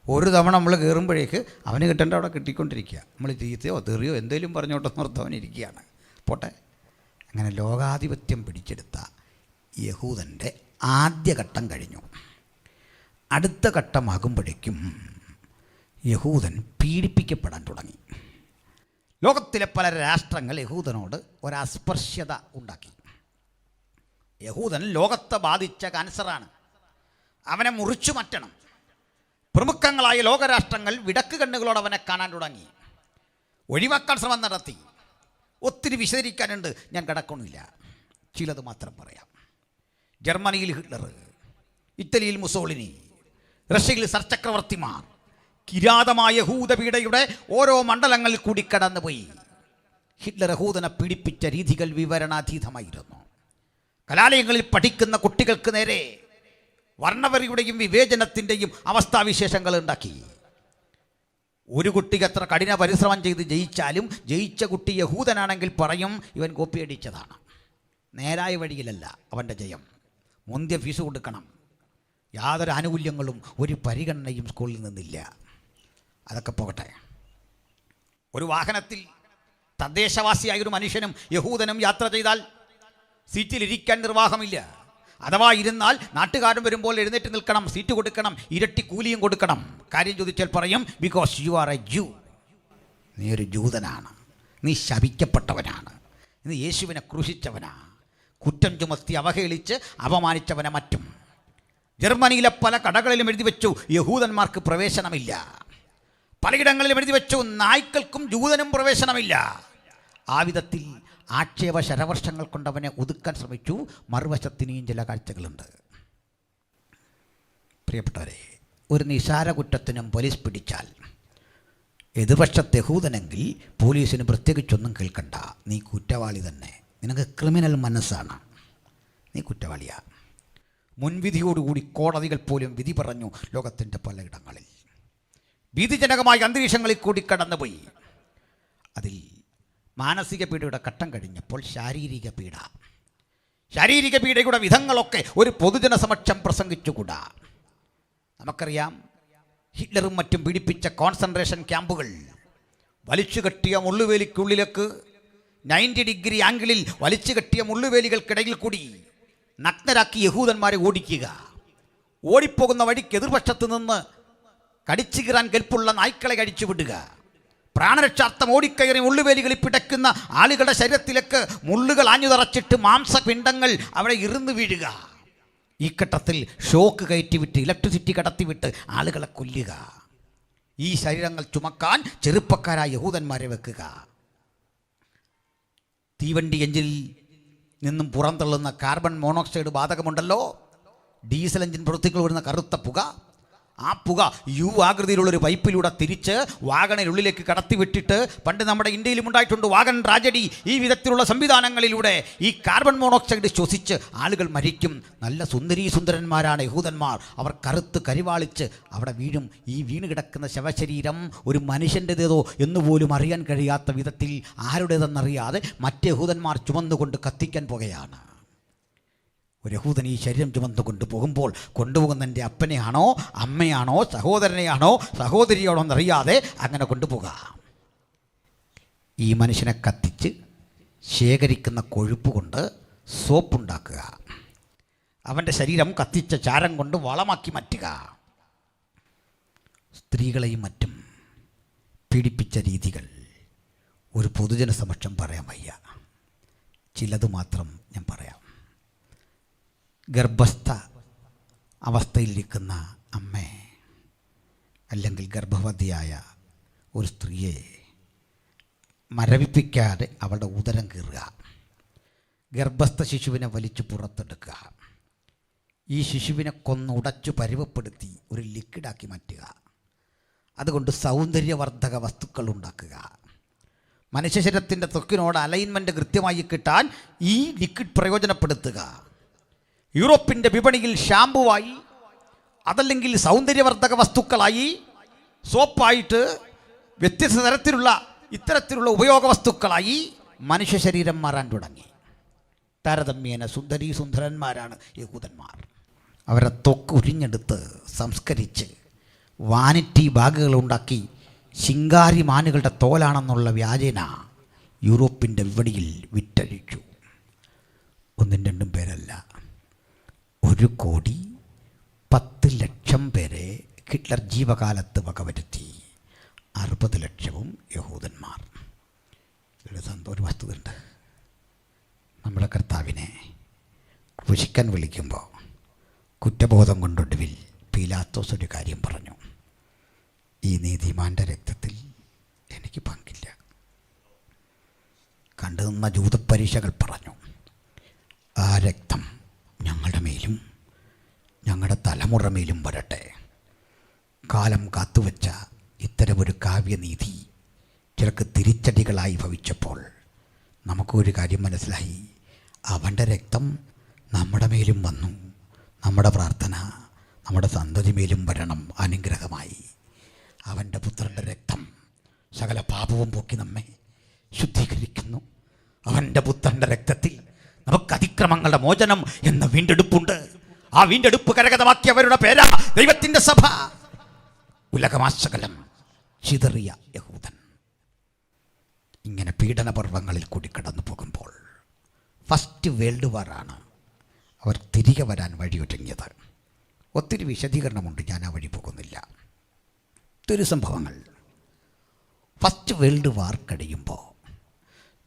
[SPEAKER 1] ഒരു തവണ നമ്മൾ കയറുമ്പോഴേക്ക് അവന് കിട്ടേണ്ട അവിടെ കിട്ടിക്കൊണ്ടിരിക്കുക. നമ്മൾ ചീത്തയോ തെറിയോ എന്തെങ്കിലും പറഞ്ഞോട്ടെന്നോർത്ത് അവനിരിക്കുകയാണ്. പോട്ടെ. അങ്ങനെ ലോകാധിപത്യം പിടിച്ചെടുത്ത യഹൂദൻ്റെ ആദ്യഘട്ടം കഴിഞ്ഞു. അടുത്ത ഘട്ടമാകുമ്പോഴേക്കും യഹൂദൻ പീഡിപ്പിക്കപ്പെടാൻ തുടങ്ങി. ലോകത്തിലെ പല രാഷ്ട്രങ്ങൾ യഹൂദനോട് ഒരസ്പർശ്യത ഉണ്ടാക്കി. യഹൂദൻ ലോകത്തെ ബാധിച്ച ക്യാൻസറാണ്, അവനെ മുറിച്ചു മാറ്റണം. പ്രമുഖങ്ങളായ ലോകരാഷ്ട്രങ്ങൾ വിടക്ക് കണ്ണുകളോട് അവനെ കാണാൻ തുടങ്ങി, ഒഴിവാക്കാൻ ശ്രമം നടത്തി. ഒത്തിരി വിശദീകരിക്കാനുണ്ട്, ഞാൻ കിടക്കണില്ല, ചിലത് മാത്രം പറയാം. ജർമ്മനിയിൽ ഹിറ്റ്ലർ, ഇറ്റലിയിൽ മുസോളിനി, റഷ്യയിൽ സർചക്രവർത്തിമാർ കിരാതമായ യഹൂദപീഡയുടെ ഓരോ മണ്ഡലങ്ങളിൽ കൂടി കടന്നുപോയി. ഹിറ്റ്ലർ യഹൂദനെ പീഡിപ്പിച്ച രീതികൾ വിവരണാതീതമായിരുന്നു. കലാലയങ്ങളിൽ പഠിക്കുന്ന കുട്ടികൾക്ക് നേരെ വർണ്ണവെറിയുടെയും വിവേചനത്തിൻ്റെയും അവസ്ഥാവിശേഷങ്ങൾ ഉണ്ടാക്കി. ഒരു കുട്ടിക്ക് എത്ര കഠിന പരിശ്രമം ചെയ്ത് ജയിച്ചാലും ജയിച്ച കുട്ടി യഹൂദനാണെങ്കിൽ പറയും ഇവൻ കോപ്പിയടിച്ചതാണ്. നേരായ വഴിയിലല്ല അവൻ്റെ ജയം. മുന്തിയ ഫീസ് കൊടുക്കണം, യാതൊരു ആനുകൂല്യങ്ങളും ഒരു പരിഗണനയും സ്കൂളിൽ നിന്നില്ല. അതൊക്കെ പോകട്ടെ. ഒരു വാഹനത്തിൽ തദ്ദേശവാസിയായൊരു മനുഷ്യനും യഹൂദനും യാത്ര ചെയ്താൽ സീറ്റിലിരിക്കാൻ നിർവാഹമില്ല. അഥവാ ഇരുന്നാൽ നാട്ടുകാരൻ വരുമ്പോൾ എഴുന്നേറ്റ് നിൽക്കണം, സീറ്റ് കൊടുക്കണം, ഇരട്ടി കൂലിയും കൊടുക്കണം. കാര്യം ചോദിച്ചാൽ പറയും ബിക്കോസ് യു ആർ എ ജൂ, നീ ഒരു ജൂതനാണ്, നീ ശപിക്കപ്പെട്ടവനാണ്, നീ യേശുവിനെ ക്രൂശിച്ചവനാ, കുറ്റം ചുമത്തി അവഹേളിച്ച് അപമാനിച്ചവനെ മറ്റും. ജർമ്മനിയിലെ പല കടകളിലും എഴുതി വെച്ചു യഹൂദന്മാർക്ക് പ്രവേശനമില്ല. പലയിടങ്ങളിലും എഴുതി വെച്ചു നായ്ക്കൾക്കും ജൂതനും പ്രവേശനമില്ല. ആ വിധത്തിൽ ആക്ഷേപ ശരവർഷങ്ങൾ കൊണ്ടവനെ ഒതുക്കാൻ ശ്രമിച്ചു. മറുവശത്തിനെയും ചില കാഴ്ചകളുണ്ട്. പ്രിയപ്പെട്ടവരെ, ഒരു നിസാര കുറ്റത്തിനും പോലീസ് പിടിച്ചാൽ എതിർപക്ഷത്തെ യഹൂദനെങ്കിൽ പോലീസിന് പ്രത്യേകിച്ചൊന്നും കേൾക്കണ്ട, നീ കുറ്റവാളി തന്നെ, നിനക്ക് ക്രിമിനൽ മനസ്സാണ്, നീ കുറ്റവാളിയാ. മുൻവിധിയോടുകൂടി കോടതികൾ പോലും വിധി പറഞ്ഞു ലോകത്തിൻ്റെ പലയിടങ്ങളിൽ. ഭീതിജനകമായ അന്തരീക്ഷങ്ങളിൽ കൂടി കടന്നുപോയി. അതിൽ മാനസിക പീഡയുടെ ഘട്ടം കഴിഞ്ഞപ്പോൾ ശാരീരിക പീഡയുടെ വിധങ്ങളൊക്കെ ഒരു പൊതുജന സമക്ഷം പ്രസംഗിച്ചുകൂടാ. നമുക്കറിയാം, ഹിറ്റ്ലറും മറ്റും പീഡിപ്പിച്ച കോൺസെൻട്രേഷൻ ക്യാമ്പുകൾ. വലിച്ചു കെട്ടിയ മുള്ളുവേലിക്കുള്ളിലേക്ക് 90 ഡിഗ്രി ആംഗിളിൽ വലിച്ചു കെട്ടിയ മുള്ളുവേലികൾക്കിടയിൽ കൂടി നഗ്നരാക്കി യഹൂദന്മാരെ ഓടിക്കുക. ഓടിപ്പോകുന്ന വഴിക്ക് എതിർപക്ഷത്ത് നിന്ന് കടിച്ചു കീറാൻ കെൽപ്പുള്ള നായ്ക്കളെ അഴിച്ചു വിടുക. പ്രാണരക്ഷാർത്ഥം ഓടിക്കയറി മുള്ളുവേലികളിൽ പിടയ്ക്കുന്ന ആളുകളുടെ ശരീരത്തിലേക്ക് മുള്ളുകൾ ആഞ്ഞു തറച്ചിട്ട് മാംസപിണ്ഡങ്ങൾ അവിടെ ഇറുന്നു വീഴുക. ഈ ഘട്ടത്തിൽ ഷോക്ക് കയറ്റിവിട്ട് ഇലക്ട്രിസിറ്റി കടത്തിവിട്ട് ആളുകളെ കൊല്ലുക. ഈ ശരീരങ്ങൾ ചുമക്കാൻ ചെറുപ്പക്കാരായ യഹൂദന്മാരെ വെക്കുക. തീവണ്ടി എഞ്ചിനിൽ നിന്നും പുറന്തള്ളുന്ന കാർബൺ മോണോക്സൈഡ് വാതകമുണ്ടല്ലോ, ഡീസൽ എഞ്ചിൻ പ്രവൃത്തികൾ വരുന്ന കറുത്ത പുക, ആ പുക യു ആകൃതിയിലുള്ളൊരു പൈപ്പിലൂടെ തിരിച്ച് വാഗണിനുള്ളിലേക്ക് കടത്തിവിട്ടിട്ട്, പണ്ട് നമ്മുടെ ഇന്ത്യയിലും ഉണ്ടായിട്ടുണ്ട് വാഗൺ ട്രാജഡി. ഈ വിധത്തിലുള്ള സംവിധാനങ്ങളിലൂടെ ഈ കാർബൺ മോണോക്സൈഡ് ശ്വസിച്ച് ആളുകൾ മരിക്കും. നല്ല സുന്ദരന്മാരാണ് യഹൂദന്മാർ. അവർ കറുത്ത് കരിവാളിച്ച് അവിടെ വീഴും. ഈ വീണ് കിടക്കുന്ന ശവശരീരം ഒരു മനുഷ്യൻ്റെതേതോ എന്നുപോലും അറിയാൻ കഴിയാത്ത വിധത്തിൽ ആരുടേതെന്നറിയാതെ മറ്റ് യഹൂദന്മാർ ചുമന്നുകൊണ്ട് കത്തിക്കാൻ പോകുകയാണ്. ഒരു യഹൂദൻ ഈ ശരീരം ചുമന്നു കൊണ്ടുപോകുമ്പോൾ കൊണ്ടുപോകുന്നതിൻ്റെ അപ്പനെയാണോ അമ്മയാണോ സഹോദരനെയാണോ സഹോദരിയാണോ എന്നറിയാതെ അങ്ങനെ കൊണ്ടുപോകാം. ഈ മനുഷ്യനെ കത്തിച്ച് ശേഖരിക്കുന്ന കൊഴുപ്പ് കൊണ്ട് സോപ്പുണ്ടാക്കുക. അവൻ്റെ ശരീരം കത്തിച്ച ചാരം കൊണ്ട് വളമാക്കി മാറ്റുക. സ്ത്രീകളെയും മറ്റും പീഡിപ്പിച്ച രീതികൾ ഒരു പൊതുജന സമക്ഷം പറയാൻ വയ്യ. ചിലത് മാത്രം ഞാൻ പറയാം. ഗർഭസ്ഥ അവസ്ഥയിലിരിക്കുന്ന അമ്മയെ അല്ലെങ്കിൽ ഗർഭവതിയായ ഒരു സ്ത്രീയെ മരവിപ്പിക്കാതെ അവളുടെ ഉദരം കീറുക, ഗർഭസ്ഥ ശിശുവിനെ വലിച്ചു പുറത്തെടുക്കുക, ഈ ശിശുവിനെ കൊന്നുടച്ചു പരുവപ്പെടുത്തി ഒരു ലിക്വിഡാക്കി മാറ്റുക, അതുകൊണ്ട് സൗന്ദര്യവർദ്ധക വസ്തുക്കൾ ഉണ്ടാക്കുക, മനുഷ്യ ശരീരത്തിൻ്റെ ത്വക്കിനോട് അലൈൻമെൻറ്റ് കൃത്യമായി കിട്ടാൻ ഈ ലിക്വിഡ് പ്രയോജനപ്പെടുത്തുക, യൂറോപ്പിൻ്റെ വിപണിയിൽ ഷാമ്പുവായി അതല്ലെങ്കിൽ സൗന്ദര്യവർദ്ധക വസ്തുക്കളായി സോപ്പായിട്ട് വ്യത്യസ്ത തരത്തിലുള്ള ഇത്തരത്തിലുള്ള ഉപയോഗ വസ്തുക്കളായി മനുഷ്യ ശരീരം മാറാൻ തുടങ്ങി. താരതമ്യേന സുന്ദരന്മാരാണ് യഹൂദന്മാർ. അവരെ ത്വക്ക് ഉരിഞ്ഞെടുത്ത് സംസ്കരിച്ച് വാനിറ്റി ബാഗുകൾ ഉണ്ടാക്കി ശിങ്കാരി മാനുകളുടെ തോലാണെന്നുള്ള വ്യാജേന യൂറോപ്പിൻ്റെ വിപണിയിൽ വിറ്റഴിച്ചു. ഒന്നും രണ്ടും പേരല്ല, 1,10,00,000 പേരെ ഹിറ്റ്ലർ ജീവകാലത്ത് വകവരുത്തി. 60 ലക്ഷവും യഹൂദന്മാർ. ഒരു വസ്തുതയുണ്ട്. നമ്മുടെ കർത്താവിനെ ക്രൂശിക്കാൻ വിളിക്കുമ്പോൾ കുറ്റബോധം കൊണ്ടൊടുവിൽ പീലാത്തോസ് ഒരു കാര്യം പറഞ്ഞു: ഈ നീതിമാൻ്റെ രക്തത്തിൽ എനിക്ക് പങ്കില്ല. കണ്ടുനിന്ന ജൂതപ്പരീക്ഷകൾ പറഞ്ഞു: ആ രക്തം ഞങ്ങളുടെ മേലും ഞങ്ങളുടെ തലമുറ മേലും വരട്ടെ. കാലം കാത്തുവച്ച ഇത്തരമൊരു കാവ്യനീതി ചിലക്ക് തിരിച്ചടികളായി ഭവിച്ചപ്പോൾ നമുക്കൊരു കാര്യം മനസ്സിലായി: അവൻ്റെ രക്തം നമ്മുടെ മേലും വന്നു. നമ്മുടെ പ്രാർത്ഥന നമ്മുടെ സന്തതി മേലും വരണം അനുഗ്രഹമായി. അവൻ്റെ പുത്രൻ്റെ രക്തം സകല പാപവും പോക്കി നമ്മെ ശുദ്ധീകരിക്കുന്നു. അവൻ്റെ പുത്രൻ്റെ രക്തത്തിൽ നമുക്ക് അതിക്രമങ്ങളുടെ മോചനം എന്ന വീണ്ടെടുപ്പുണ്ട്. ആ വീണ്ടെടുപ്പ് കരഗതമാക്കിയവരുടെ പേരാ ദൈവത്തിൻ്റെ സഭ. ഉലകമാശകലം ചിതറിയ യഹൂദൻ ഇങ്ങനെ പീഡനപർവങ്ങളിൽ കൂടി കടന്നു പോകുമ്പോൾ ഫസ്റ്റ് വേൾഡ് വാറാണ് അവർ തിരികെ വരാൻ വഴിയൊരുങ്ങിയത്. ഒത്തിരി വിശദീകരണമുണ്ട്, ഞാൻ ആ വഴി പോകുന്നില്ല. ഒത്തിരി സംഭവങ്ങൾ. ഫസ്റ്റ് വേൾഡ് വാർ കഴിയുമ്പോൾ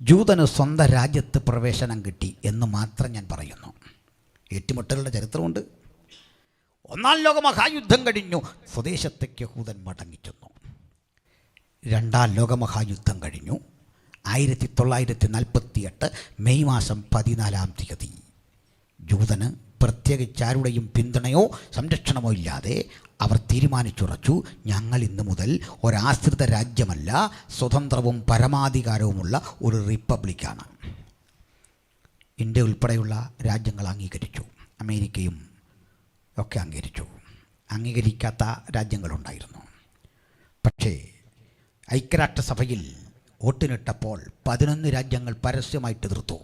[SPEAKER 1] ജൂതന് സ്വന്തം രാജ്യത്ത് പ്രവേശനം കിട്ടി എന്ന് മാത്രം ഞാൻ പറയുന്നു. ഏറ്റുമുട്ടലുടെ ചരിത്രമുണ്ട്. ഒന്നാം ലോക മഹായുദ്ധം കഴിഞ്ഞു, സ്വദേശത്തേക്ക് യഹൂദൻ മടങ്ങിച്ചെന്നു. രണ്ടാം ലോകമഹായുദ്ധം കഴിഞ്ഞു. 1948 മെയ് മാസം 14-ാം തീയതി ജൂതന് പ്രത്യേകിച്ച് ആരുടെയും പിന്തുണയോ സംരക്ഷണമോ ഇല്ലാതെ അവർ തീരുമാനിച്ചുറച്ചു: ഞങ്ങൾ ഇന്നു മുതൽ ഒരാശ്രിത രാജ്യമല്ല, സ്വതന്ത്രവും പരമാധികാരവുമുള്ള ഒരു റിപ്പബ്ലിക്കാണ്. ഇന്ത്യ ഉൾപ്പെടെയുള്ള രാജ്യങ്ങൾ അംഗീകരിച്ചു, അമേരിക്കയും ഒക്കെ അംഗീകരിച്ചു. അംഗീകരിക്കാത്ത രാജ്യങ്ങളുണ്ടായിരുന്നു. പക്ഷേ ഐക്യരാഷ്ട്രസഭയിൽ വോട്ടിനിട്ടപ്പോൾ 11 രാജ്യങ്ങൾ പരസ്യമായിട്ട് എതിർത്തു.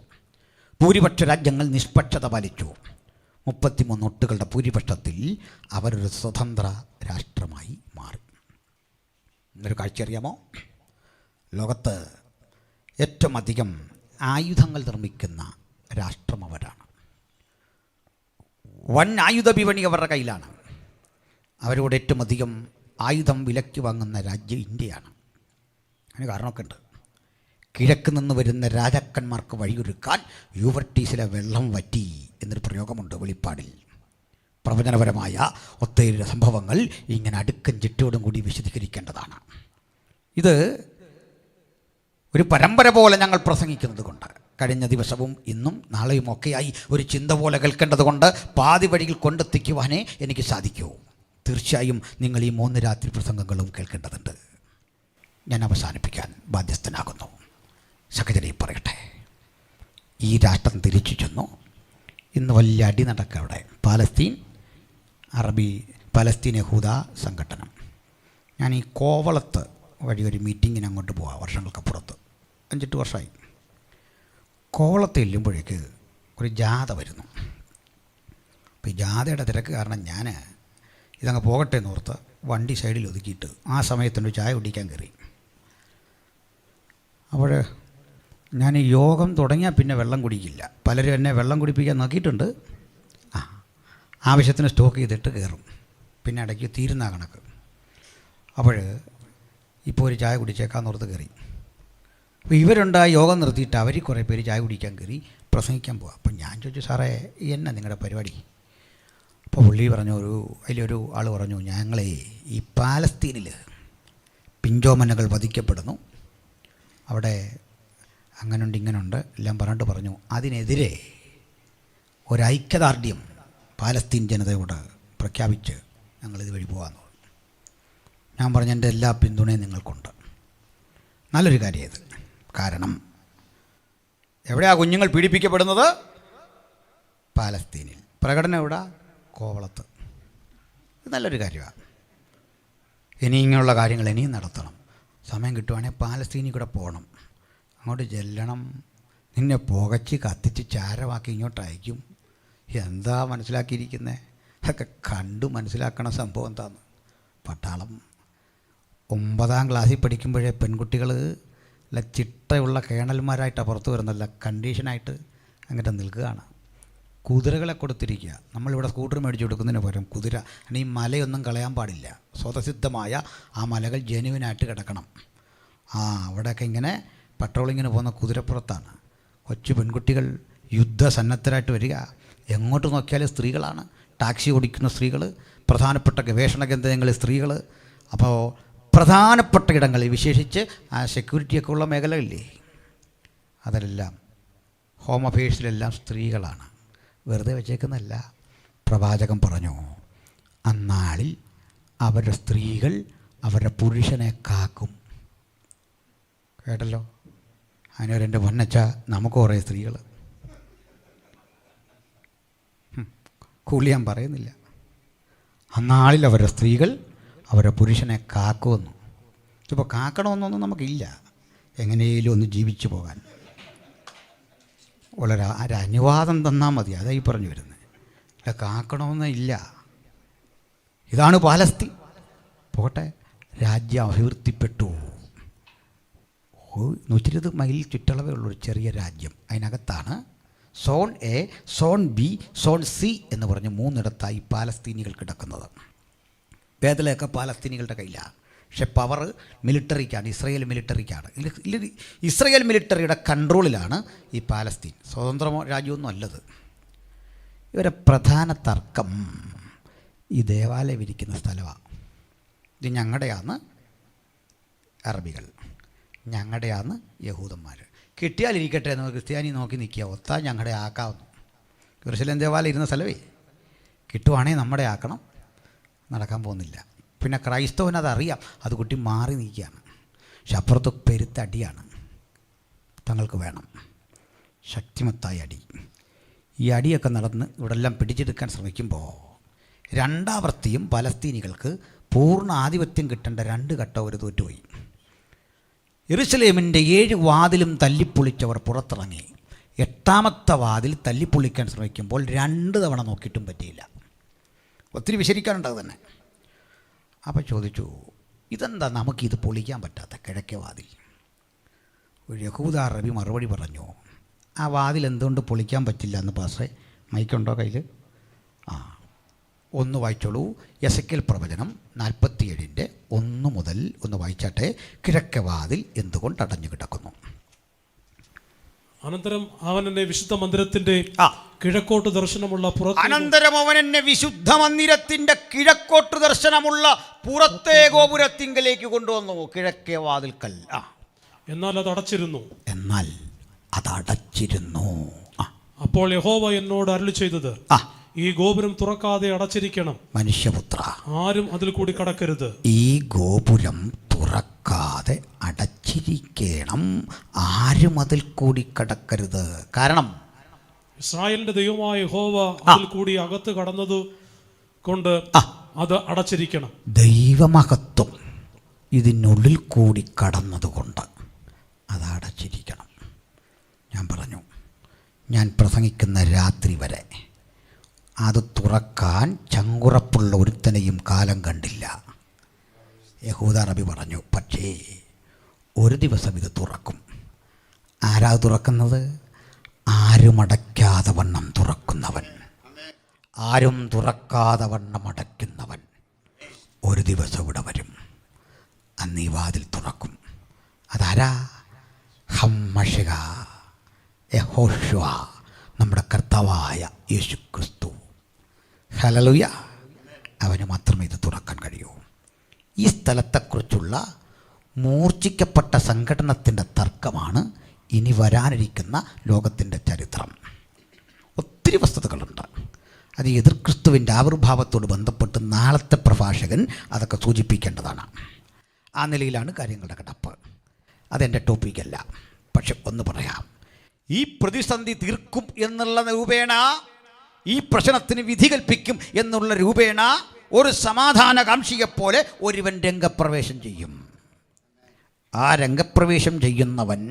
[SPEAKER 1] ഭൂരിപക്ഷ രാജ്യങ്ങൾ നിഷ്പക്ഷത പാലിച്ചു. 33 വോട്ടുകളുടെ ഭൂരിപക്ഷത്തിൽ അവരൊരു സ്വതന്ത്ര രാഷ്ട്രമായി മാറി. എന്നൊരു കാഴ്ച അറിയാമോ? ലോകത്ത് ഏറ്റവും അധികം ആയുധങ്ങൾ നിർമ്മിക്കുന്ന രാഷ്ട്രം അവരാണ്. വൻ ആയുധ വിപണി അവരുടെ കയ്യിലാണ്. അവരോട് ഏറ്റവും അധികം ആയുധം വിലയ്ക്ക് വാങ്ങുന്ന രാജ്യം ഇന്ത്യയാണ്. അതിന് കാരണമൊക്കെ ഉണ്ട്. കിഴക്ക് നിന്ന് വരുന്ന രാജാക്കന്മാർക്ക് വഴിയൊരുക്കാൻ യൂഫ്രട്ടീസിലെ വെള്ളം വറ്റി എന്നൊരു പ്രയോഗമുണ്ട് വെളിപ്പാടിൽ. പ്രവചനപരമായ ഒത്തിരി സംഭവങ്ങൾ ഇങ്ങനെ അടുക്കും ചിട്ടയോടും കൂടി വിശദീകരിക്കേണ്ടതാണ്. ഇത് ഒരു പരമ്പര പോലെ ഞങ്ങൾ പ്രസംഗിക്കുന്നത് കൊണ്ട്, കഴിഞ്ഞ ദിവസവും ഇന്നും നാളെയും ഒക്കെയായി ഒരു ചിന്ത പോലെ കേൾക്കേണ്ടത് കൊണ്ട് പാതി വഴിയിൽ കൊണ്ടെത്തിക്കുവാനേ എനിക്ക് സാധിക്കൂ. തീർച്ചയായും നിങ്ങൾ ഈ 3 രാത്രി പ്രസംഗങ്ങളും കേൾക്കേണ്ടതുണ്ട്. ഞാൻ അവസാനിപ്പിക്കാൻ ബാധ്യസ്ഥനാകുന്നു. സഹചര്യം പറയട്ടെ. ഈ രാഷ്ട്രം തിരിച്ചു ചെന്നു. ഇന്ന് വലിയ അടി നടക്കുക അവിടെ. പലസ്തീൻ യഹൂദ സംഘടനം. ഞാൻ ഈ കോവളത്ത് വഴി ഒരു മീറ്റിങ്ങിന് അങ്ങോട്ട് പോവാം, വർഷങ്ങൾക്കപ്പുറത്ത് 5-8 വർഷമായി. കോവളത്ത് ചെല്ലുമ്പോഴേക്ക് ഒരു ജാഥ വരുന്നു. അപ്പോൾ ഈ ജാഥയുടെ തിരക്ക് കാരണം ഞാൻ ഇതങ്ങ് പോകട്ടെ എന്നോർത്ത് വണ്ടി സൈഡിൽ ഒതുക്കിയിട്ട് ആ സമയത്തൊരു ചായ കുടിക്കാൻ കയറി. അപ്പോൾ ഞാൻ യോഗം തുടങ്ങിയാൽ പിന്നെ വെള്ളം കുടിക്കില്ല. പലരും എന്നെ വെള്ളം കുടിപ്പിക്കാൻ നോക്കിയിട്ടുണ്ട്. ആവശ്യത്തിന് സ്റ്റോക്ക് ചെയ്തിട്ട് കയറും, പിന്നെ ഇടയ്ക്ക് തീരുന്ന കണക്ക്. അപ്പോൾ ഇപ്പോൾ ഒരു ചായ കുടിച്ചേക്കാന്ന് ഓർത്ത് കയറി. അപ്പോൾ ഇവരുണ്ട് ആ യോഗം നിർത്തിയിട്ട് അവർ കുറേ പേര് ചായ കുടിക്കാൻ കയറി പ്രസംഗിക്കാൻ പോവാം. അപ്പം ഞാൻ ചോദിച്ചു, സാറേ എന്നാ നിങ്ങളുടെ പരിപാടി? അപ്പോൾ പുള്ളി പറഞ്ഞു, അതിലൊരു ആൾ പറഞ്ഞു, ഞങ്ങളെ ഈ പാലസ്തീനിൽ പിഞ്ചോമനകൾ വധിക്കപ്പെടുന്നു, അവിടെ അങ്ങനുണ്ട് ഇങ്ങനുണ്ട് എല്ലാം പറഞ്ഞിട്ട് പറഞ്ഞു, അതിനെതിരെ ഒരൈക്യദാർഢ്യം പാലസ്തീൻ ജനതയോട് പ്രഖ്യാപിച്ച് ഞങ്ങളിത് വഴി പോകാമെന്ന് പറഞ്ഞു. ഞാൻ പറഞ്ഞു, എൻ്റെ എല്ലാ പിന്തുണയും നിങ്ങൾക്കുണ്ട്. നല്ലൊരു കാര്യം ഇത്. കാരണം എവിടെയാണ് കുഞ്ഞുങ്ങൾ പീഡിപ്പിക്കപ്പെടുന്നത്? പാലസ്തീനിൽ. പ്രകടനം എവിടെ? കോവളത്ത്. ഇത് നല്ലൊരു കാര്യമാണ്. ഇനി ഇങ്ങനെയുള്ള കാര്യങ്ങൾ ഇനിയും നടത്തണം. സമയം കിട്ടുവാണെങ്കിൽ പാലസ്തീനിൽ കൂടെ പോകണം, അങ്ങോട്ട് ചെല്ലണം. നിന്നെ പുകച്ച് കത്തിച്ച് ചാരമാക്കി ഇങ്ങോട്ട് അയക്കും. എന്താ മനസ്സിലാക്കിയിരിക്കുന്നത്? അതൊക്കെ കണ്ടു മനസ്സിലാക്കണ സംഭവം എന്താന്ന്. പട്ടാളം 9ാം ക്ലാസ്സിൽ പഠിക്കുമ്പോഴേ പെൺകുട്ടികൾ ചിട്ടയുള്ള കേണൽമാരായിട്ടാണ് പുറത്ത് വരുന്നല്ല, കണ്ടീഷനായിട്ട് അങ്ങോട്ട് നിൽക്കുകയാണ്. കുതിരകളെ കൊടുത്തിരിക്കുക. നമ്മളിവിടെ സ്കൂട്ടർ മേടിച്ച് കൊടുക്കുന്നതിന് പകരം കുതിര. ഈ മലയൊന്നും കളയാൻ പാടില്ല. സ്വതസിദ്ധമായ ആ മലകൾ ജനുവിനായിട്ട് കിടക്കണം. അവിടെയൊക്കെ ഇങ്ങനെ പട്രോളിങ്ങിന് പോകുന്ന കുതിരപ്പുറത്താണ്. കൊച്ചു പെൺകുട്ടികൾ യുദ്ധസന്നദ്ധരായിട്ട് വരിക. എങ്ങോട്ട് നോക്കിയാലും സ്ത്രീകളാണ്. ടാക്സി ഓടിക്കുന്ന സ്ത്രീകൾ, പ്രധാനപ്പെട്ട ഗവേഷണ കേന്ദ്രങ്ങളിൽ സ്ത്രീകൾ. അപ്പോൾ പ്രധാനപ്പെട്ട ഇടങ്ങളിൽ, വിശേഷിച്ച് ആ സെക്യൂരിറ്റിയൊക്കെ ഉള്ള മേഖലകളില്ലേ, അതെല്ലാം ഹോം അഫയേഴ്സിലെല്ലാം സ്ത്രീകളാണ്. വെറുതെ വെച്ചേക്കുന്നല്ല. പ്രവാചകൻ പറഞ്ഞു, അന്നാളിൽ അവരുടെ സ്ത്രീകൾ അവരുടെ പുരുഷനെ കാക്കും. കേട്ടല്ലോ? അതിനൊരെൻ്റെ പൊന്നച്ച, നമുക്ക് കുറേ സ്ത്രീകൾ, കൂലി ഞാൻ പറയുന്നില്ല. അന്നാളിൽ അവരുടെ സ്ത്രീകൾ അവരുടെ പുരുഷനെ കാക്കുമെന്നു. ഇപ്പോൾ കാക്കണമെന്നൊന്നും നമുക്കില്ല, എങ്ങനെയും ഒന്ന് ജീവിച്ചു പോകാൻ. വളരെ ഒരു അനുവാദം തന്നാൽ മതി, അതായി പറഞ്ഞു വരുന്നത്. അല്ല, കാക്കണമെന്ന് ഇല്ല. ഇതാണ് പാലസ്തീൻ. പോട്ടെ, രാജ്യം അഭിവൃദ്ധിപ്പെട്ടു. 120 മൈൽ ചുറ്റളവേ ഉള്ളൊരു ചെറിയ രാജ്യം. അതിനകത്താണ് zone A, zone B, zone C എന്ന് പറഞ്ഞ് 3 ഇടത്തായി പാലസ്തീനികൾ കിടക്കുന്നത്. ബേദലൊക്കെ പാലസ്തീനികളുടെ കയ്യിലാണ്. പക്ഷെ പവർ മിലിറ്ററിക്കാണ്, ഇസ്രയേൽ മിലിറ്ററിക്കാണ്. ഇസ്രയേൽ മിലിറ്ററിയുടെ കൺട്രോളിലാണ് ഈ പാലസ്തീൻ. സ്വതന്ത്ര രാജ്യമൊന്നും അല്ലത്. ഇവരെ പ്രധാന തർക്കം ഈ ദേവാലയം ഇരിക്കുന്ന സ്ഥലമാണ്. ഇത് ഞങ്ങളുടെയാണ് അറബികൾ, ഞങ്ങളുടെയാണ് യഹൂദന്മാർ. കിട്ടിയാലിരിക്കട്ടെ എന്ന് ക്രിസ്ത്യാനി നോക്കി നിൽക്കുക, ഒത്താ ഞങ്ങളുടെ ആക്കാവുന്നു. യെരൂശലേം ദേവാലയം ഇരുന്ന സ്ഥലമേ, കിട്ടുവാണെങ്കിൽ നമ്മുടെ ആക്കണം. നടക്കാൻ പോകുന്നില്ല. പിന്നെ ക്രൈസ്തവനതറിയാം, അത് കുട്ടി മാറി നിൽക്കുകയാണ്. പക്ഷെ അപ്പുറത്ത് പെരുത്തടിയാണ്. തങ്ങൾക്ക് വേണം ശക്തിമത്തായ അടി. ഈ അടിയൊക്കെ നടന്ന് ഇവിടെല്ലാം പിടിച്ചെടുക്കാൻ ശ്രമിക്കുമ്പോൾ രണ്ടാവർത്തിയും പലസ്തീനികൾക്ക് പൂർണ്ണ ആധിപത്യം കിട്ടേണ്ട 2 ഘട്ടം അവർ തോറ്റുപോയി. യെരൂശലേമിൻ്റെ 7 വാതിലും തല്ലിപ്പൊളിച്ചവർ പുറത്തിറങ്ങി. 8ാമത്തെ വാതിൽ തല്ലിപ്പൊളിക്കാൻ ശ്രമിക്കുമ്പോൾ 2 തവണ നോക്കിയിട്ടും പറ്റിയില്ല. ഒത്തിരി വിശരിക്കാനുണ്ടത് തന്നെ. അപ്പോൾ ചോദിച്ചു, ഇതെന്താ നമുക്കിത് പൊളിക്കാൻ പറ്റാത്ത കിഴക്കേ വാതിൽ? ഒരു യഹൂദ അറബി മറുപടി പറഞ്ഞു, ആ വാതിൽ എന്തുകൊണ്ട് പൊളിക്കാൻ പറ്റില്ല എന്ന് പാസ്റ്ററെ, മൈക്കുണ്ടോ കയ്യിൽ? ഒന്ന് വായിച്ചോളൂ. യെസക്കേൽ പ്രവചനം 47-ന്റെ 1 മുതൽ ഒന്ന് വായിച്ചാട്ടെ. കിഴക്കേ വാതിൽ എന്തുകൊണ്ട് അടഞ്ഞു കിടക്കുന്നു?
[SPEAKER 2] അനന്തരം അവൻ എന്നെ വിശുദ്ധ മന്ദിരത്തിന്റെ കിഴക്കോട്ട് ദർശനമുള്ള
[SPEAKER 1] വിശുദ്ധ മന്ദിരത്തിന്റെ കിഴക്കോട്ട് ദർശനമുള്ള പുറത്തെ ഗോപുരത്തിങ്കലേക്ക് കൊണ്ടുവന്നു. കിഴക്കേ വാതിൽക്കൽ.
[SPEAKER 2] എന്നാൽ അത്
[SPEAKER 1] അടച്ചിരുന്നു.
[SPEAKER 2] അപ്പോൾ യഹോവ എന്നോട് അരുളി ചെയ്തത്, ഈ ഗോപുരം തുറക്കാതെ അടച്ചിരിക്കണം.
[SPEAKER 1] മനുഷ്യപുത്ര,
[SPEAKER 2] ആരും അതിൽ കൂടി കടക്കരുത്.
[SPEAKER 1] ഈ ഗോപുരം തുറക്കാതെ അടച്ചിരിക്കണം, ആരും അതിൽ കൂടി കടക്കരുത്. കാരണം
[SPEAKER 2] ഇസ്രായേലിന്റെ ദൈവമായ യഹോവ അതിൽ കൂടി അകത്ത് കടന്നത് കൊണ്ട് അത് അടച്ചിരിക്കണം.
[SPEAKER 1] ദൈവമഹത്വം ഇതിനുള്ളിൽ കൂടി കടന്നതുകൊണ്ട് അത് അടച്ചിരിക്കണം. ഞാൻ പറഞ്ഞു, ഞാൻ പ്രസംഗിക്കുന്ന രാത്രി വരെ അത് തുറക്കാൻ ചങ്കുറപ്പുള്ള ഒരുത്തനെയും കാലം കണ്ടില്ല. യഹൂദ അറബി പറഞ്ഞു, പക്ഷേ ഒരു ദിവസം ഇത് തുറക്കും. ആരാ തുറക്കുന്നത്? ആരും അടയ്ക്കാതെ വണ്ണം തുറക്കുന്നവൻ, ആരും തുറക്കാതെ വണ്ണം അടയ്ക്കുന്നവൻ ഒരു ദിവസം ഇവിടെ വരും. അന്ന് ഈ വാതിൽ തുറക്കും. അതാരാ? ഹമ്മഷിക, യഹോശുവ, നമ്മുടെ കർത്താവായ യേശു ക്രിസ്തു. ഹല്ലേലൂയ. അവന് മാത്രമേ ഇത് തുറക്കാൻ കഴിയൂ. ഈ സ്ഥലത്തെക്കുറിച്ചുള്ള മൂർച്ഛിക്കപ്പെട്ട സംഘടനത്തിൻ്റെ തർക്കമാണ് ഇനി വരാനിരിക്കുന്ന ലോകത്തിൻ്റെ ചരിത്രം. ഒത്തിരി വസ്തുതകളുണ്ട്. അത് എതിർ ക്രിസ്തുവിൻ്റെ ആവിർഭാവത്തോട് ബന്ധപ്പെട്ട് നാളത്തെ പ്രഭാഷകൻ അതൊക്കെ സൂചിപ്പിക്കേണ്ടതാണ്. ആ നിലയിലാണ് കാര്യങ്ങളുടെ കിടപ്പ്. അതെൻ്റെ ടോപ്പിക്കല്ല. പക്ഷെ ഒന്ന് പറയാം, ഈ പ്രതിസന്ധി തീർക്കും എന്നുള്ള രൂപേണ, ഈ പ്രശ്നത്തിന് വിധി കൽപ്പിക്കും എന്നുള്ള രൂപേണ ഒരു സമാധാനകാംക്ഷിയെപ്പോലെ ഒരുവൻ രംഗപ്രവേശം ചെയ്യും. ആ രംഗപ്രവേശം ചെയ്യുന്നവൻ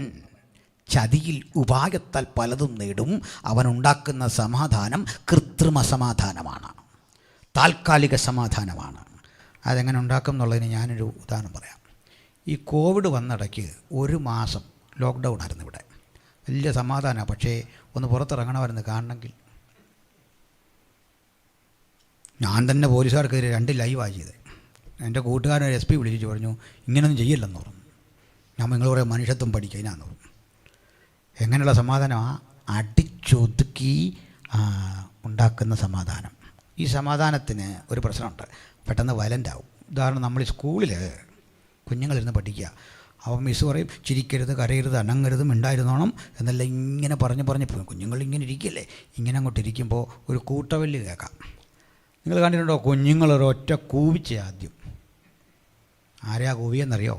[SPEAKER 1] ചതിയിൽ ഉപായത്താൽ പലതും നേടും. അവനുണ്ടാക്കുന്ന സമാധാനം കൃത്രിമ സമാധാനമാണ്, താൽക്കാലിക സമാധാനമാണ്. അതെങ്ങനെ ഉണ്ടാക്കും എന്നുള്ളതിന് ഞാനൊരു ഉദാഹരണം പറയാം. ഈ കോവിഡ് വന്നിടയ്ക്ക് 1 മാസം ലോക്ക്ഡൗൺ ആയിരുന്നു ഇവിടെ. വലിയ സമാധാനമാണ്. പക്ഷേ ഒന്ന് പുറത്തിറങ്ങണമായിരുന്നു കാണണമെങ്കിൽ. ഞാൻ തന്നെ പോലീസുകാർക്കെതിരെ 2 ലൈവാണ് ചെയ്തത്. എൻ്റെ കൂട്ടുകാരൻ SP വിളിച്ചു പറഞ്ഞു, ഇങ്ങനെയൊന്നും ചെയ്യില്ലെന്ന് പറഞ്ഞു. നിങ്ങൾ കുറേ മനുഷ്യത്വം പഠിക്കാനാന്ന് തോന്നും. എങ്ങനെയുള്ള സമാധാനമാണ്? അടിച്ചൊതുക്കി ഉണ്ടാക്കുന്ന സമാധാനം. ഈ സമാധാനത്തിന് ഒരു പ്രശ്നമുണ്ട്, പെട്ടെന്ന് വയലൻ്റ് ആവും. ഉദാഹരണം, നമ്മൾ ഈ സ്കൂളിൽ കുഞ്ഞുങ്ങളിരുന്ന് പഠിക്കുക. അപ്പോൾ മിസ്സ് പറയും ചിരിക്കരുത്, കരയരുത്, അനങ്ങരുത്, മിണ്ടായിരുന്നോണം എന്നെല്ലാം ഇങ്ങനെ പറഞ്ഞ് പോകും. കുഞ്ഞുങ്ങളിങ്ങനെ ഇരിക്കല്ലേ, ഇങ്ങനെ അങ്ങോട്ട് ഇരിക്കുമ്പോൾ ഒരു കൂട്ടവല്ല് കേൾക്കാം. നിങ്ങൾ കണ്ടിട്ടുണ്ടോ? കുഞ്ഞുങ്ങളൊരൊറ്റ കൂവിച്ച ആദ്യം. ആരെയാ കൂവിയെന്നറിയോ?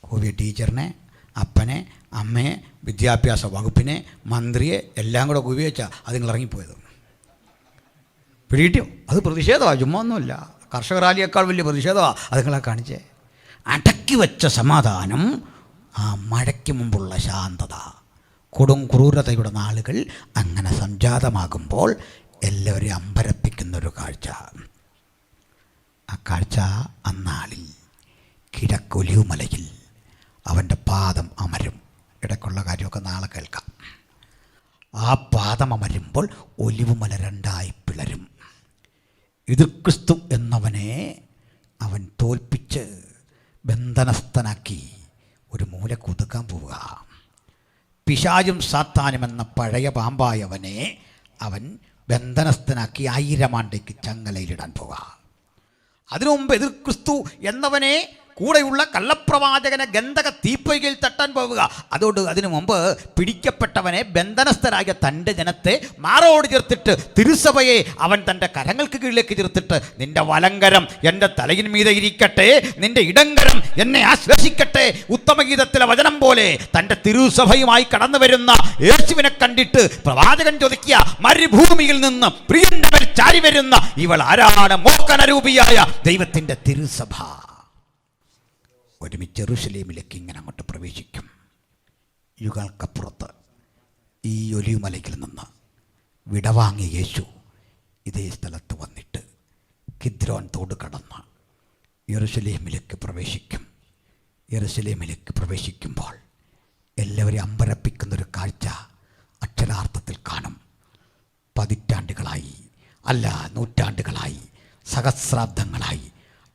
[SPEAKER 1] കൂവിയ ടീച്ചറിനെ, അപ്പനെ, അമ്മയെ, വിദ്യാഭ്യാസ വകുപ്പിനെ, മന്ത്രിയെ എല്ലാം കൂടെ കൂവി വെച്ചാൽ അത് നിങ്ങൾ ഇറങ്ങിപ്പോയത്. പിടികിട്ടിയോ? അത് പ്രതിഷേധമാണ്, ചുമ്മാ ഒന്നുമില്ല. കർഷക റാലിയേക്കാൾ വലിയ പ്രതിഷേധമാണ് അത് നിങ്ങളെ കാണിച്ചേ. അടക്കി വെച്ച സമാധാനം, ആ മഴയ്ക്ക് മുമ്പുള്ള ശാന്തത, കൊടും ക്രൂരതയുടെ നാളുകൾ അങ്ങനെ സംജാതമാകുമ്പോൾ എല്ലാവരെയും അമ്പരപ്പിക്കുന്നൊരു കാഴ്ച. ആ കാഴ്ച അന്നാളിൽ കിഴക്കൊലിവുമലയിൽ അവൻ്റെ പാദം അമരും. ഇടയ്ക്കുള്ള കാര്യമൊക്കെ നാളെ കേൾക്കാം. ആ പാദം അമരുമ്പോൾ ഒലിവുമല രണ്ടായി പിളരും. ഇത് ക്രിസ്തു എന്നവനെ അവൻ തോൽപ്പിച്ച് ബന്ധനസ്ഥനാക്കി ഒരു മൂല കുതുക്കാൻ പോവുക. പിശാചും സാത്താനും എന്ന പഴയ പാമ്പായവനെ അവൻ ബന്ധനസ്ഥനാക്കി 1000 ആണ്ടേക്ക് ചങ്ങലയിലിടാൻ പോവുക. അതിനു മുമ്പ് എതിർ ക്രിസ്തു എന്നവനെ കൂടെയുള്ള കള്ളപ്രവാചകനെ ഗന്ധക തീപ്പൊയ്കയിൽ തട്ടാൻ പോവുക. അതുകൊണ്ട് അതിനു മുമ്പ് പിടിക്കപ്പെട്ടവനെ ബന്ധനസ്ഥരായ തൻ്റെ ജനത്തെ മാറോട് ചേർത്തിട്ട് തിരുസഭയെ അവൻ തൻ്റെ കരങ്ങൾക്ക് കീഴിലേക്ക് ചേർത്തിട്ട്, നിന്റെ വലങ്കരം എൻ്റെ തലയിൽ മീതെ ഇരിക്കട്ടെ, നിന്റെ ഇടങ്കരം എന്നെ ആശ്വസിക്കട്ടെ, ഉത്തമഗീതത്തിലെ വചനം പോലെ തൻ്റെ തിരുസഭയുമായി കടന്നു വരുന്ന യേശുവിനെ കണ്ടിട്ട് പ്രവാചകൻ ചോദിക്കുക, മരുഭൂമിയിൽ നിന്ന് പ്രിയന്റെ മേൽ ചാരി വരുന്ന ഇവൾ ആരാണ്? മോഹനരൂപിയായ ദൈവത്തിൻ്റെ തിരുസഭ ഒരുമിച്ച് യെരൂശലേമിലേക്ക് ഇങ്ങനെ അങ്ങോട്ട് പ്രവേശിക്കും. യുഗങ്ങൾക്കപ്പുറത്ത് ഈ ഒലിവുമലയിൽ നിന്ന് വിടവാങ്ങിയ യേശു ഇതേ സ്ഥലത്ത് വന്നിട്ട് കിദ്രോൻ തോട് കടന്ന് യെരൂശലേമിലേക്ക് പ്രവേശിക്കും. യെരൂശലേമിലേക്ക് പ്രവേശിക്കുമ്പോൾ എല്ലാവരെയും അമ്പരപ്പിക്കുന്നൊരു കാഴ്ച അക്ഷരാർത്ഥത്തിൽ കാണും. പതിറ്റാണ്ടുകളായി, അല്ല നൂറ്റാണ്ടുകളായി, സഹസ്രാബ്ദങ്ങളായി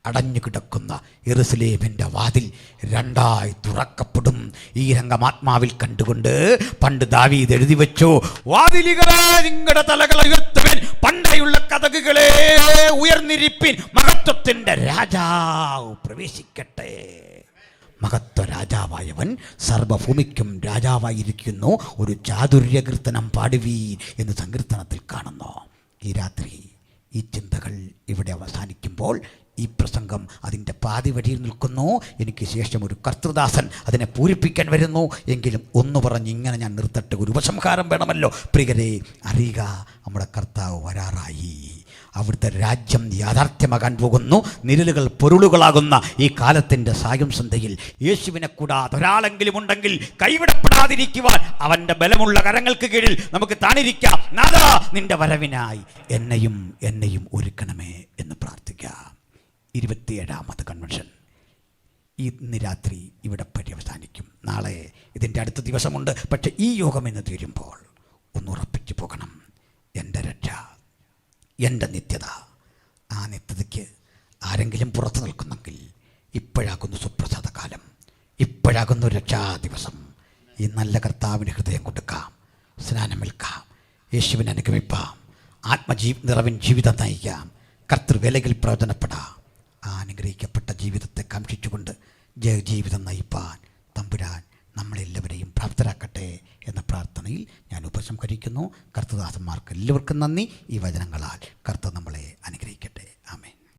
[SPEAKER 1] അടഞ്ഞു കിടക്കുന്ന യെരൂശലേമിൻ്റെ വാതിൽ രണ്ടായി തുറക്കപ്പെടും. ഈ രംഗം ആത്മാവിൽ കണ്ടുകൊണ്ട് പണ്ട് ദാവീദ് എഴുതി വെച്ചു, വാതിലുകളെ നിങ്ങളുടെ തലകൾ ഉയർത്തുവിൻ, പണ്ടയുള്ള കതകുകളെ ഉയർന്നിരിപ്പിൻ, മഹത്വത്തിൻ്റെ രാജാവ് പ്രവേശിക്കട്ടെ. മഹത്വ രാജാവായവൻ സർവഭൂമിക്കും രാജാവായിരിക്കുന്നു, ഒരു ചാതുര്യകീർത്തനം പാടുവീൻ എന്ന് സങ്കീർത്തനത്തിൽ കാണുന്നു. ഈ രാത്രി ഈ ചിന്തകൾ ഇവിടെ അവസാനിക്കുമ്പോൾ ഈ പ്രസംഗം അതിൻ്റെ പാതി വഴിയിൽ നിൽക്കുന്നു. എനിക്ക് ശേഷം ഒരു കർത്തൃദാസൻ അതിനെ പൂരിപ്പിക്കാൻ വരുന്നു. എങ്കിലും ഒന്ന് പറഞ്ഞ് ഇങ്ങനെ ഞാൻ നിർത്തട്ടെ, ഒരു ഉപസംഹാരം വേണമല്ലോ. പ്രിയരെ, അറിയുക, നമ്മുടെ കർത്താവ് വരാറായി. അവിടുത്തെ രാജ്യം യാഥാർത്ഥ്യമാകാൻ പോകുന്നു. നിഴലുകൾ പൊരുളുകളാകുന്ന ഈ കാലത്തിൻ്റെ സായം സന്ധ്യയിൽ യേശുവിനെ കൂടാതെ ഒരാളെങ്കിലും ഉണ്ടെങ്കിൽ കൈവിടപ്പെടാതിരിക്കുവാൻ അവൻ്റെ ബലമുള്ള കരങ്ങൾക്ക് കീഴിൽ നമുക്ക് താണിരിക്കാം. നാഥാ, നിന്റെ വരവിനായി എന്നെയും ഒരുക്കണമേ എന്ന് പ്രാർത്ഥിക്കാം. 27ാമത് കൺവെൻഷൻ ഇന്ന് രാത്രി ഇവിടെ പര്യവസാനിക്കും. നാളെ ഇതിൻ്റെ അടുത്ത ദിവസമുണ്ട്. പക്ഷേ ഈ യോഗം എന്ന് തീരുമ്പോൾ ഒന്ന് ഉറപ്പിച്ചു പോകണം, എൻ്റെ രക്ഷ, എൻ്റെ നിത്യത. ആ നിത്യതയ്ക്ക് ആരെങ്കിലും പുറത്തു നിൽക്കുന്നെങ്കിൽ ഇപ്പോഴാകുന്നു സുപ്രസാദ കാലം, ഇപ്പോഴാകുന്നു രക്ഷാ ദിവസം. ഈ നല്ല കർത്താവിന് ഹൃദയം കൊടുക്കാം, സ്നാനമേൽക്കാം, യേശുവിനെ അനുഗമിപ്പാം, നിറവിൻ ജീവിതം നയിക്കാം, കർത്തൃവേലയിൽ പ്രയോജനപ്പെടാം. ആ അനുഗ്രഹിക്കപ്പെട്ട ജീവിതത്തെ കാംക്ഷിച്ചുകൊണ്ട് ജീവിതം നയിപ്പാൻ തമ്പുരാൻ നമ്മളെല്ലാവരെയും പ്രാപ്തരാക്കട്ടെ എന്ന പ്രാർത്ഥനയിൽ ഞാൻ ഉപസംഹരിക്കുന്നു. കർത്തൃദാസന്മാർക്ക് എല്ലാവർക്കും നന്ദി. ഈ വചനങ്ങളാൽ കർത്തർ